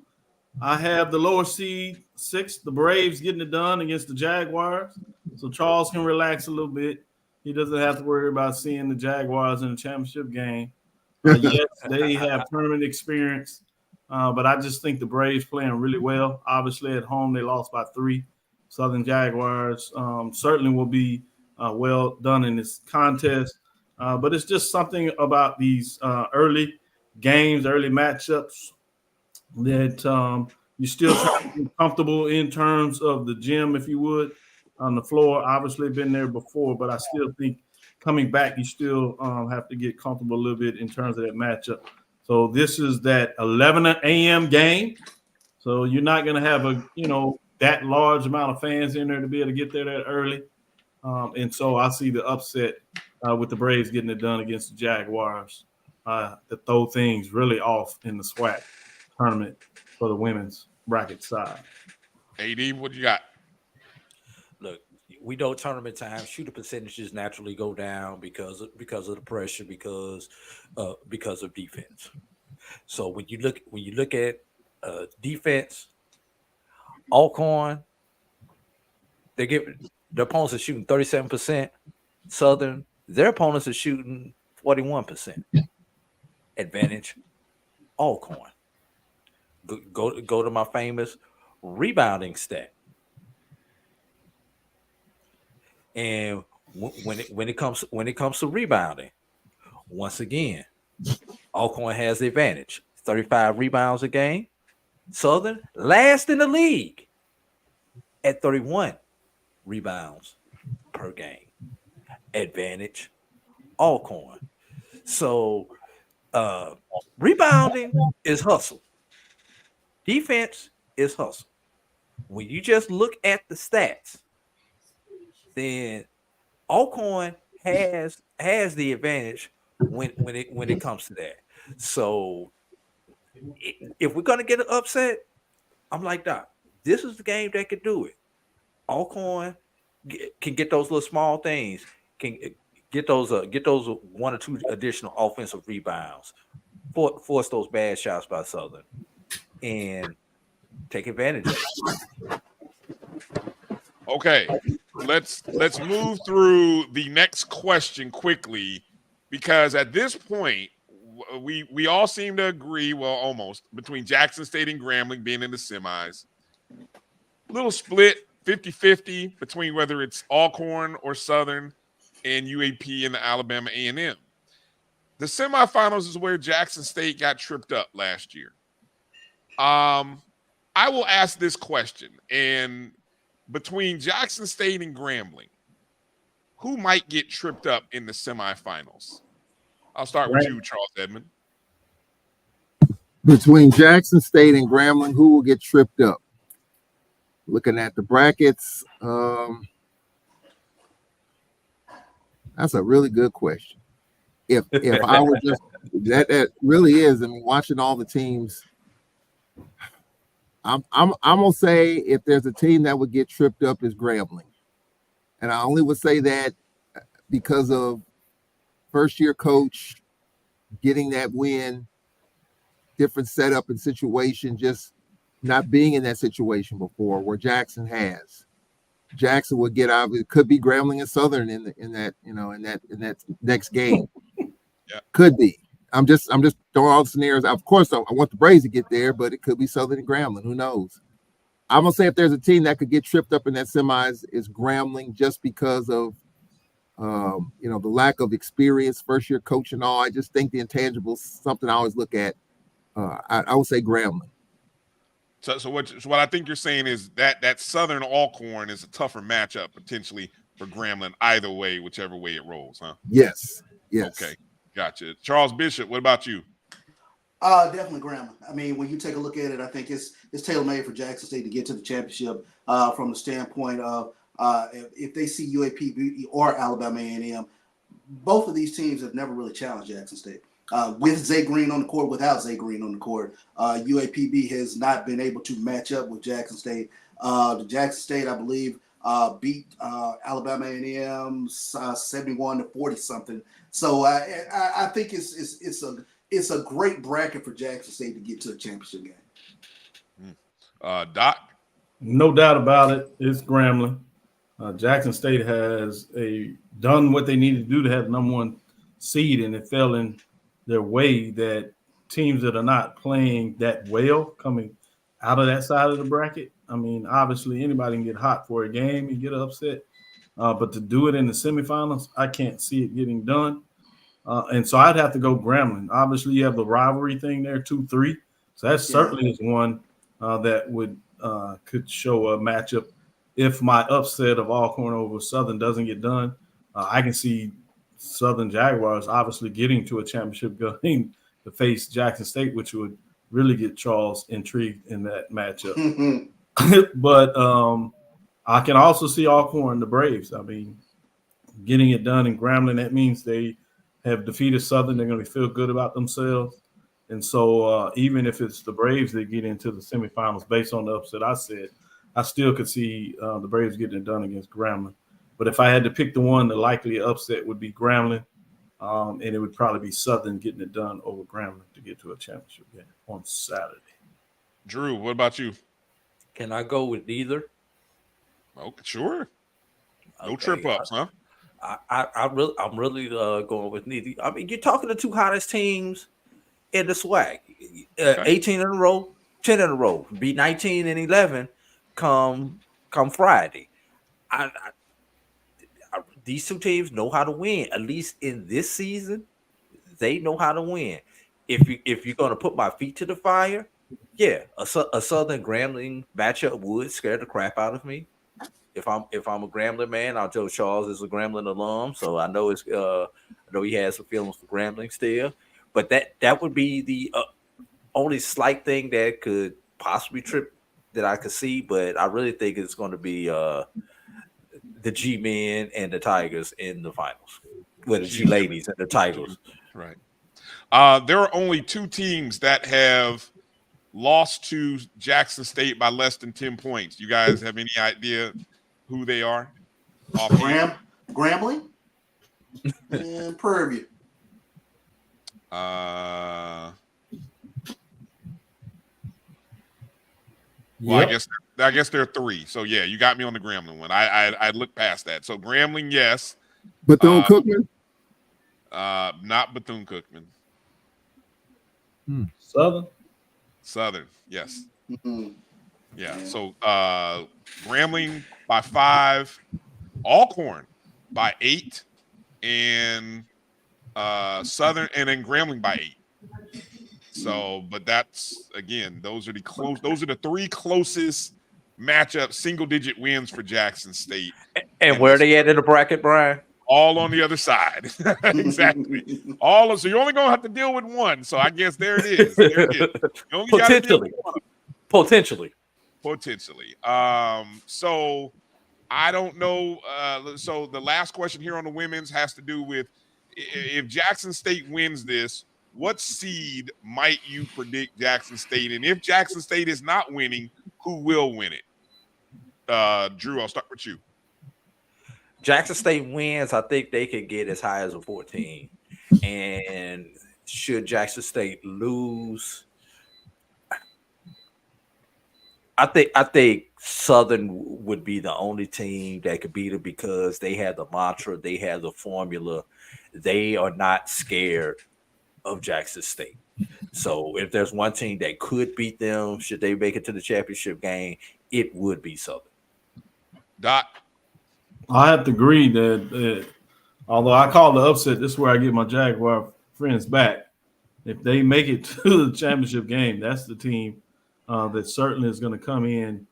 I have the lower seed 6, the Braves, getting it done against the Jaguars. So Charles can relax a little bit. He doesn't have to worry about seeing the Jaguars in the championship game. Yes, they have tournament experience, but I just think the Braves playing really well. Obviously, at home, they lost by 3. Southern Jaguars certainly will be well done in this contest. But it's just something about these early games, early matchups that you still try to be comfortable in terms of the gym, if you would, on the floor. Obviously been there before, but I still think coming back, you still have to get comfortable a little bit in terms of that matchup. So this is that 11 a.m. game. So you're not going to have that large amount of fans in there to be able to get there that early. And so I see the upset with the Braves getting it done against the Jaguars. to throw things really off in the SWAC tournament for the women's bracket side. AD, what you got? Look, we know tournament time shooter percentages naturally go down because of the pressure, because of defense. So when you look at defense, Alcorn, their opponents are shooting 37%. Southern, their opponents are shooting 41%. Advantage, Alcorn. Go to my famous rebounding stat. And when it comes to rebounding, once again, Alcorn has the advantage. 35 rebounds a game. Southern last in the league at 31 rebounds per game. Advantage, Alcorn. So rebounding is hustle. Defense is hustle. When you just look at the stats, then Alcorn has the advantage when it comes to that. So if we're gonna get an upset, I'm like, Doc, this is the game that could do it. Alcorn can get those little small things, can get those 1 or 2 additional offensive rebounds, force those bad shots by Southern, and take advantage of it. Okay, let's move through the next question quickly, because at this point we all seem to agree, well, almost, between Jackson State and Grambling being in the semis. Little split, 50-50 between whether it's Alcorn or Southern and UAP and the Alabama A&M. The semifinals is where Jackson State got tripped up last year. I will ask this question, and between Jackson State and Grambling, who might get tripped up in the semifinals? I'll start with you, Charles Edmond. Between Jackson State and Grambling, who will get tripped up? Looking at the brackets, that's a really good question. If I were just that really is. I mean, watching all the teams, I'm gonna say if there's a team that would get tripped up is Grambling, and I only would say that because of first-year coach getting that win, different setup and situation, just not being in that situation before where Jackson has. Jackson would get out. It could be Grambling and Southern in that next game. Yeah. Could be. I'm just throwing all the scenarios. Of course, I want the Braves to get there, but it could be Southern and Grambling. Who knows? I'm gonna say if there's a team that could get tripped up in that semis, is Grambling, just because of the lack of experience, first year coach and all. I just think the intangibles, something I always look at. I would say Grambling. So what I think you're saying is that Southern Alcorn is a tougher matchup potentially for Grambling either way, whichever way it rolls, huh? Yes. Okay, gotcha. Charles Bishop, what about you? Definitely Grambling. I mean, when you take a look at it, I think it's tailor-made for Jackson State to get to the championship from the standpoint of if they see UAP or Alabama A&M. Both of these teams have never really challenged Jackson State. With Zay Green on the court, without Zay Green on the court, UAPB has not been able to match up with Jackson State. The Jackson State, I believe, beat Alabama A&M 71-40 something. So I think it's a great bracket for Jackson State to get to a championship game. Doc? No doubt about it. It's Grambling. Jackson State has done what they needed to do to have the number 1 seed, and it fell in their way that teams that are not playing that well coming out of that side of the bracket. I mean, obviously anybody can get hot for a game and get upset, but to do it in the semifinals, I can't see it getting done. And so I'd have to go Grambling. Obviously, you have the rivalry thing there, 2-3. So that certainly is one that could show a matchup. If my upset of Alcorn over Southern doesn't get done, I can see Southern Jaguars obviously getting to a championship game to face Jackson State, which would really get Charles intrigued in that matchup. But I can also see Alcorn, the Braves. I mean, getting it done in Grambling, that means they have defeated Southern. They're going to feel good about themselves. And so even if it's the Braves that get into the semifinals based on the upset I said, I still could see the Braves getting it done against Grambling. But if I had to pick the one, the likely upset would be Grambling, and it would probably be Southern getting it done over Grambling to get to a championship game on Saturday. Drew, what about you? Can I go with either? Oh, sure. No Okay. trip ups, huh? I'm really going with neither. I mean, you're talking the two hottest teams in the SWAC. 18 in a row, 10 in a row. Be 19 and 11 come Friday. These two teams know how to win. At least in this season, they know how to win. If you're going to put my feet to the fire, yeah, a Southern Grambling matchup would scare the crap out of me. If I'm a Grambling man, I'll tell Charles is a Grambling alum, so I know I know he has some feelings for Grambling still. But that would be the only slight thing that could possibly trip that I could see. But I really think it's going to be the G-men and the Tigers in the finals, with the G-ladies and the Tigers. Right. There are only two teams that have lost to Jackson State by less than 10 points. You guys have any idea who they are? Grambling and Prairie View. Well, I guess there are three. So yeah, you got me on the Grambling one. I looked past that. So Grambling, yes. Bethune-Cookman? Not Bethune-Cookman. Southern, yes. Mm-hmm. Yeah. So Grambling by 5, Alcorn by 8, and Southern, and then Grambling by 8. So, but that's again, those are the three closest matchups, single-digit wins for Jackson State. And where are they at in the bracket, Brian? All on the other side. Exactly. So you're only gonna have to deal with one. So I guess there it is. You only gotta deal with one. Potentially. So I don't know. So the last question here on the women's has to do with if Jackson State wins this, what seed might you predict Jackson State? And if Jackson State is not winning, who will win it? Drew, I'll start with you. Jackson State wins, I think they could get as high as a 14. And should Jackson State lose, I think Southern would be the only team that could beat it because they have the mantra, they have the formula. They are not scared of Jackson State. So if there's one team that could beat them, should they make it to the championship game, it would be Southern. Doc? I have to agree that although I call the upset, this is where I get my Jaguar friends back. If they make it to the championship game, that's the team that certainly is going to come in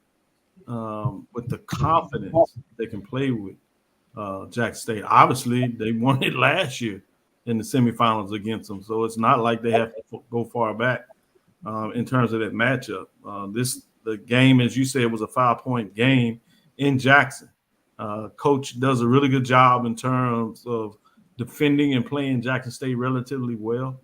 with the confidence they can play with Jackson State. Obviously, they won it last year in the semifinals against them, so it's not like they have to go far back in terms of that matchup. The game, as you said, was a 5-point game in Jackson. Coach does a really good job in terms of defending and playing Jackson State relatively well.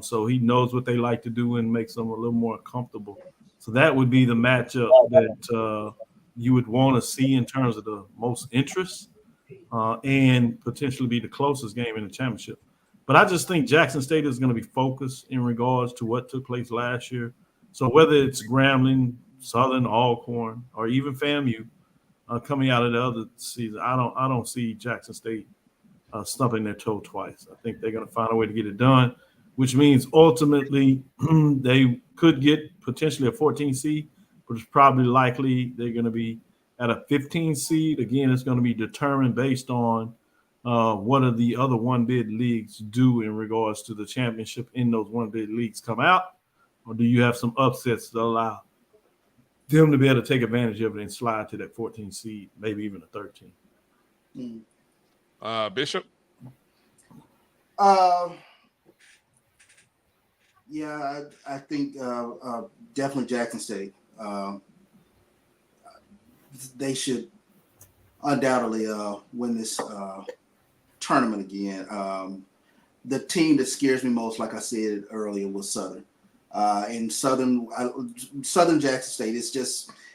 So he knows what they like to do and makes them a little more comfortable. So that would be the matchup that you would want to see in terms of the most interest and potentially be the closest game in the championship. But I just think Jackson State is going to be focused in regards to what took place last year. So whether it's Grambling, Southern, Alcorn, or even FAMU, coming out of the other season, I don't see Jackson State stumping their toe twice. I think they're going to find a way to get it done, which means ultimately they could get potentially a 14 seed, but it's probably likely they're going to be at a 15 seed. Again, it's going to be determined based on what are the other one-bid leagues do in regards to the championship in those one-bid leagues come out, or do you have some upsets that allow them to be able to take advantage of it and slide to that 14 seed, maybe even a 13. Bishop? Yeah, I think definitely Jackson State. They should undoubtedly win this tournament again. the team that scares me most, like I said earlier, was Southern. And Southern Jackson State,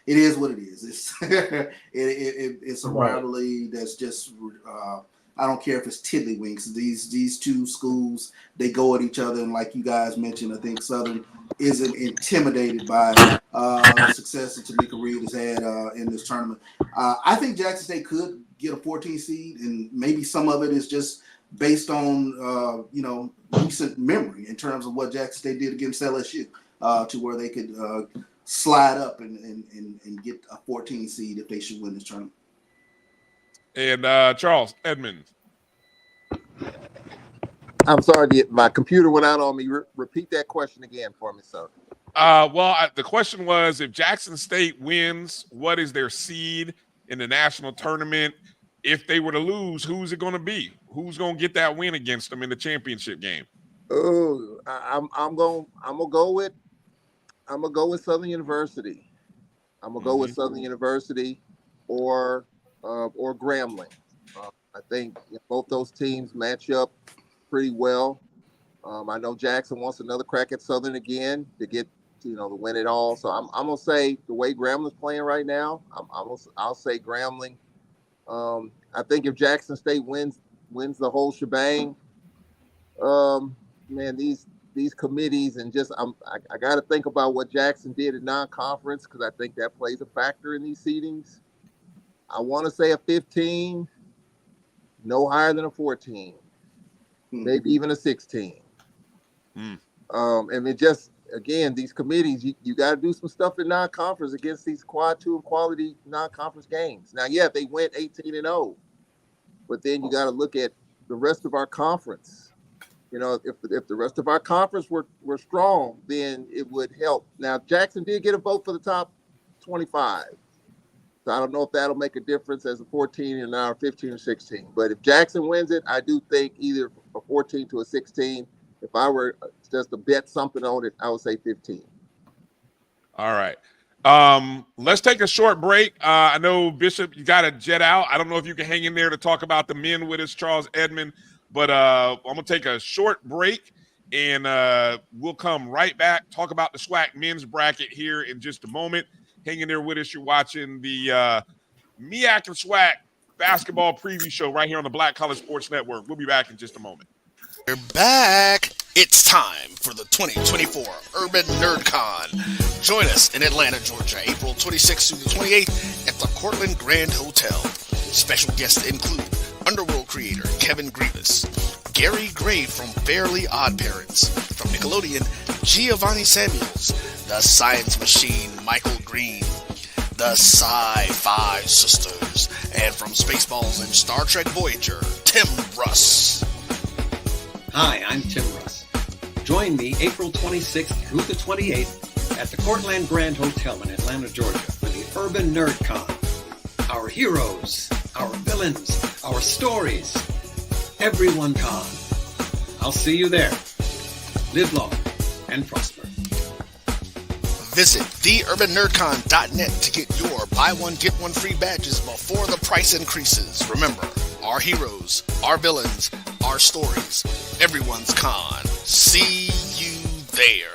it is what it is. It's a rivalry that's just I don't care if it's tiddlywinks. These two schools, they go at each other, and like you guys mentioned, I think Southern isn't intimidated by the success that Tamika Reed has had in this tournament. I think Jackson State could get a 14 seed, and maybe some of it is just based on recent memory in terms of what Jackson State did against LSU, to where they could slide up and get a 14 seed if they should win this tournament. And Charles Edmond. I'm sorry, my computer went out on me. Repeat that question again for me, sir. The question was, if Jackson State wins, what is their seed in the national tournament? If they were to lose, who's it going to be? Who's going to get that win against them in the championship game? Oh, I'm gonna go with Southern University. I'm gonna go with Southern University or Grambling. I think both those teams match up pretty well. I know Jackson wants another crack at Southern again to get to win it all. So I'm gonna say the way Grambling's playing right now, I'll say Grambling. I think if Jackson State wins the whole shebang, man, these committees and just I got to think about what Jackson did in non-conference, because I think that plays a factor in these seedings. I want to say a 15, no higher than a 14, maybe even a 16. And it just, again, these committees, you got to do some stuff in non-conference against these quad 2 and quality non-conference games. Now, yeah, they went 18-0, but then you got to look at the rest of our conference. If the rest of our conference were strong, then it would help. Now, Jackson did get a vote for the top 25. So I don't know if that'll make a difference as a 14 and now a 15 or 16. But if Jackson wins it, I do think either a 14 to a 16. If I were just to bet something on it, I would say 15. All right. Let's take a short break. I know, Bishop, you got to jet out. I don't know if you can hang in there to talk about the men with us, Charles Edmond. But I'm going to take a short break, and we'll come right back, talk about the SWAC men's bracket here in just a moment. Hang in there with us. You're watching the MEAC and SWAC basketball preview show right here on the Black College Sports Network. We'll be back in just a moment. We're back. It's time for the 2024 Urban NerdCon. Join us in Atlanta, Georgia, April 26th through the 28th at the Cortland Grand Hotel. Special guests include Underworld creator Kevin Grievous, Gary Gray from Fairly Odd Parents, from Nickelodeon, Giovanni Samuels, the Science Machine Michael Green, the Sci-Fi Sisters, and from Spaceballs and Star Trek Voyager, Tim Russ. Hi, I'm Tim Russ. Join me April 26th through the 28th at the Cortland Grand Hotel in Atlanta, Georgia for the Urban NerdCon. Our heroes, our villains, our stories, everyone con. I'll see you there. Live long and prosper. Visit theurbannerdcon.net to get your buy one, get one free badges before the price increases. Remember, our heroes, our villains, our stories, everyone's con. See you there.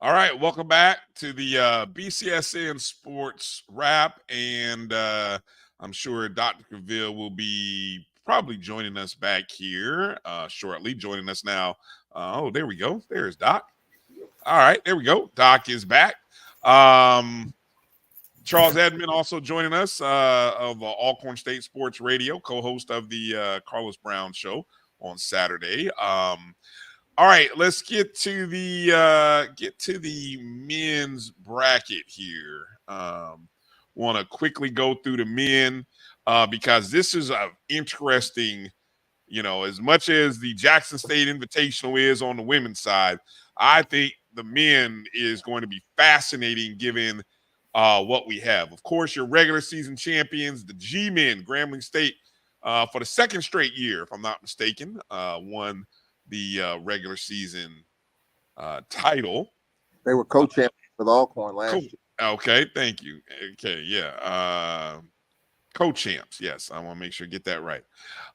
All right, welcome back to the BCSN Sports Wrap, and I'm sure Dr. Cavil will be probably joining us back here shortly. Joining us now. Oh, there we go. There's Doc. All right, there we go. Doc is back. Charles Edmond also joining us of Alcorn State Sports Radio, co-host of the Carlos Brown Show on Saturday. All right, let's get to the men's bracket here. Want to quickly go through the men because this is an interesting, as much as the Jackson State Invitational is on the women's side, I think the men is going to be fascinating given what we have. Of course, your regular season champions, the G-men, Grambling State, for the second straight year, if I'm not mistaken, won the regular season title. They were co-champions with Alcorn last year. Okay, thank you. Okay, yeah. Co-champs, yes. I want to make sure I get that right.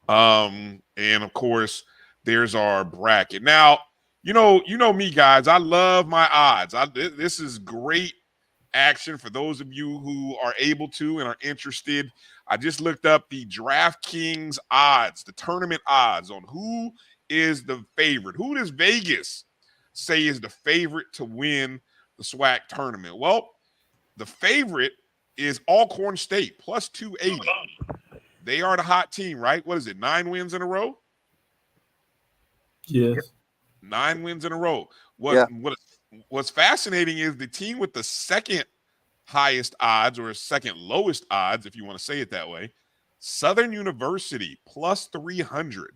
And of course, there's our bracket. Now, you know me, guys. I love my odds. This is great action for those of you who are able to and are interested. I just looked up the DraftKings odds, the tournament odds on who is the favorite. Who does Vegas say is the favorite to win the SWAC tournament? Well, the favorite is Alcorn State, plus 280. They are the hot team, right? What is it, 9 wins in a row? Yes. 9 wins in a row. What's fascinating is the team with the second highest odds, or second lowest odds, if you want to say it that way, Southern University, plus 300.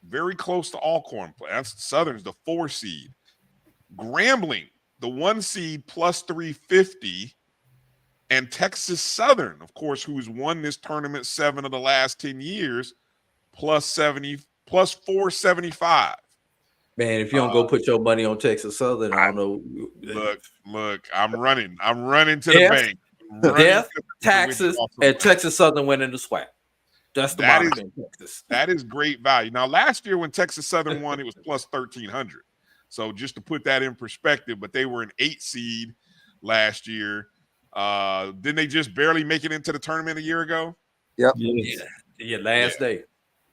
Very close to Alcorn. That's Southern's the 4 seed. Grambling, the 1 seed, plus 350. And Texas Southern, of course, who's won this tournament 7 of the last 10 years, plus 475. Man, if you don't go put your money on Texas Southern, I don't know. Look, I'm running to the bank. Death, taxes, and Texas Southern winning the SWAC. That's the bottom in Texas. That is great value. Now, last year when Texas Southern won, it was plus 1,300. So just to put that in perspective, but they were an 8 seed last year. Didn't they just barely make it into the tournament a year ago? Yep. Yeah, last day.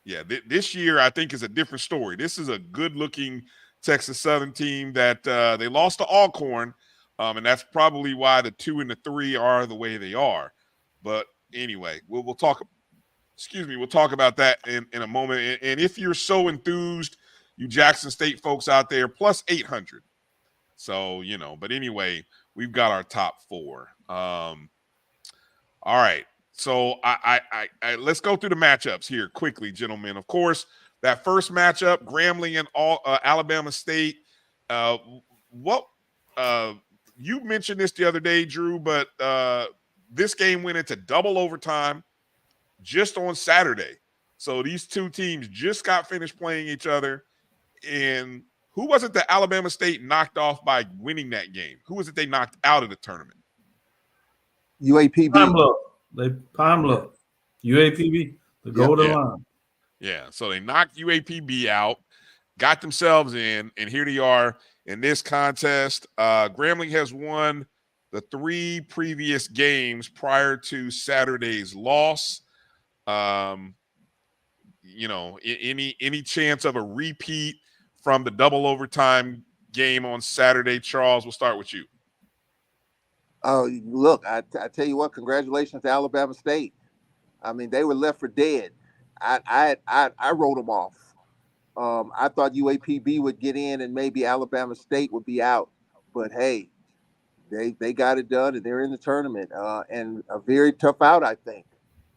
Yeah, this year I think is a different story. This is a good-looking Texas Southern team that they lost to Alcorn, and that's probably why the 2 and the 3 are the way they are. But anyway, we'll talk. We'll talk about that in a moment. And if you're so enthused, you Jackson State folks out there, plus 800. So, but anyway, we've got our top 4. All right. So I let's go through the matchups here quickly, gentlemen. Of course, that first matchup, Grambling and Alabama State. You mentioned this the other day, Drew, but this game went into double overtime just on Saturday. So these two teams just got finished playing each other. And who was it that Alabama State knocked off by winning that game? Who was it they knocked out of the tournament? UAPB. Pine Bluff. UAPB, the Golden Line. Yeah, so they knocked UAPB out, got themselves in, and here they are in this contest. Grambling has won the 3 previous games prior to Saturday's loss. Any chance of a repeat from the double overtime game on Saturday? Charles, we'll start with you. Oh, look, I tell you what, congratulations to Alabama State. I mean, they were left for dead. I wrote them off. I thought UAPB would get in and maybe Alabama State would be out. But, hey, they got it done, and they're in the tournament. And a very tough out, I think.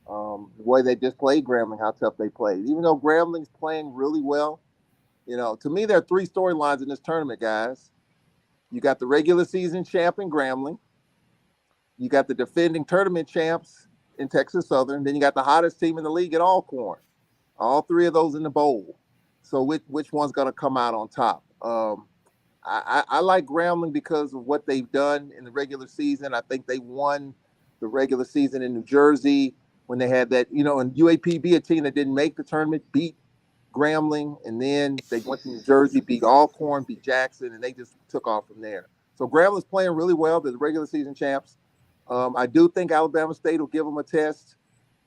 The way they just played Grambling, how tough they played. Even though Grambling's playing really well, to me, there are 3 storylines in this tournament, guys. You got the regular season champ in Grambling. You got the defending tournament champs in Texas Southern. Then you got the hottest team in the league at Alcorn. All 3 of those in the bowl. So which one's going to come out on top? I like Grambling because of what they've done in the regular season. I think they won the regular season in New Jersey when they had that, and UAPB, a team that didn't make the tournament, beat Grambling, and then they went to New Jersey, beat Alcorn, beat Jackson, and they just took off from there. So Grambling's playing really well. They're the regular season champs. I do think Alabama State will give them a test,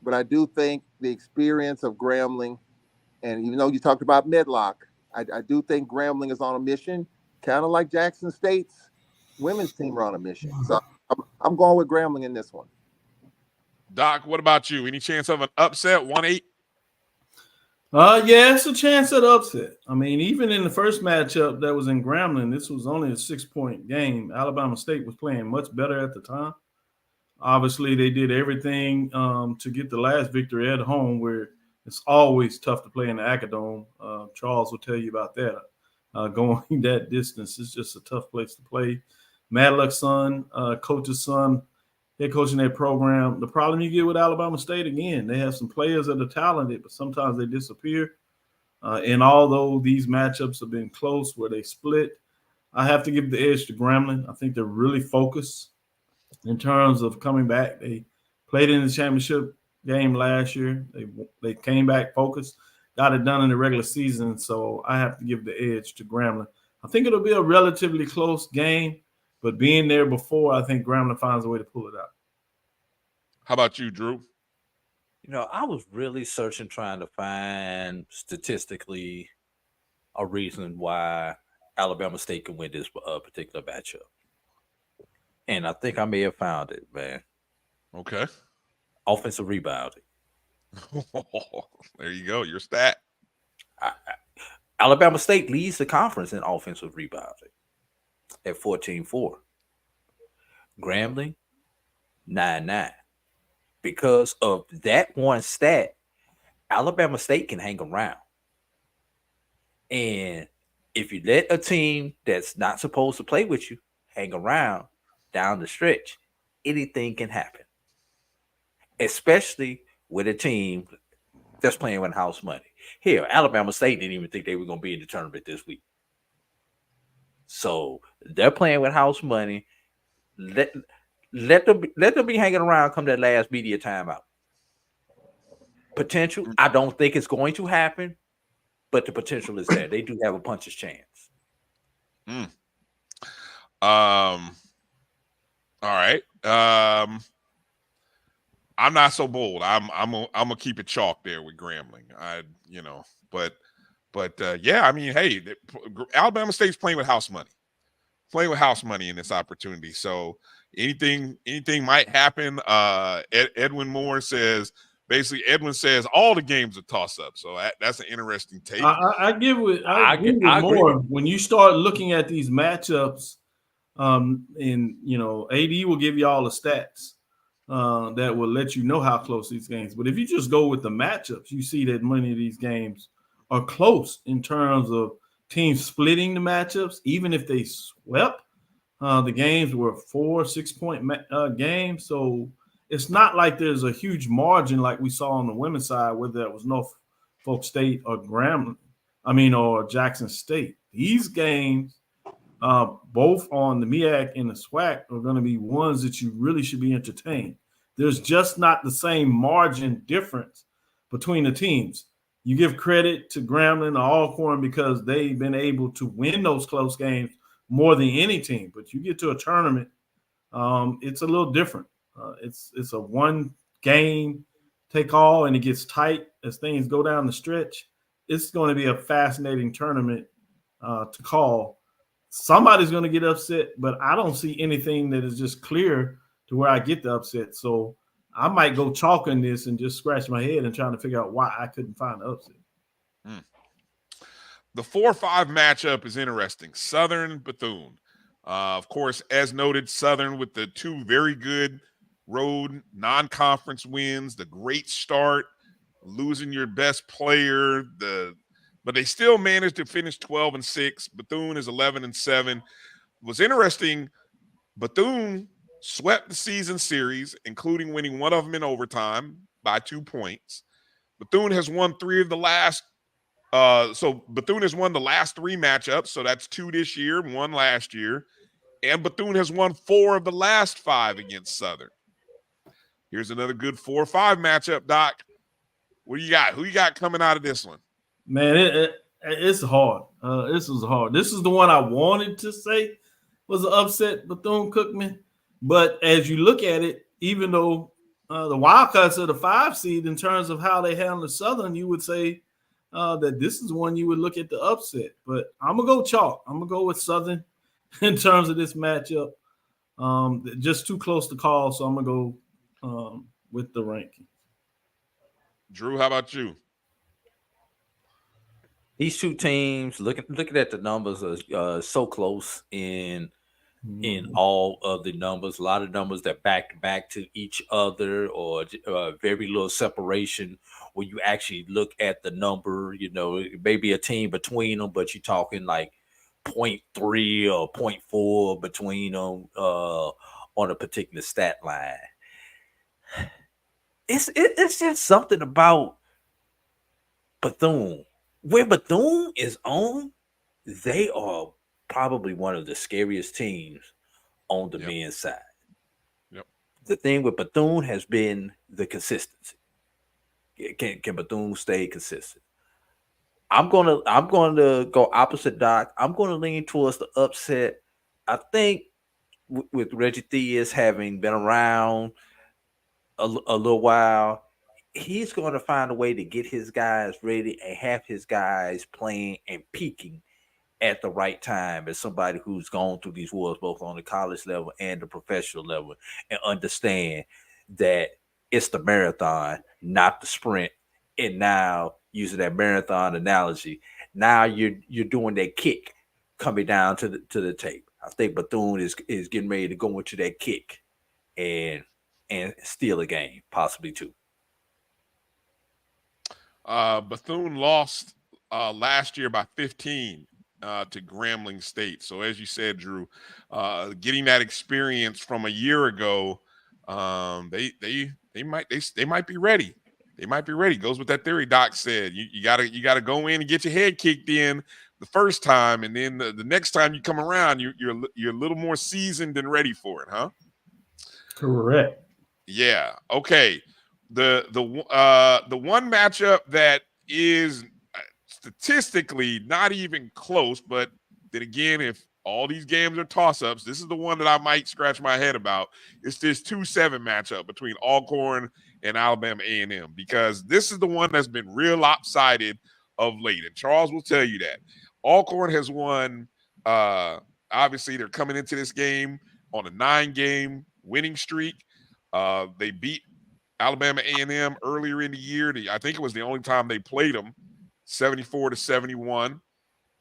but I do think the experience of Grambling, and even though you talked about Medlock, I do think Grambling is on a mission, kind of like Jackson State's women's team are on a mission. So I'm going with Grambling in this one. Doc, what about you? Any chance of an upset, 1-8? Yeah, it's a chance at upset. I mean, even in the first matchup that was in Grambling, this was only a 6-point game. Alabama State was playing much better at the time. Obviously, they did everything to get the last victory at home, where it's always tough to play in the Acadome. Charles will tell you about that. Going that distance is just a tough place to play. Madluck's son, coach's son, head coaching that program. The problem you get with Alabama State, again, they have some players that are talented, but sometimes they disappear. And although these matchups have been close where they split, I have to give the edge to Grambling. I think they're really focused in terms of coming back. They played in the championship game last year. They came back focused, got it done in the regular season. So I have to give the edge to Grambling. I think it'll be a relatively close game, but being there before, I think Grambling finds a way to pull it out. How about you, Drew? You know, I was really searching, trying to find statistically a reason why Alabama State can win this particular matchup. And I think I may have found it, man. Okay. Offensive rebounding. There you go. Your stat. Alabama State leads the conference in offensive rebounding at 14-4. Grambling, 9-9. Because of that one stat, Alabama State can hang around. And if you let a team that's not supposed to play with you hang around down the stretch, anything can happen. Especially with a team that's playing with house money. Here, Alabama State didn't even think they were going to be in the tournament this week. So they're playing with house money. Let them be hanging around come that last media timeout. Potential, I don't think it's going to happen, but the potential is there. They do have a puncher's chance. All right. I'm not so bold. I'm gonna keep it chalk there with Grambling. Yeah. I mean, hey, Alabama State's playing with house money in this opportunity. So anything might happen. Edwin Moore says all the games are toss up. So that's an interesting take. I agree with Moore. When you start looking at these matchups, and AD will give you all the stats that will let you know how close these games. But if you just go with the matchups, you see that many of these games are close in terms of teams splitting the matchups. Even if they swept, the games were 4-6 point games. So it's not like there's a huge margin like we saw on the women's side, whether that was Norfolk State or or Jackson State. These games, both on the MEAC and the SWAC, are going to be ones that you really should be entertained. There's just not the same margin difference between the teams. You give credit to Grambling or Alcorn because they've been able to win those close games more than any team. But you get to a tournament, it's a little different. It's a one game take all, and it gets tight as things go down the stretch. It's going to be a fascinating tournament to call. Somebody's going to get upset, but I don't see anything that is just clear to where I get the upset. So I might go chalking this and just scratch my head and trying to figure out why I couldn't find the upset. The 4-5 matchup is interesting. Southern, Bethune. Of course, as noted, Southern with the two very good road non-conference wins, the great start, losing your best player, but they still managed to finish 12-6. Bethune is 11-7. What's interesting, Bethune swept the season series, including winning one of them in overtime by 2 points. Bethune has won Bethune has won the last 3 matchups, so that's 2 this year, 1 last year. And Bethune has won 4 of the last 5 against Southern. Here's another good 4-5 matchup, Doc. What do you got? Who you got coming out of this one? Man, it's hard. This was hard. This is the one I wanted to say was an upset, Bethune-Cookman. But as you look at it, even though the Wildcats are the 5 seed in terms of how they handle the Southern, you would say that this is one you would look at the upset. But I'm going to go chalk. I'm going to go with Southern in terms of this matchup. Just too close to call, so I'm going to go with the ranking. Drew, how about you? These two teams, looking at the numbers, are so close in all of the numbers. A lot of numbers that back to each other, or very little separation when you actually look at the number. You know, maybe a team between them, but you're talking like 0.3 or 0.4 between them on a particular stat line. It's just something about Bethune. Where Bethune is on, they are probably one of the scariest teams on the men's side. Yep. The thing with Bethune has been the consistency. Can Bethune stay consistent? I'm gonna go opposite Doc. I'm gonna lean towards the upset. I think with Reggie Theus having been around a little while, he's going to find a way to get his guys ready and have his guys playing and peaking at the right time, as somebody who's gone through these wars both on the college level and the professional level, and understand that it's the marathon, not the sprint. And now, using that marathon analogy, now you're doing that kick coming down to the tape. I think Bethune is getting ready to go into that kick and steal a game, possibly two. Bethune lost last year by 15 to Grambling State. So as you said, Drew, getting that experience from a year ago, they might be ready. They might be ready. Goes with that theory Doc said. You gotta go in and get your head kicked in the first time, and then the next time you come around, you're a little more seasoned and ready for it, huh? Correct. Yeah. Okay. The one matchup that is statistically not even close, but then again, if all these games are toss-ups, this is the one that I might scratch my head about. It's this 2-7 matchup between Alcorn and Alabama A&M, because this is the one that's been real lopsided of late. And Charles will tell you that. Alcorn has won, obviously they're coming into this game on a 9-game winning streak. They beat Alabama A&M earlier in the year. I think it was the only time they played them, 74-71.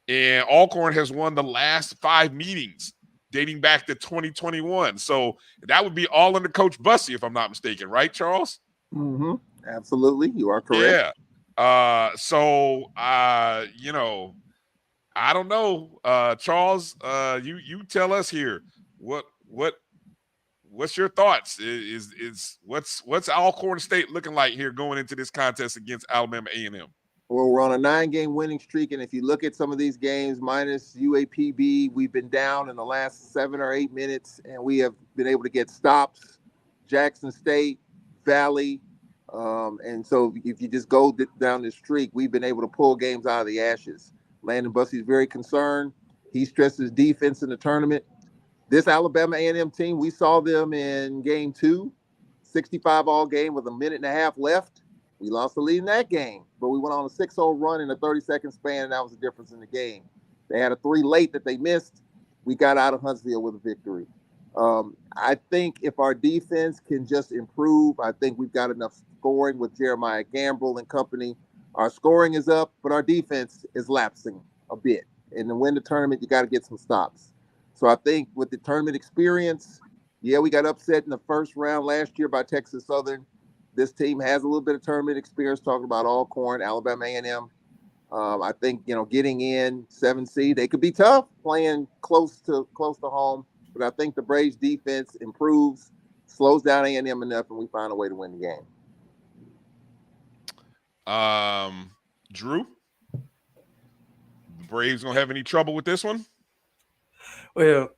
And Alcorn has won the last 5 meetings dating back to 2021. So that would be all under Coach Bussey, if I'm not mistaken, right, Charles? Mm-hmm. Absolutely. You are correct. Yeah. You know, I don't know. Charles, you tell us here. What's your thoughts? What's Alcorn State looking like here going into this contest against Alabama A&M? Well, we're on a 9-game winning streak, and if you look at some of these games, minus UAPB, we've been down in the last 7 or 8 minutes, and we have been able to get stops. Jackson State, Valley, and so if you just go down the streak, we've been able to pull games out of the ashes. Landon Bussey's very concerned. He stresses defense in the tournament. This Alabama A&M team, we saw them in game 2, 65 all game with a minute and a half left. We lost the lead in that game, but we went on a 6-0 run in a 30-second span, and that was the difference in the game. They had a 3 late that they missed. We got out of Huntsville with a victory. I think if our defense can just improve, I think we've got enough scoring with Jeremiah Gamble and company. Our scoring is up, but our defense is lapsing a bit. And to win the tournament, you got to get some stops. So I think with the tournament experience, yeah, we got upset in the first round last year by Texas Southern. This team has a little bit of tournament experience, talking about Alcorn, Alabama A&M. I think, getting in 7 seed, they could be tough playing close to home. But I think the Braves defense improves, slows down A&M enough, and we find a way to win the game. Drew, the Braves gonna have any trouble with this one? Well,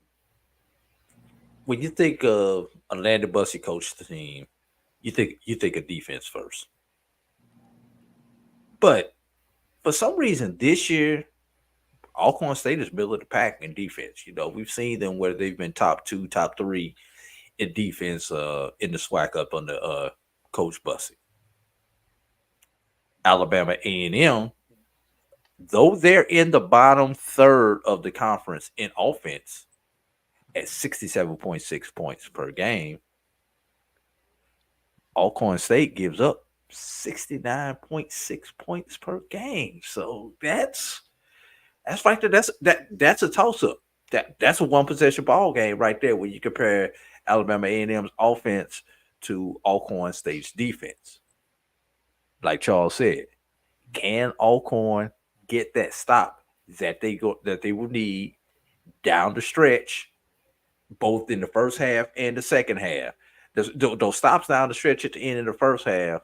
when you think of a Landon Bussey coach team, you think of defense first. But for some reason this year, Alcorn State is middle of the pack in defense. We've seen them where they've been top 2, top 3 in defense in the SWAC up under Coach Bussey. Alabama A&M, though they're in the bottom third of the conference in offense at 67.6 points per game, Alcorn State gives up 69.6 points per game. So that's right there. That's a toss-up. That's a one-possession ball game right there when you compare Alabama A&M's offense to Alcorn State's defense. Like Charles said, can Alcorn get that stop that they will need down the stretch, both in the first half and the second half? Those stops down the stretch at the end of the first half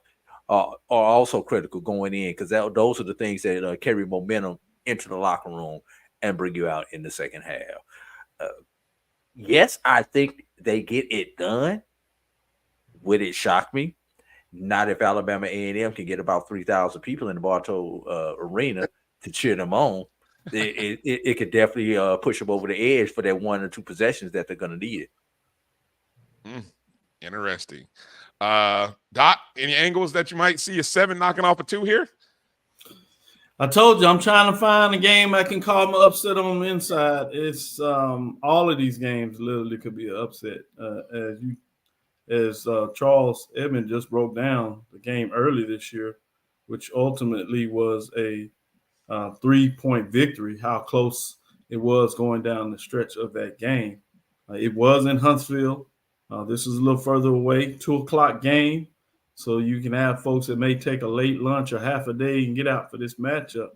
are also critical going in, because those are the things that carry momentum into the locker room and bring you out in the second half. Yes, I think they get it done. Would it shock me? Not if Alabama A&M can get about 3,000 people in the Bartow Arena to cheer them on. It could definitely push them over the edge for that 1 or 2 possessions that they're going to need it. Interesting. Doc, any angles that you might see a 7 knocking off a 2 here? I told you I'm trying to find a game I can call my upset on the inside. It's all of these games literally could be an upset. As Charles Edmond just broke down the game early this year, which ultimately was a 3-point victory, how close it was going down the stretch of that game. It was in Huntsville. This is a little further away, 2:00 game. So you can have folks that may take a late lunch or half a day and get out for this matchup.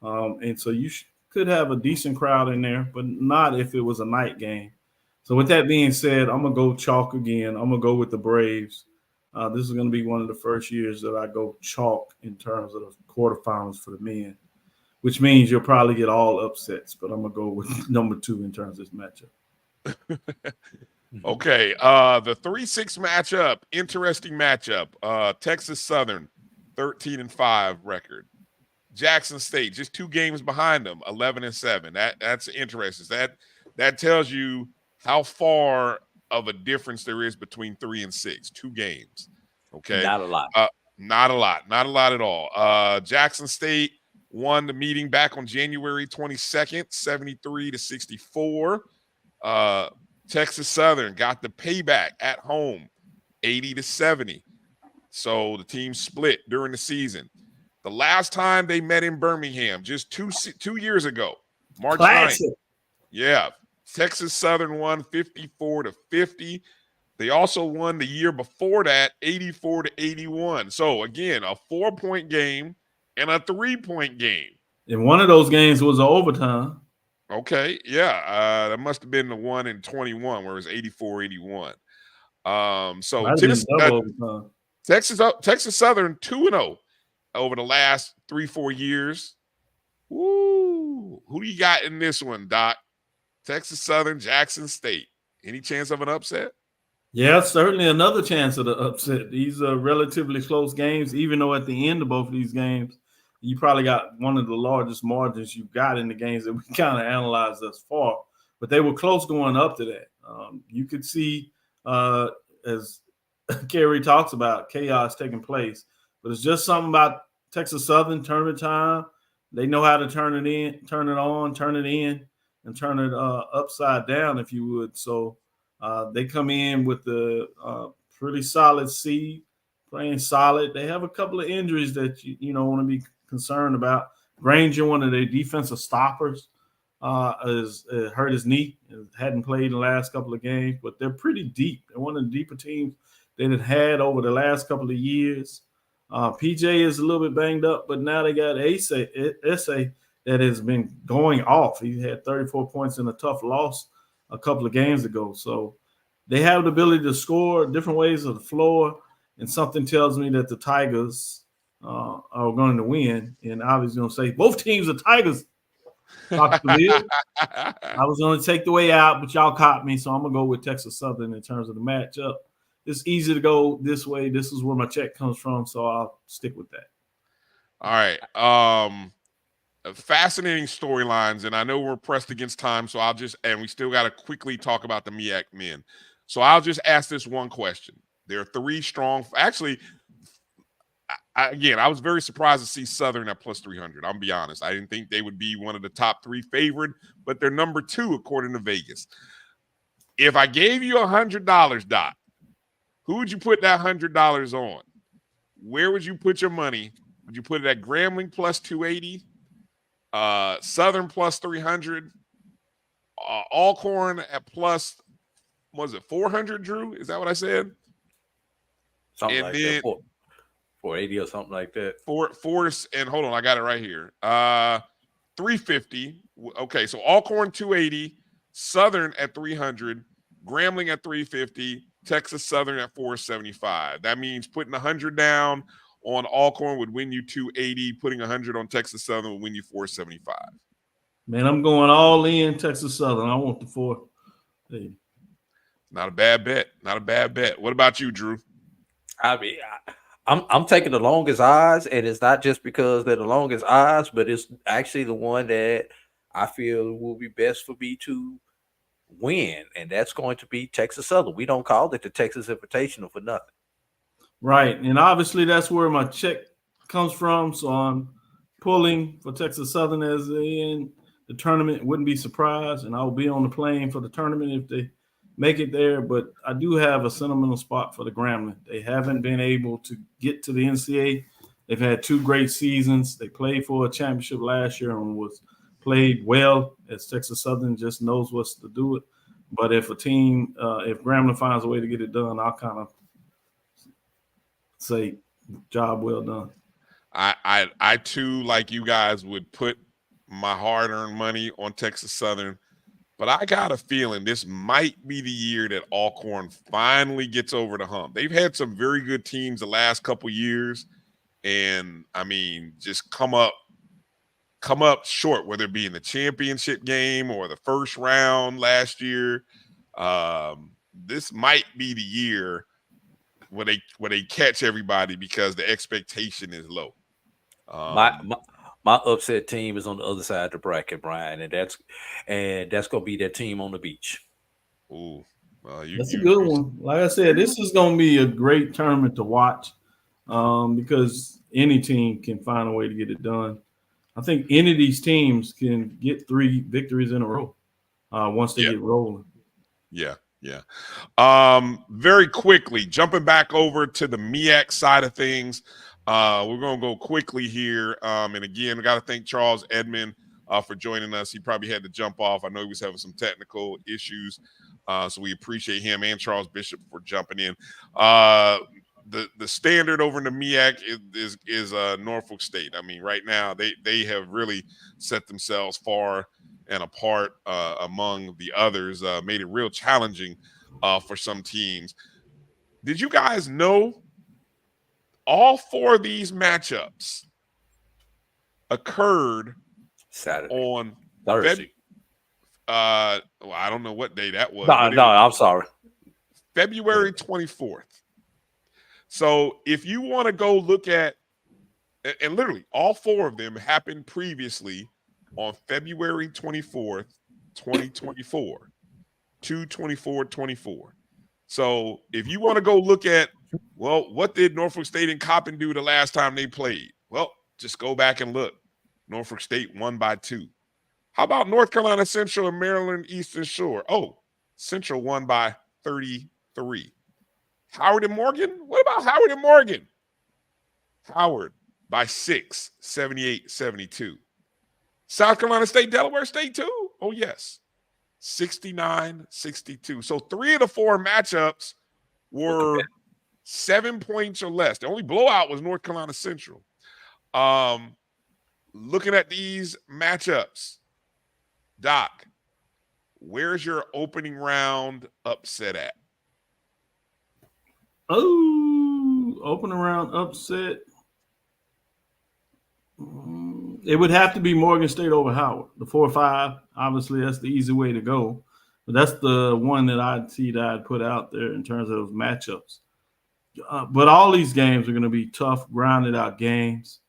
And so you could have a decent crowd in there, but not if it was a night game. So with that being said, I'm going to go chalk again. I'm going to go with the Braves. This is going to be one of the first years that I go chalk in terms of the quarterfinals for the men, which means you'll probably get all upsets, but I'm going to go with number 2 in terms of this matchup. Okay, the 3-6 matchup, interesting matchup. Texas Southern, 13-5 record. Jackson State, just 2 games behind them, 11-7. That's interesting. That tells you how far of a difference there is between 3 and 6. 2 games. Okay, not a lot. Not a lot at all. Jackson State won the meeting back on January 22nd, 73-64. Texas Southern got the payback at home, 80-70. So the team split during the season. The last time they met in Birmingham, just two years ago, March 9th. Yeah, Texas Southern won 54-50. They also won the year before that, 84-81. So again, a 4-point game and a 3-point game. And one of those games was an overtime. Okay, yeah, that must have been the one in 21 where it was 84-81. So Texas Southern 2-0 over the last 3-4 years. Woo! Who do you got in this one, Doc? Texas Southern, Jackson State. Any chance of an upset? Yeah, certainly another chance of the upset. These are relatively close games, even though at the end of both of these games, you probably got one of the largest margins you've got in the games that we kind of analyzed thus far. But they were close going up to that. You could see, as Kerry talks about, chaos taking place. But it's just something about Texas Southern tournament time. They know how to turn it in, turn it on, turn it in, and turn it upside down, if you would. So they come in with the pretty solid seed, playing solid. They have a couple of injuries that you don't want to be concerned about. Granger, one of their defensive stoppers, is hurt his knee and hadn't played in the last couple of games, but they're pretty deep. They're one of the deeper teams they had over the last couple of years. PJ is a little bit banged up, but now they got Essay that has been going off. He had 34 points in a tough loss a couple of games ago. So they have the ability to score different ways of the floor, and something tells me that the Tigers are going to win. And I was going to say both teams are Tigers. I was going to take the way out, but y'all caught me, so I'm going to go with Texas Southern in terms of the matchup. It's easy to go this way. This is where my check comes from, so I'll stick with that. All right. Fascinating storylines, and I know we're pressed against time, so we still got to quickly talk about the MEAC men. So I'll just ask this one question. There are three strong. Actually, I was very surprised to see Southern at plus 300. I'll be honest. I didn't think they would be one of the top three favored, but they're number 2 according to Vegas. If I gave you $100, Doc, who would you put that $100 on? Where would you put your money? Would you put it at Grambling plus 280? Southern plus 300? Alcorn at plus, was it 400, Drew? Is that what I said? Something like that. 480 or something like that. And hold on, I got it right here. 350. Okay, so Alcorn 280, Southern at 300, Grambling at 350, Texas Southern at 475. That means putting 100 down on Alcorn would win you 280. Putting 100 on Texas Southern would win you 475. Man, I'm going all in Texas Southern. I want the 480. Not a bad bet. Not a bad bet. What about you, Drew? I mean, I'm taking the longest odds, and it's not just because they're the longest odds, but it's actually the one that I feel will be best for me to win, and that's going to be Texas Southern. We don't call it the Texas Invitational for nothing. Right, and obviously that's where my check comes from, so I'm pulling for Texas Southern as in the tournament. Wouldn't be surprised, and I'll be on the plane for the tournament if they make it there, but I do have a sentimental spot for the Grambling. They haven't been able to get to the NCAA. They've had 2 great seasons. They played for a championship last year and was played well, as Texas Southern just knows what's to do it. But if a team, if Grambling finds a way to get it done, I'll kind of say job well done. I too, like you guys, would put my hard-earned money on Texas Southern. But I got a feeling this might be the year that Alcorn finally gets over the hump. They've had some very good teams the last couple years, and I mean, just come up short, whether it be in the championship game or the first round last year. This might be the year where they catch everybody because the expectation is low. My upset team is on the other side of the bracket, Brian, and that's gonna be that team on the beach. Ooh, that's a good one. Like I said, this is gonna be a great tournament to watch because any team can find a way to get it done. I think any of these teams can get 3 victories in a row once they get rolling. Yeah. Very quickly, jumping back over to the MEAC side of things. We're going to go quickly here. And again, we got to thank Charles Edmond for joining us. He probably had to jump off. I know he was having some technical issues. So we appreciate him and Charles Bishop for jumping in. The standard over in the MEAC is Norfolk State. I mean, right now they have really set themselves far and apart among the others, made it real challenging for some teams. Did you guys know all 4 of these matchups occurred Saturday on Thursday? I don't know what day that was. No, I'm sorry. February 24th. So if you want to go look at, and literally all 4 of them happened previously on February 24th, 2024, 2/24/24. So if you want to go look at, well, what did Norfolk State and Coppin do the last time they played? Well, just go back and look. Norfolk State won by 2. How about North Carolina Central and Maryland Eastern Shore? Oh, Central won by 33. Howard and Morgan? What about Howard and Morgan? Howard by 6, 78-72. South Carolina State, Delaware State too? Oh, yes. 69-62. So 3 of the 4 matchups were 7 points or less. The only blowout was North Carolina Central. Looking at these matchups, Doc, where's your opening round upset at? Oh, opening round upset. It would have to be Morgan State over Howard, the 4-5. Obviously, that's the easy way to go. But that's the one that I'd put out there in terms of matchups. But all these games are going to be tough, grounded out games.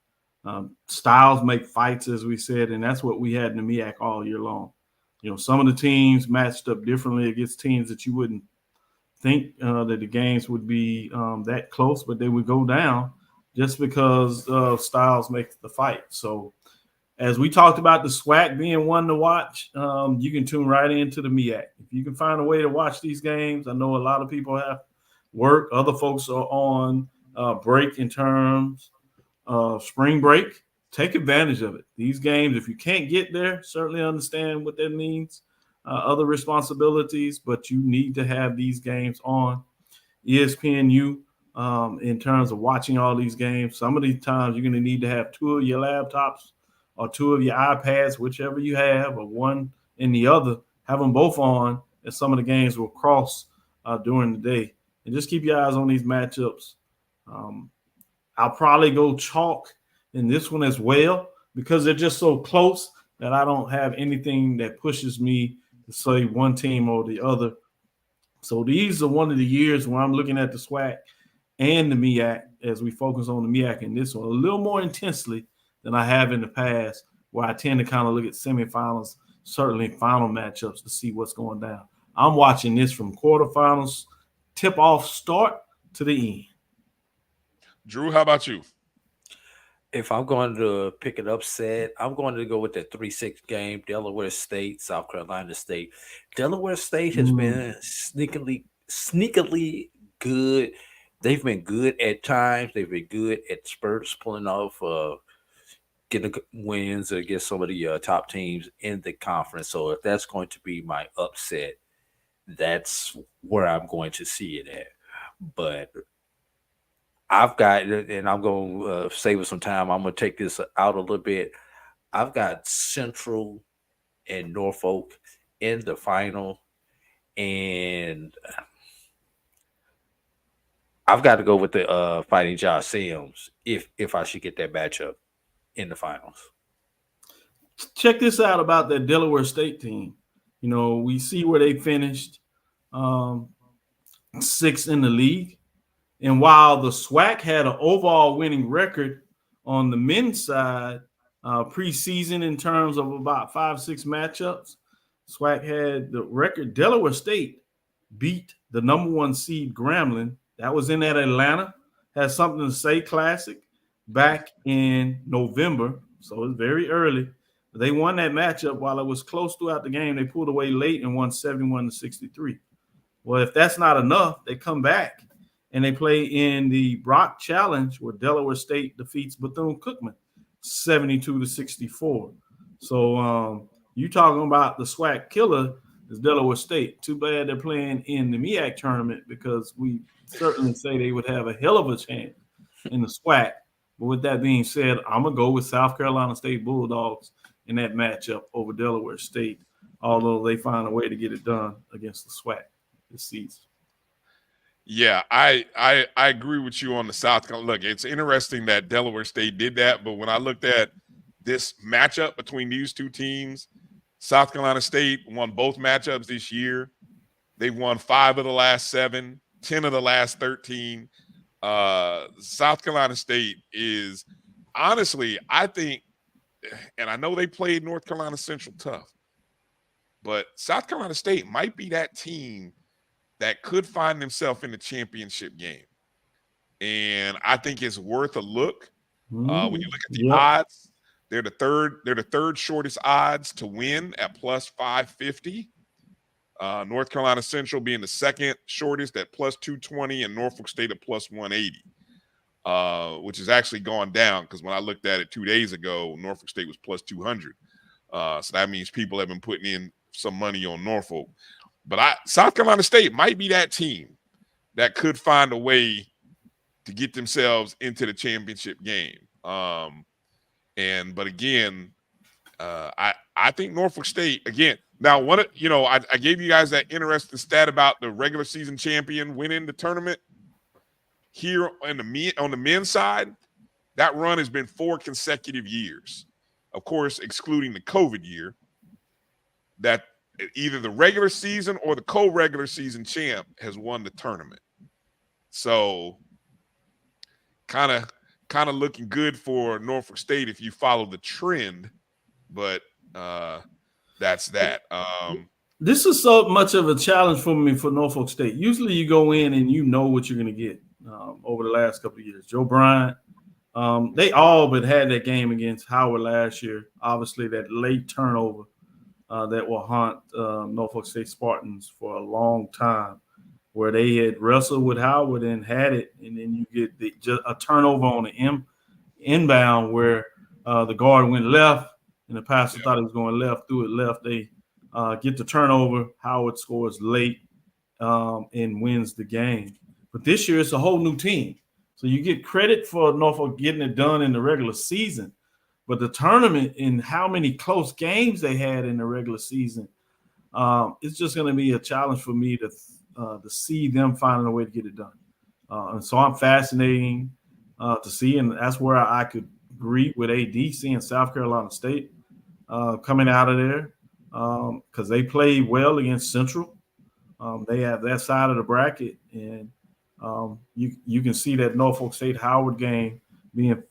Styles make fights, as we said, and that's what we had in the MEAC all year long. You know, some of the teams matched up differently against teams that you wouldn't think that the games would be that close, but they would go down just because Styles makes the fight. So as we talked about the SWAC being one to watch, you can tune right into the MEAC. If you can find a way to watch these games, I know a lot of people have work. Other folks are on break in terms of spring break. Take advantage of it. These games, if you can't get there, certainly understand what that means. Other responsibilities, but you need to have these games on ESPNU in terms of watching all these games. Some of these times you're going to need to have two of your laptops or two of your iPads, whichever you have, or one in the other. Have them both on, and some of the games will cross during the day. And just keep your eyes on these matchups. I'll probably go chalk in this one as well because they're just so close that I don't have anything that pushes me to say one team or the other. So these are one of the years where I'm looking at the SWAC and the MEAC as we focus on the MEAC in this one a little more intensely than I have in the past, where I tend to kind of look at semifinals, certainly final matchups to see what's going down. I'm watching this from quarterfinals, tip-off start to the end. Drew, how about you? If I'm going to pick an upset, I'm going to go with the 3-6 game, Delaware State, South Carolina State. Delaware State has been sneakily good. They've been good at times. They've been good at spurts, pulling off, getting wins against some of the top teams in the conference. So if that's going to be my upset, that's where I'm going to see it at. But I've got, and I'm going to save us some time. I'm going to take this out a little bit. I've got Central and Norfolk in the final, and I've got to go with the Fighting Josh Sims if I should get that matchup in the finals. Check this out about that Delaware State team. You know, we see where they finished 6th in the league. And while the SWAC had an overall winning record on the men's side preseason in terms of about 5-6 matchups, SWAC had the record. Delaware State beat the number 1 seed Grambling. That was in that Atlanta. Had something to say classic back in November. So it's very early. They won that matchup while it was close throughout the game. They pulled away late and won 71-63. Well, if that's not enough, they come back and they play in the Brock Challenge where Delaware State defeats Bethune-Cookman 72-64. So you talking about the SWAC killer is Delaware State. Too bad they're playing in the MEAC tournament because we certainly say they would have a hell of a chance in the SWAC. But with that being said, I'm going to go with South Carolina State Bulldogs in that matchup over Delaware State, although they find a way to get it done against the SWAC this season. Yeah, I agree with you on the South Carolina. Look, it's interesting that Delaware State did that, but when I looked at this matchup between these two teams, South Carolina State won both matchups this year. They've won 5 of the last 7, 10 of the last 13. South Carolina State is honestly, I think, and I know they played North Carolina Central tough, but South Carolina State might be that team that could find themselves in the championship game. And I think it's worth a look. When you look at the odds, they're the third shortest odds to win at plus 550. North Carolina Central being the second shortest at plus 220, and Norfolk State at plus 180, which has actually gone down because when I looked at it 2 days ago, Norfolk State was plus 200. So that means people have been putting in some money on Norfolk. But South Carolina State might be that team that could find a way to get themselves into the championship game. But again, I think Norfolk State again. Now, I gave you guys that interesting stat about the regular season champion winning the tournament. Here on the men's side, that run has been 4 consecutive years. Of course, excluding the COVID year, that either the regular season or the co-regular season champ has won the tournament. So kind of kind of looking good for Norfolk State if you follow the trend, but that's that. This is so much of a challenge for me for Norfolk State. Usually you go in and you know what you're going to get over the last couple of years. Joe Bryant, they all but had that game against Howard last year. Obviously, that late turnover that will haunt Norfolk State Spartans for a long time, where they had wrestled with Howard and had it, and then you get just a turnover on the inbound where the guard went left, and the passer thought he was going left, threw it left. They get the turnover. Howard scores late and wins the game. But this year, it's a whole new team. So you get credit for Norfolk getting it done in the regular season. But the tournament and how many close games they had in the regular season, it's just going to be a challenge for me to see them finding a way to get it done. And so I'm fascinating to see, and that's where I could agree with AD, seeing South Carolina State coming out of there because they played well against Central. They have that side of the bracket, and you can see that Norfolk State Howard game being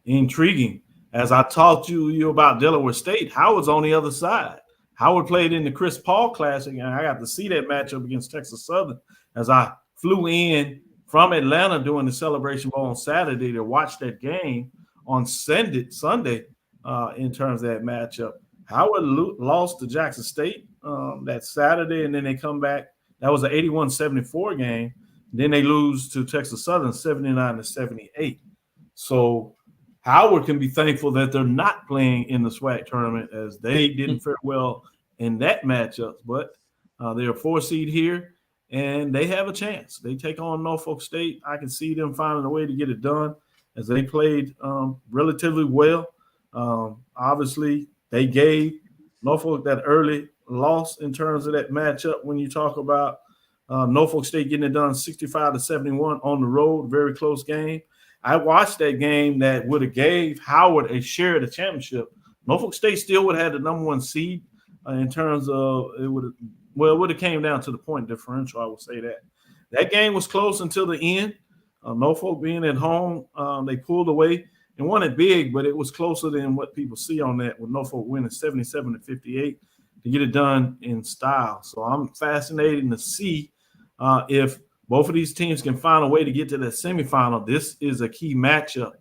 intriguing. As I talked to you about Delaware State, Howard's on the other side. Howard played in the Chris Paul Classic, and I got to see that matchup against Texas Southern as I flew in from Atlanta during the Celebration Bowl on Saturday to watch that game on Sunday in terms of that matchup. Howard lost to Jackson State that Saturday, and then they come back. That was an 81-74 game. Then they lose to Texas Southern 79-78. So Howard can be thankful that they're not playing in the SWAC tournament, as they didn't fare well in that matchup. But they're a 4 seed here, and they have a chance. They take on Norfolk State. I can see them finding a way to get it done, as they played relatively well. Obviously, they gave Norfolk that early loss in terms of that matchup. When you talk about Norfolk State getting it done 65-71 on the road, very close game. I watched that game that would have gave Howard a share of the championship. Norfolk State still would have had the number 1 seed in terms of it would have came down to the point differential. I would say that game was close until the end. Norfolk being at home, they pulled away and won it big, but it was closer than what people see on that, with Norfolk winning 77-58 to get it done in style. So I'm fascinated to see if both of these teams can find a way to get to that semifinal. This is a key matchup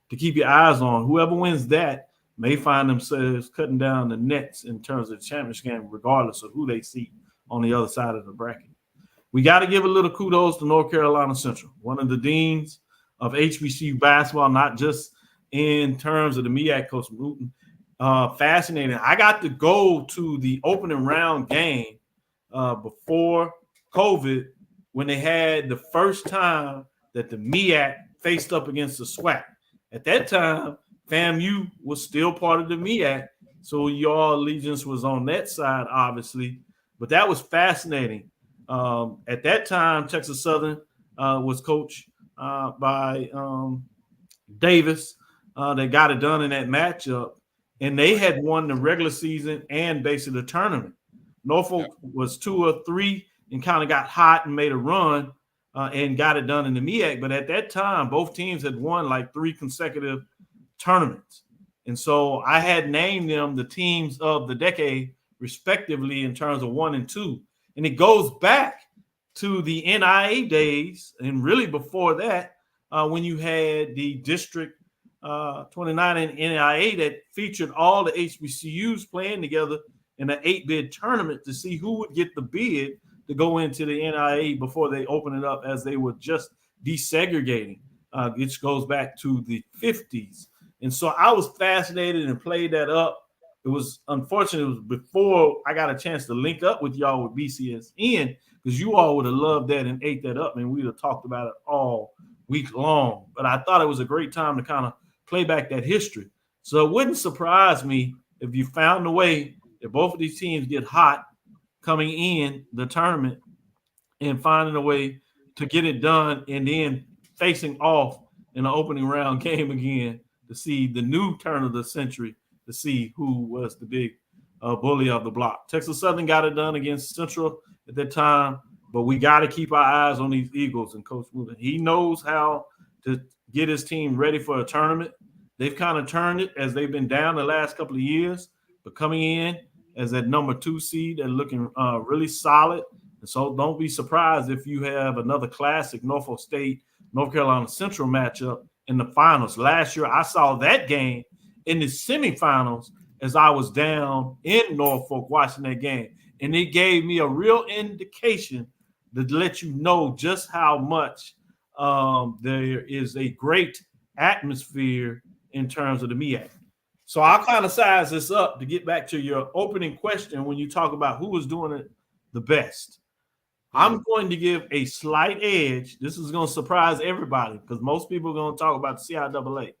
to keep your eyes on. Whoever wins that may find themselves cutting down the nets in terms of the championship game, regardless of who they see on the other side of the bracket. We got to give a little kudos to North Carolina Central, one of the deans of HBCU basketball, not just in terms of the MEAC, Coach Wooten. Fascinating. I got to go to the opening round game before COVID, when they had the first time that the MEAC faced up against the SWAC. At that time, FAMU was still part of the MEAC, so your allegiance was on that side, obviously. But that was fascinating. At that time, Texas Southern was coached by Davis. They got it done in that matchup, and they had won the regular season and basically the tournament. Norfolk was 2 or 3 and kind of got hot and made a run and got it done in the MEAC. But at that time, both teams had won like 3 consecutive tournaments. And so I had named them the teams of the decade, respectively, in terms of 1 and 2. And it goes back to the NIA days, and really before that, when you had the District 29 in NIA that featured all the HBCUs playing together in an 8-bid tournament to see who would get the bid to go into the NIA before they open it up, as they were just desegregating, which goes back to the 50s. And so I was fascinated and played that up. It was unfortunate. It was before I got a chance to link up with y'all with BCSN, because you all would have loved that and ate that up, and we'd have talked about it all week long. But I thought it was a great time to kind of play back that history. So it wouldn't surprise me if you found a way that both of these teams get hot coming in the tournament and finding a way to get it done, and then facing off in the opening round game again to see the new turn of the century, to see who was the big bully of the block. Texas Southern got it done against Central at that time, but we got to keep our eyes on these Eagles and Coach Wooten. He knows how to get his team ready for a tournament. They've kind of turned it as they've been down the last couple of years, but coming in as that number 2 seed and looking really solid. And so don't be surprised if you have another classic Norfolk State, North Carolina Central matchup in the finals. Last year, I saw that game in the semifinals as I was down in Norfolk watching that game. And it gave me a real indication to let you know just how much there is a great atmosphere in terms of the MEAC. So I'll kind of size this up to get back to your opening question when you talk about who is doing it the best. I'm going to give a slight edge. This is going to surprise everybody because most people are going to talk about the CIAA.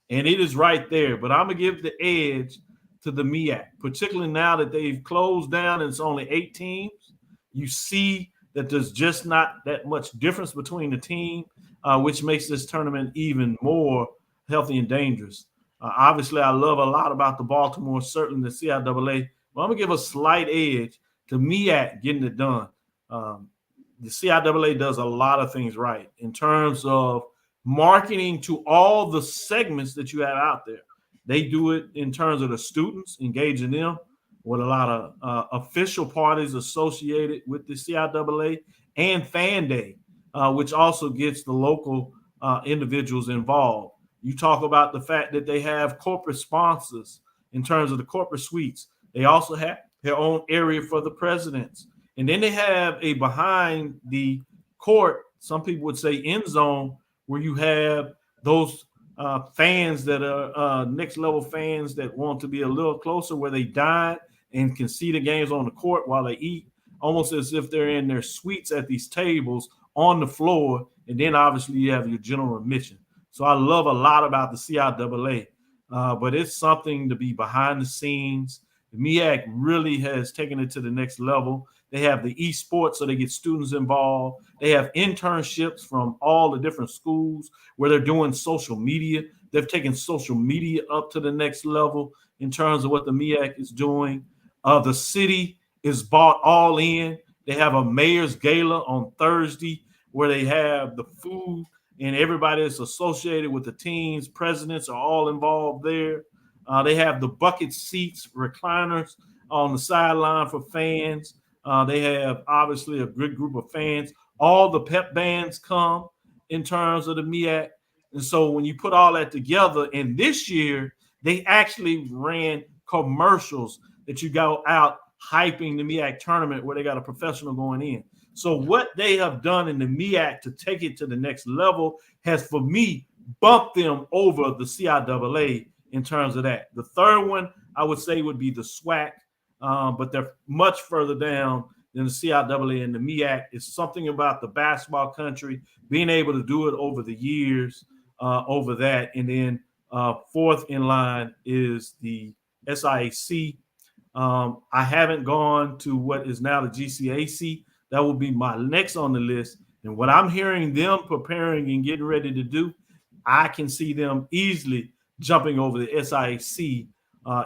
And it is right there. But I'm going to give the edge to the MEAC, particularly now that they've closed down and it's only 8 teams. You see that there's just not that much difference between the team, which makes this tournament even more healthy and dangerous. Obviously, I love a lot about the Baltimore, certainly the CIAA. But I'm going to give a slight edge to MEAC getting it done. The CIAA does a lot of things right in terms of marketing to all the segments that you have out there. They do it in terms of the students, engaging them with a lot of official parties associated with the CIAA and Fan Day, which also gets the local individuals involved. You talk about the fact that they have corporate sponsors in terms of the corporate suites. They also have their own area for the presidents. And then they have a behind the court, some people would say end zone, where you have those fans that are next level fans that want to be a little closer, where they dine and can see the games on the court while they eat, almost as if they're in their suites at these tables on the floor. And then obviously you have your general admission. So I love a lot about the CIAA, but it's something to be behind the scenes. The MEAC really has taken it to the next level. They have the esports, so they get students involved. They have internships from all the different schools where they're doing social media. They've taken social media up to the next level in terms of what the MEAC is doing. The city is bought all in. They have a mayor's gala on Thursday where they have the food and everybody that's associated with the teams, presidents are all involved there. They have the bucket seats, recliners on the sideline for fans. They have obviously a good group of fans. All the pep bands come in terms of the MEAC. And so when you put all that together, and this year, they actually ran commercials that you go out hyping the MEAC tournament where they got a professional going in. So what they have done in the MEAC to take it to the next level has, for me, bumped them over the CIAA in terms of that. The third one, I would say, would be the SWAC, but they're much further down than the CIAA and the MEAC. It's something about the basketball country being able to do it over the years over that. And then fourth in line is the SIAC. I haven't gone to what is now the GCAC. That will be my next on the list. And what I'm hearing them preparing and getting ready to do, I can see them easily jumping over the SIAC,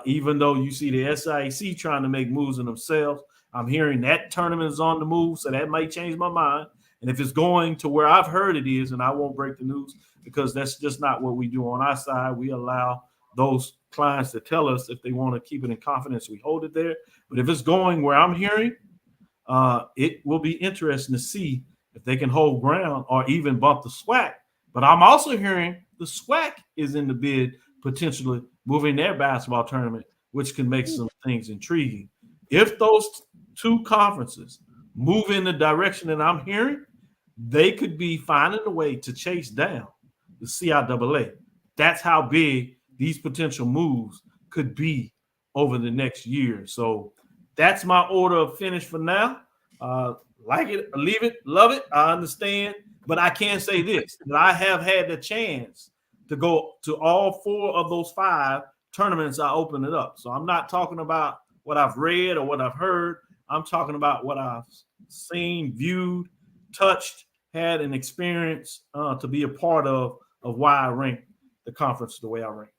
even though you see the SIAC trying to make moves in themselves. I'm hearing that tournament is on the move, so that might change my mind. And if it's going to where I've heard it is, and I won't break the news because that's just not what we do on our side. We allow those clients to tell us if they want to keep it in confidence, we hold it there. But if it's going where I'm hearing, it will be interesting to see if they can hold ground or even bump the SWAC. But I'm also hearing the SWAC is in the bid, potentially moving their basketball tournament, which can make some things intriguing. If those two conferences move in the direction that I'm hearing, they could be finding a way to chase down the CIAA. That's how big these potential moves could be over the next year. So that's my order of finish for now. Like it, leave it, love it, I understand. But I can say this, that I have had the chance to go to all 4 of those 5 tournaments I opened it up. So I'm not talking about what I've read or what I've heard. I'm talking about what I've seen, viewed, touched, had an experience to be a part of why I ranked the conference the way I ranked.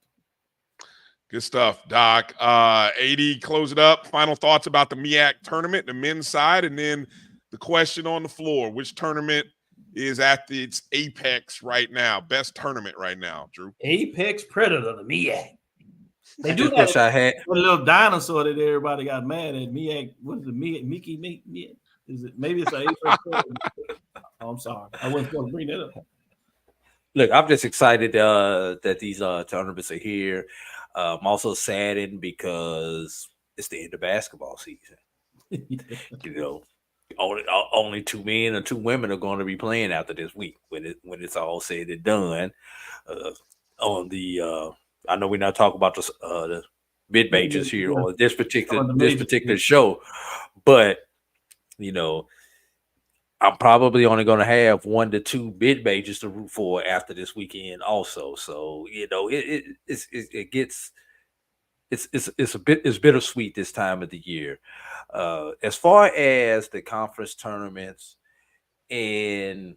Good stuff, Doc. AD, close it up. Final thoughts about the MEAC tournament, the men's side, and then the question on the floor. Which tournament is at its apex right now. Best tournament right now, Drew. Apex Predator, the MEAC. They I do just that. wish I had a little dinosaur that everybody got mad at. MEAC. What is it? MEAC? Is it? Maybe it's an Apex Predator. Oh, I'm sorry. I wasn't supposed to bring that up. Look, I'm just excited that these tournaments are here. I'm also saddened because it's the end of basketball season. You know, only 2 men or 2 women are going to be playing after this week when it's all said and done. On the I know we're not talking about the mid majors here on this particular show, but you know, I'm probably only going to have 1 to 2 mid majors to root for after this weekend also. So, you know, it's bittersweet this time of the year. As far as the conference tournaments, and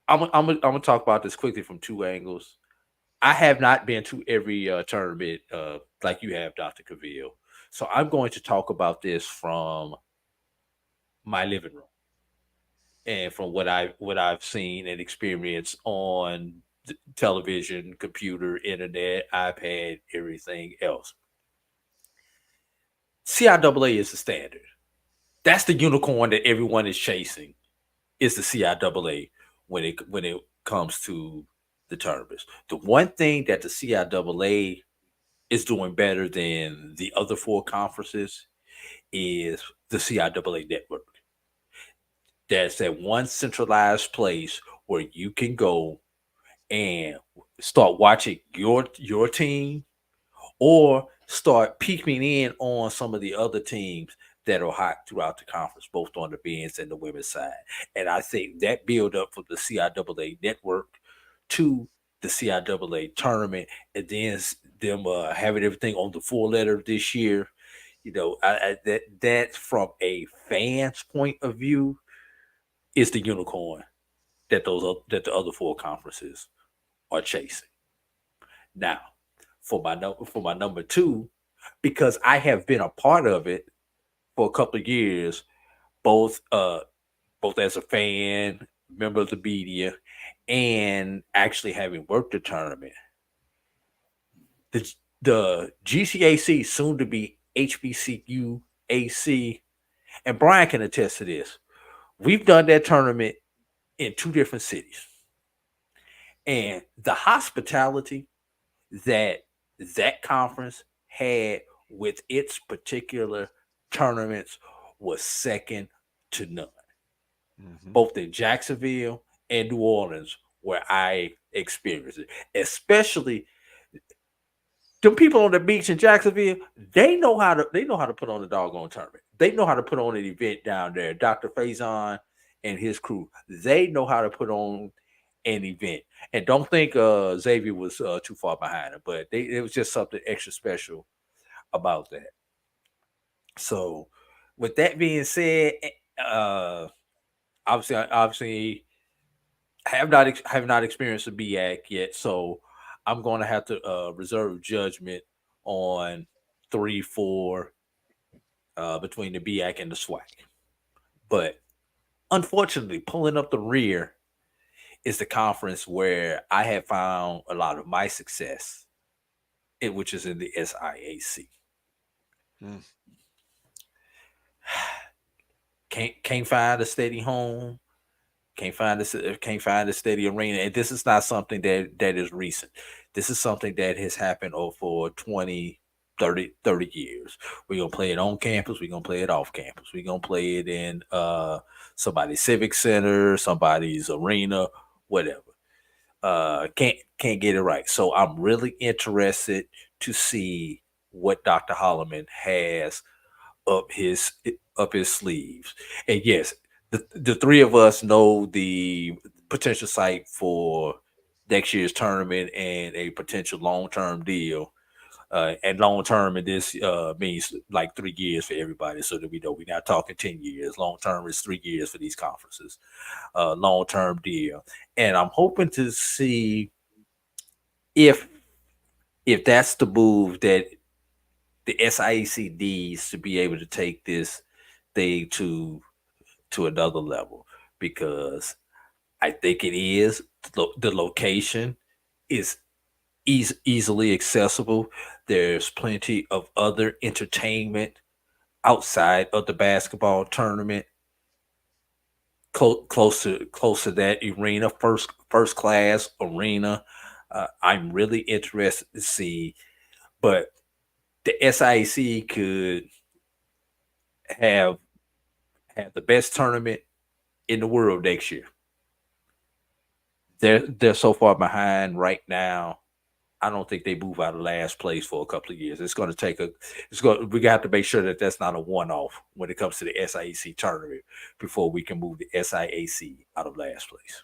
I'm gonna talk about this quickly from 2 angles. I have not been to every tournament like you have, Dr. Cavil. So I'm going to talk about this from my living room and from what I've seen and experienced on television, computer, internet, iPad, everything else. CIAA is the standard. That's the unicorn that everyone is chasing. Is the CIAA when it comes to the tournaments. The one thing that the CIAA is doing better than the other 4 conferences is the CIAA network. That's that one centralized place where you can go and start watching your team or start peeking in on some of the other teams that are hot throughout the conference, both on the men's and the women's side. And I think that build up from the CIAA network to the CIAA tournament, and then them having everything on the 4-letter this year, you know, that from a fan's point of view is the unicorn that the other 4 conferences are chasing. Now, for my number 2, because I have been a part of it for a couple of years, both as a fan, member of the media, and actually having worked the tournament. The GCAC, soon to be HBCU AC, and Bryan can attest to this. We've done that tournament in 2 different cities. And the hospitality that conference had with its particular tournaments was second to none. Mm-hmm. Both in Jacksonville and New Orleans, where I experienced it. Especially the people on the beach in Jacksonville, they know how to put on a doggone tournament. They know how to put on an event down there. Dr. Faison and his crew, they know how to put on an event. And don't think Xavier was too far behind him, but it was just something extra special about that. So, with that being said, obviously, I have not experienced a BAC yet, so I'm going to have to reserve judgment on 3-4 between the BAC and the SWAC. But unfortunately, pulling up the rear is the conference where I have found a lot of my success, which is in the SIAC. Can't find a steady home. Can't find a steady arena. And this is not something that is recent. This is something that has happened over 20, 30 years. We're going to play it on campus. We're going to play it off campus. We're going to play it in somebody's civic center, somebody's arena, whatever. Can't get it right. So I'm really interested to see what Dr. Holloman has up his sleeves. And yes, the 3 of us know the potential site for next year's tournament and a potential long-term deal. And long-term in this means like 3 years for everybody, so that we know we're not talking 10 years. Long-term is 3 years for these conferences. Long-term deal. And I'm hoping to see if that's the move that the SIAC needs to be able to take this thing to another level. because I think it is. The location is easily accessible. There's plenty of other entertainment outside of the basketball tournament. Close to that arena, first class arena. I'm really interested to see, but the SIAC could have the best tournament in the world next year. They're so far behind right now. I don't think they move out of last place for a couple of years. We got to make sure that that's not a one-off when it comes to the SIAC tournament before we can move the SIAC out of last place.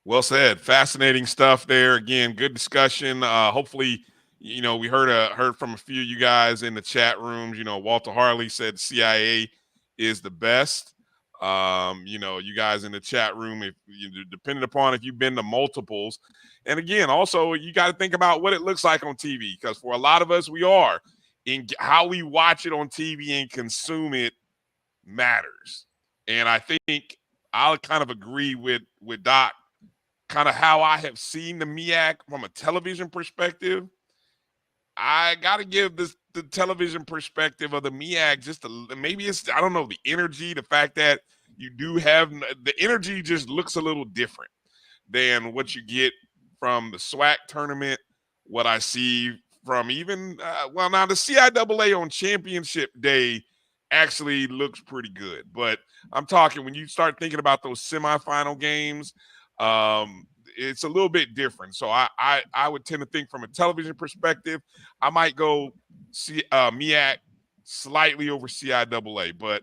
Well said. Fascinating stuff there. Again, good discussion. Hopefully, we heard from a few of you guys in the chat rooms. Walter Harley said CIA is the best. You guys in the chat room, if depending upon if you've been to multiples. And again, also you got to think about what it looks like on TV, because for a lot of us, we are in how we watch it on TV and consume it matters. And I think I'll kind of agree with Doc, kind of how I have seen the MEAC from a television perspective. I got to give the television perspective of the MEAC just maybe it's, I don't know, the energy, the fact that you do have the energy just looks a little different than what you get from the SWAC tournament, what I see from even, now the CIAA on championship day actually looks pretty good. But I'm talking when you start thinking about those semifinal games, it's a little bit different. So I would tend to think from a television perspective, I might go MEAC slightly over CIAA, but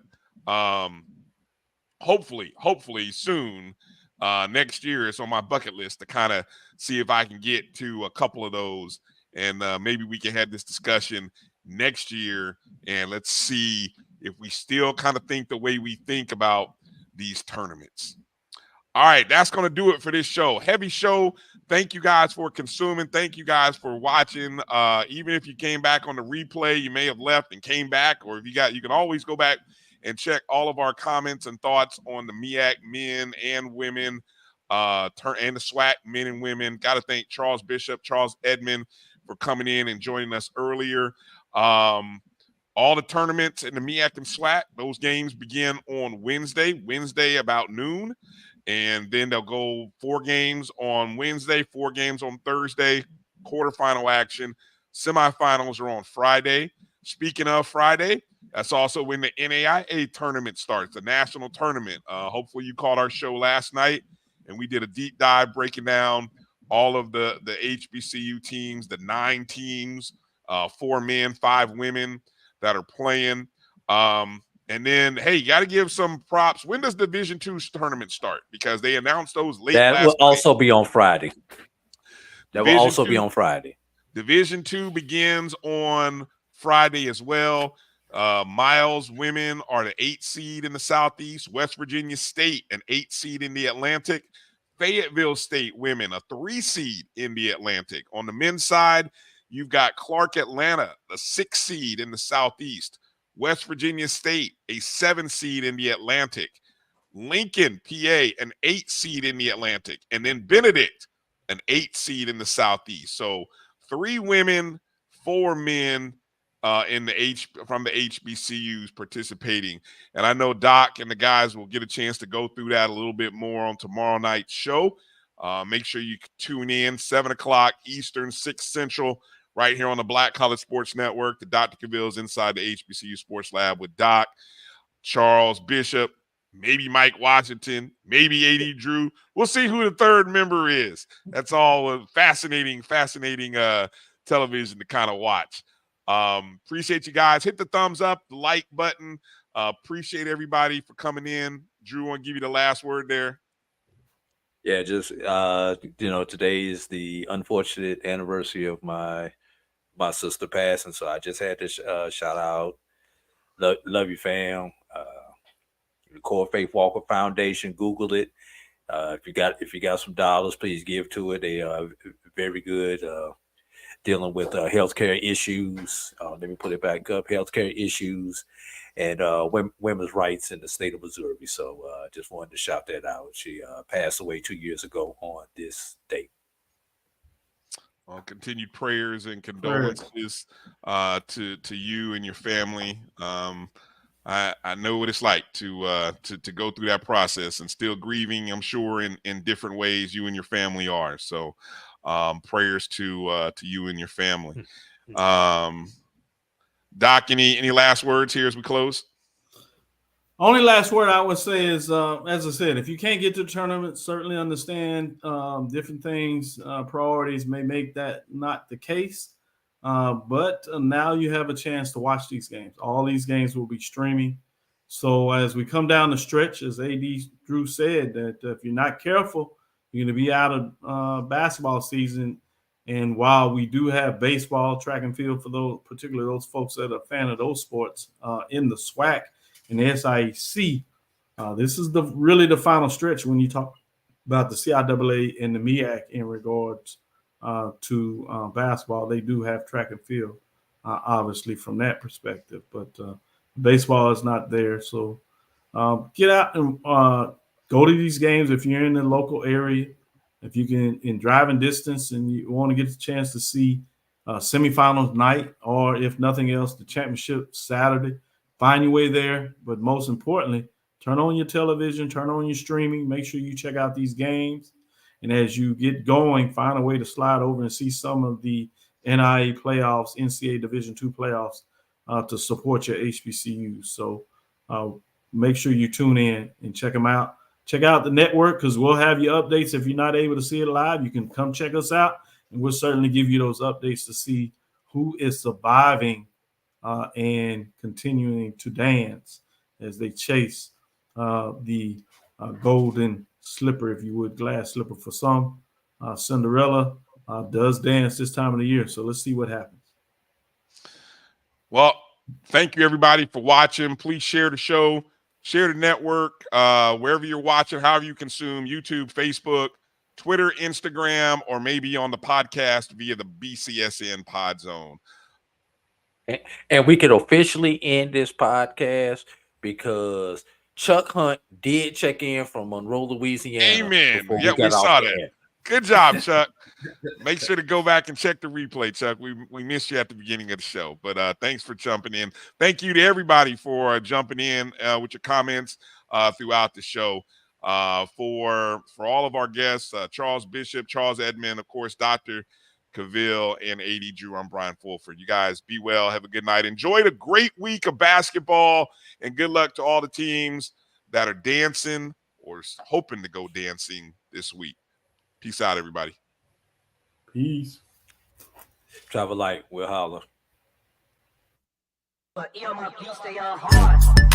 hopefully soon next year it's on my bucket list to kind of see if I can get to a couple of those, and maybe we can have this discussion next year, and let's see if we still kind of think the way we think about these tournaments. All right, that's going to do it for this show. Heavy show. Thank you guys for consuming. Thank you guys for watching. Even if you came back on the replay, you may have left and came back, or if you can always go back and check all of our comments and thoughts on the MEAC men and women, and the SWAC men and women. Got to thank Charles Bishop, Charles Edmond for coming in and joining us earlier. All the tournaments in the MEAC and SWAC, those games begin on Wednesday about noon. And then they'll go 4 games on Wednesday, 4 games on Thursday, quarterfinal action. Semifinals are on Friday. Speaking of Friday, that's also when the NAIA tournament starts, the national tournament. Hopefully you caught our show last night, and we did a deep dive breaking down all of the HBCU teams, the 9 teams, 4 men, 5 women that are playing. And then, hey, you got to give some props. When does Division II tournament start? Because they announced those late last night. That will also be on Friday. Division II begins on Friday as well. Miles women are the 8 seed in the Southeast. West Virginia State, an 8 seed in the Atlantic. Fayetteville State women, a 3 seed in the Atlantic. On the men's side, you've got Clark Atlanta, the 6 seed in the Southeast. West Virginia State, a 7 seed in the Atlantic. Lincoln, PA, an 8 seed in the Atlantic. And then Benedict, an 8 seed in the Southeast. So 3 women, 4 men from the HBCUs participating. And I know Doc and the guys will get a chance to go through that a little bit more on tomorrow night's show. Make sure you tune in 7 o'clock Eastern, 6 Central, right here on the Black College Sports Network. The Dr. Cavil's Inside the HBCU Sports Lab with Doc, Charles Bishop, maybe Mike Washington, maybe A.D. Drew. We'll see who the third member is. That's all fascinating television to kind of watch. Appreciate you guys. Hit the thumbs up, the like button. Appreciate everybody for coming in. Drew, I want to give you the last word there. Yeah, just today is the unfortunate anniversary of my sister passing, so I just had to shout out. Love you, fam. The Core Faith Walker Foundation. Google it. If you got some dollars, please give to it. They are very good dealing with healthcare issues. Let me put it back up: healthcare issues and women's rights in the state of Missouri. So just wanted to shout that out. She passed away 2 years ago on this date. Continued prayers and condolences to you and your family. I know what it's like to go through that process and still grieving, I'm sure, in different ways you and your family are. So prayers to you and your family. Doc, any last words here as we close? Only last word I would say is, as I said, if you can't get to the tournament, certainly understand different things, priorities may make that not the case. But now you have a chance to watch these games. All these games will be streaming. So as we come down the stretch, as A.D. Drew said, that if you're not careful, you're going to be out of basketball season. And while we do have baseball, track and field for those, particularly those folks that are a fan of those sports in the SWAC and the SIEC, this is really the final stretch when you talk about the CIAA and the MEAC in regards to basketball. They do have track and field, obviously, from that perspective. But baseball is not there. So get out and go to these games if you're in the local area. If you can, in driving distance, and you want to get the chance to see semifinals night, or if nothing else, the championship Saturday, find your way there. But most importantly, turn on your television, turn on your streaming, make sure you check out these games. And as you get going, find a way to slide over and see some of the NIA playoffs, NCAA Division II playoffs to support your HBCUs. So make sure you tune in and check them out. Check out the network because we'll have your updates. If you're not able to see it live, you can come check us out, and we'll certainly give you those updates to see who is surviving and continuing to dance as they chase the golden slipper, if you would, glass slipper for some. Cinderella does dance this time of the year, so let's see what happens. Well, thank you, everybody, for watching. Please share the show. Share the network, wherever you're watching, however you consume, YouTube, Facebook, Twitter, Instagram, or maybe on the podcast via the BCSN Pod Zone. And we could officially end this podcast because Chuck Hunt did check in from Monroe, Louisiana. Amen. Yeah, we saw that. Good job, Chuck. Make sure to go back and check the replay, Chuck. We missed you at the beginning of the show, but thanks for jumping in. Thank you to everybody for jumping in with your comments throughout the show. For all of our guests, Charles Bishop, Charles Edmond, of course, Dr. Cavil, and A.D. Drew, I'm Bryan Fulford. You guys be well. Have a good night. Enjoy the great week of basketball, and good luck to all the teams that are dancing or hoping to go dancing this week. Peace out, everybody. Peace. Travel light. We'll holler. But earmuff, you stay on hard.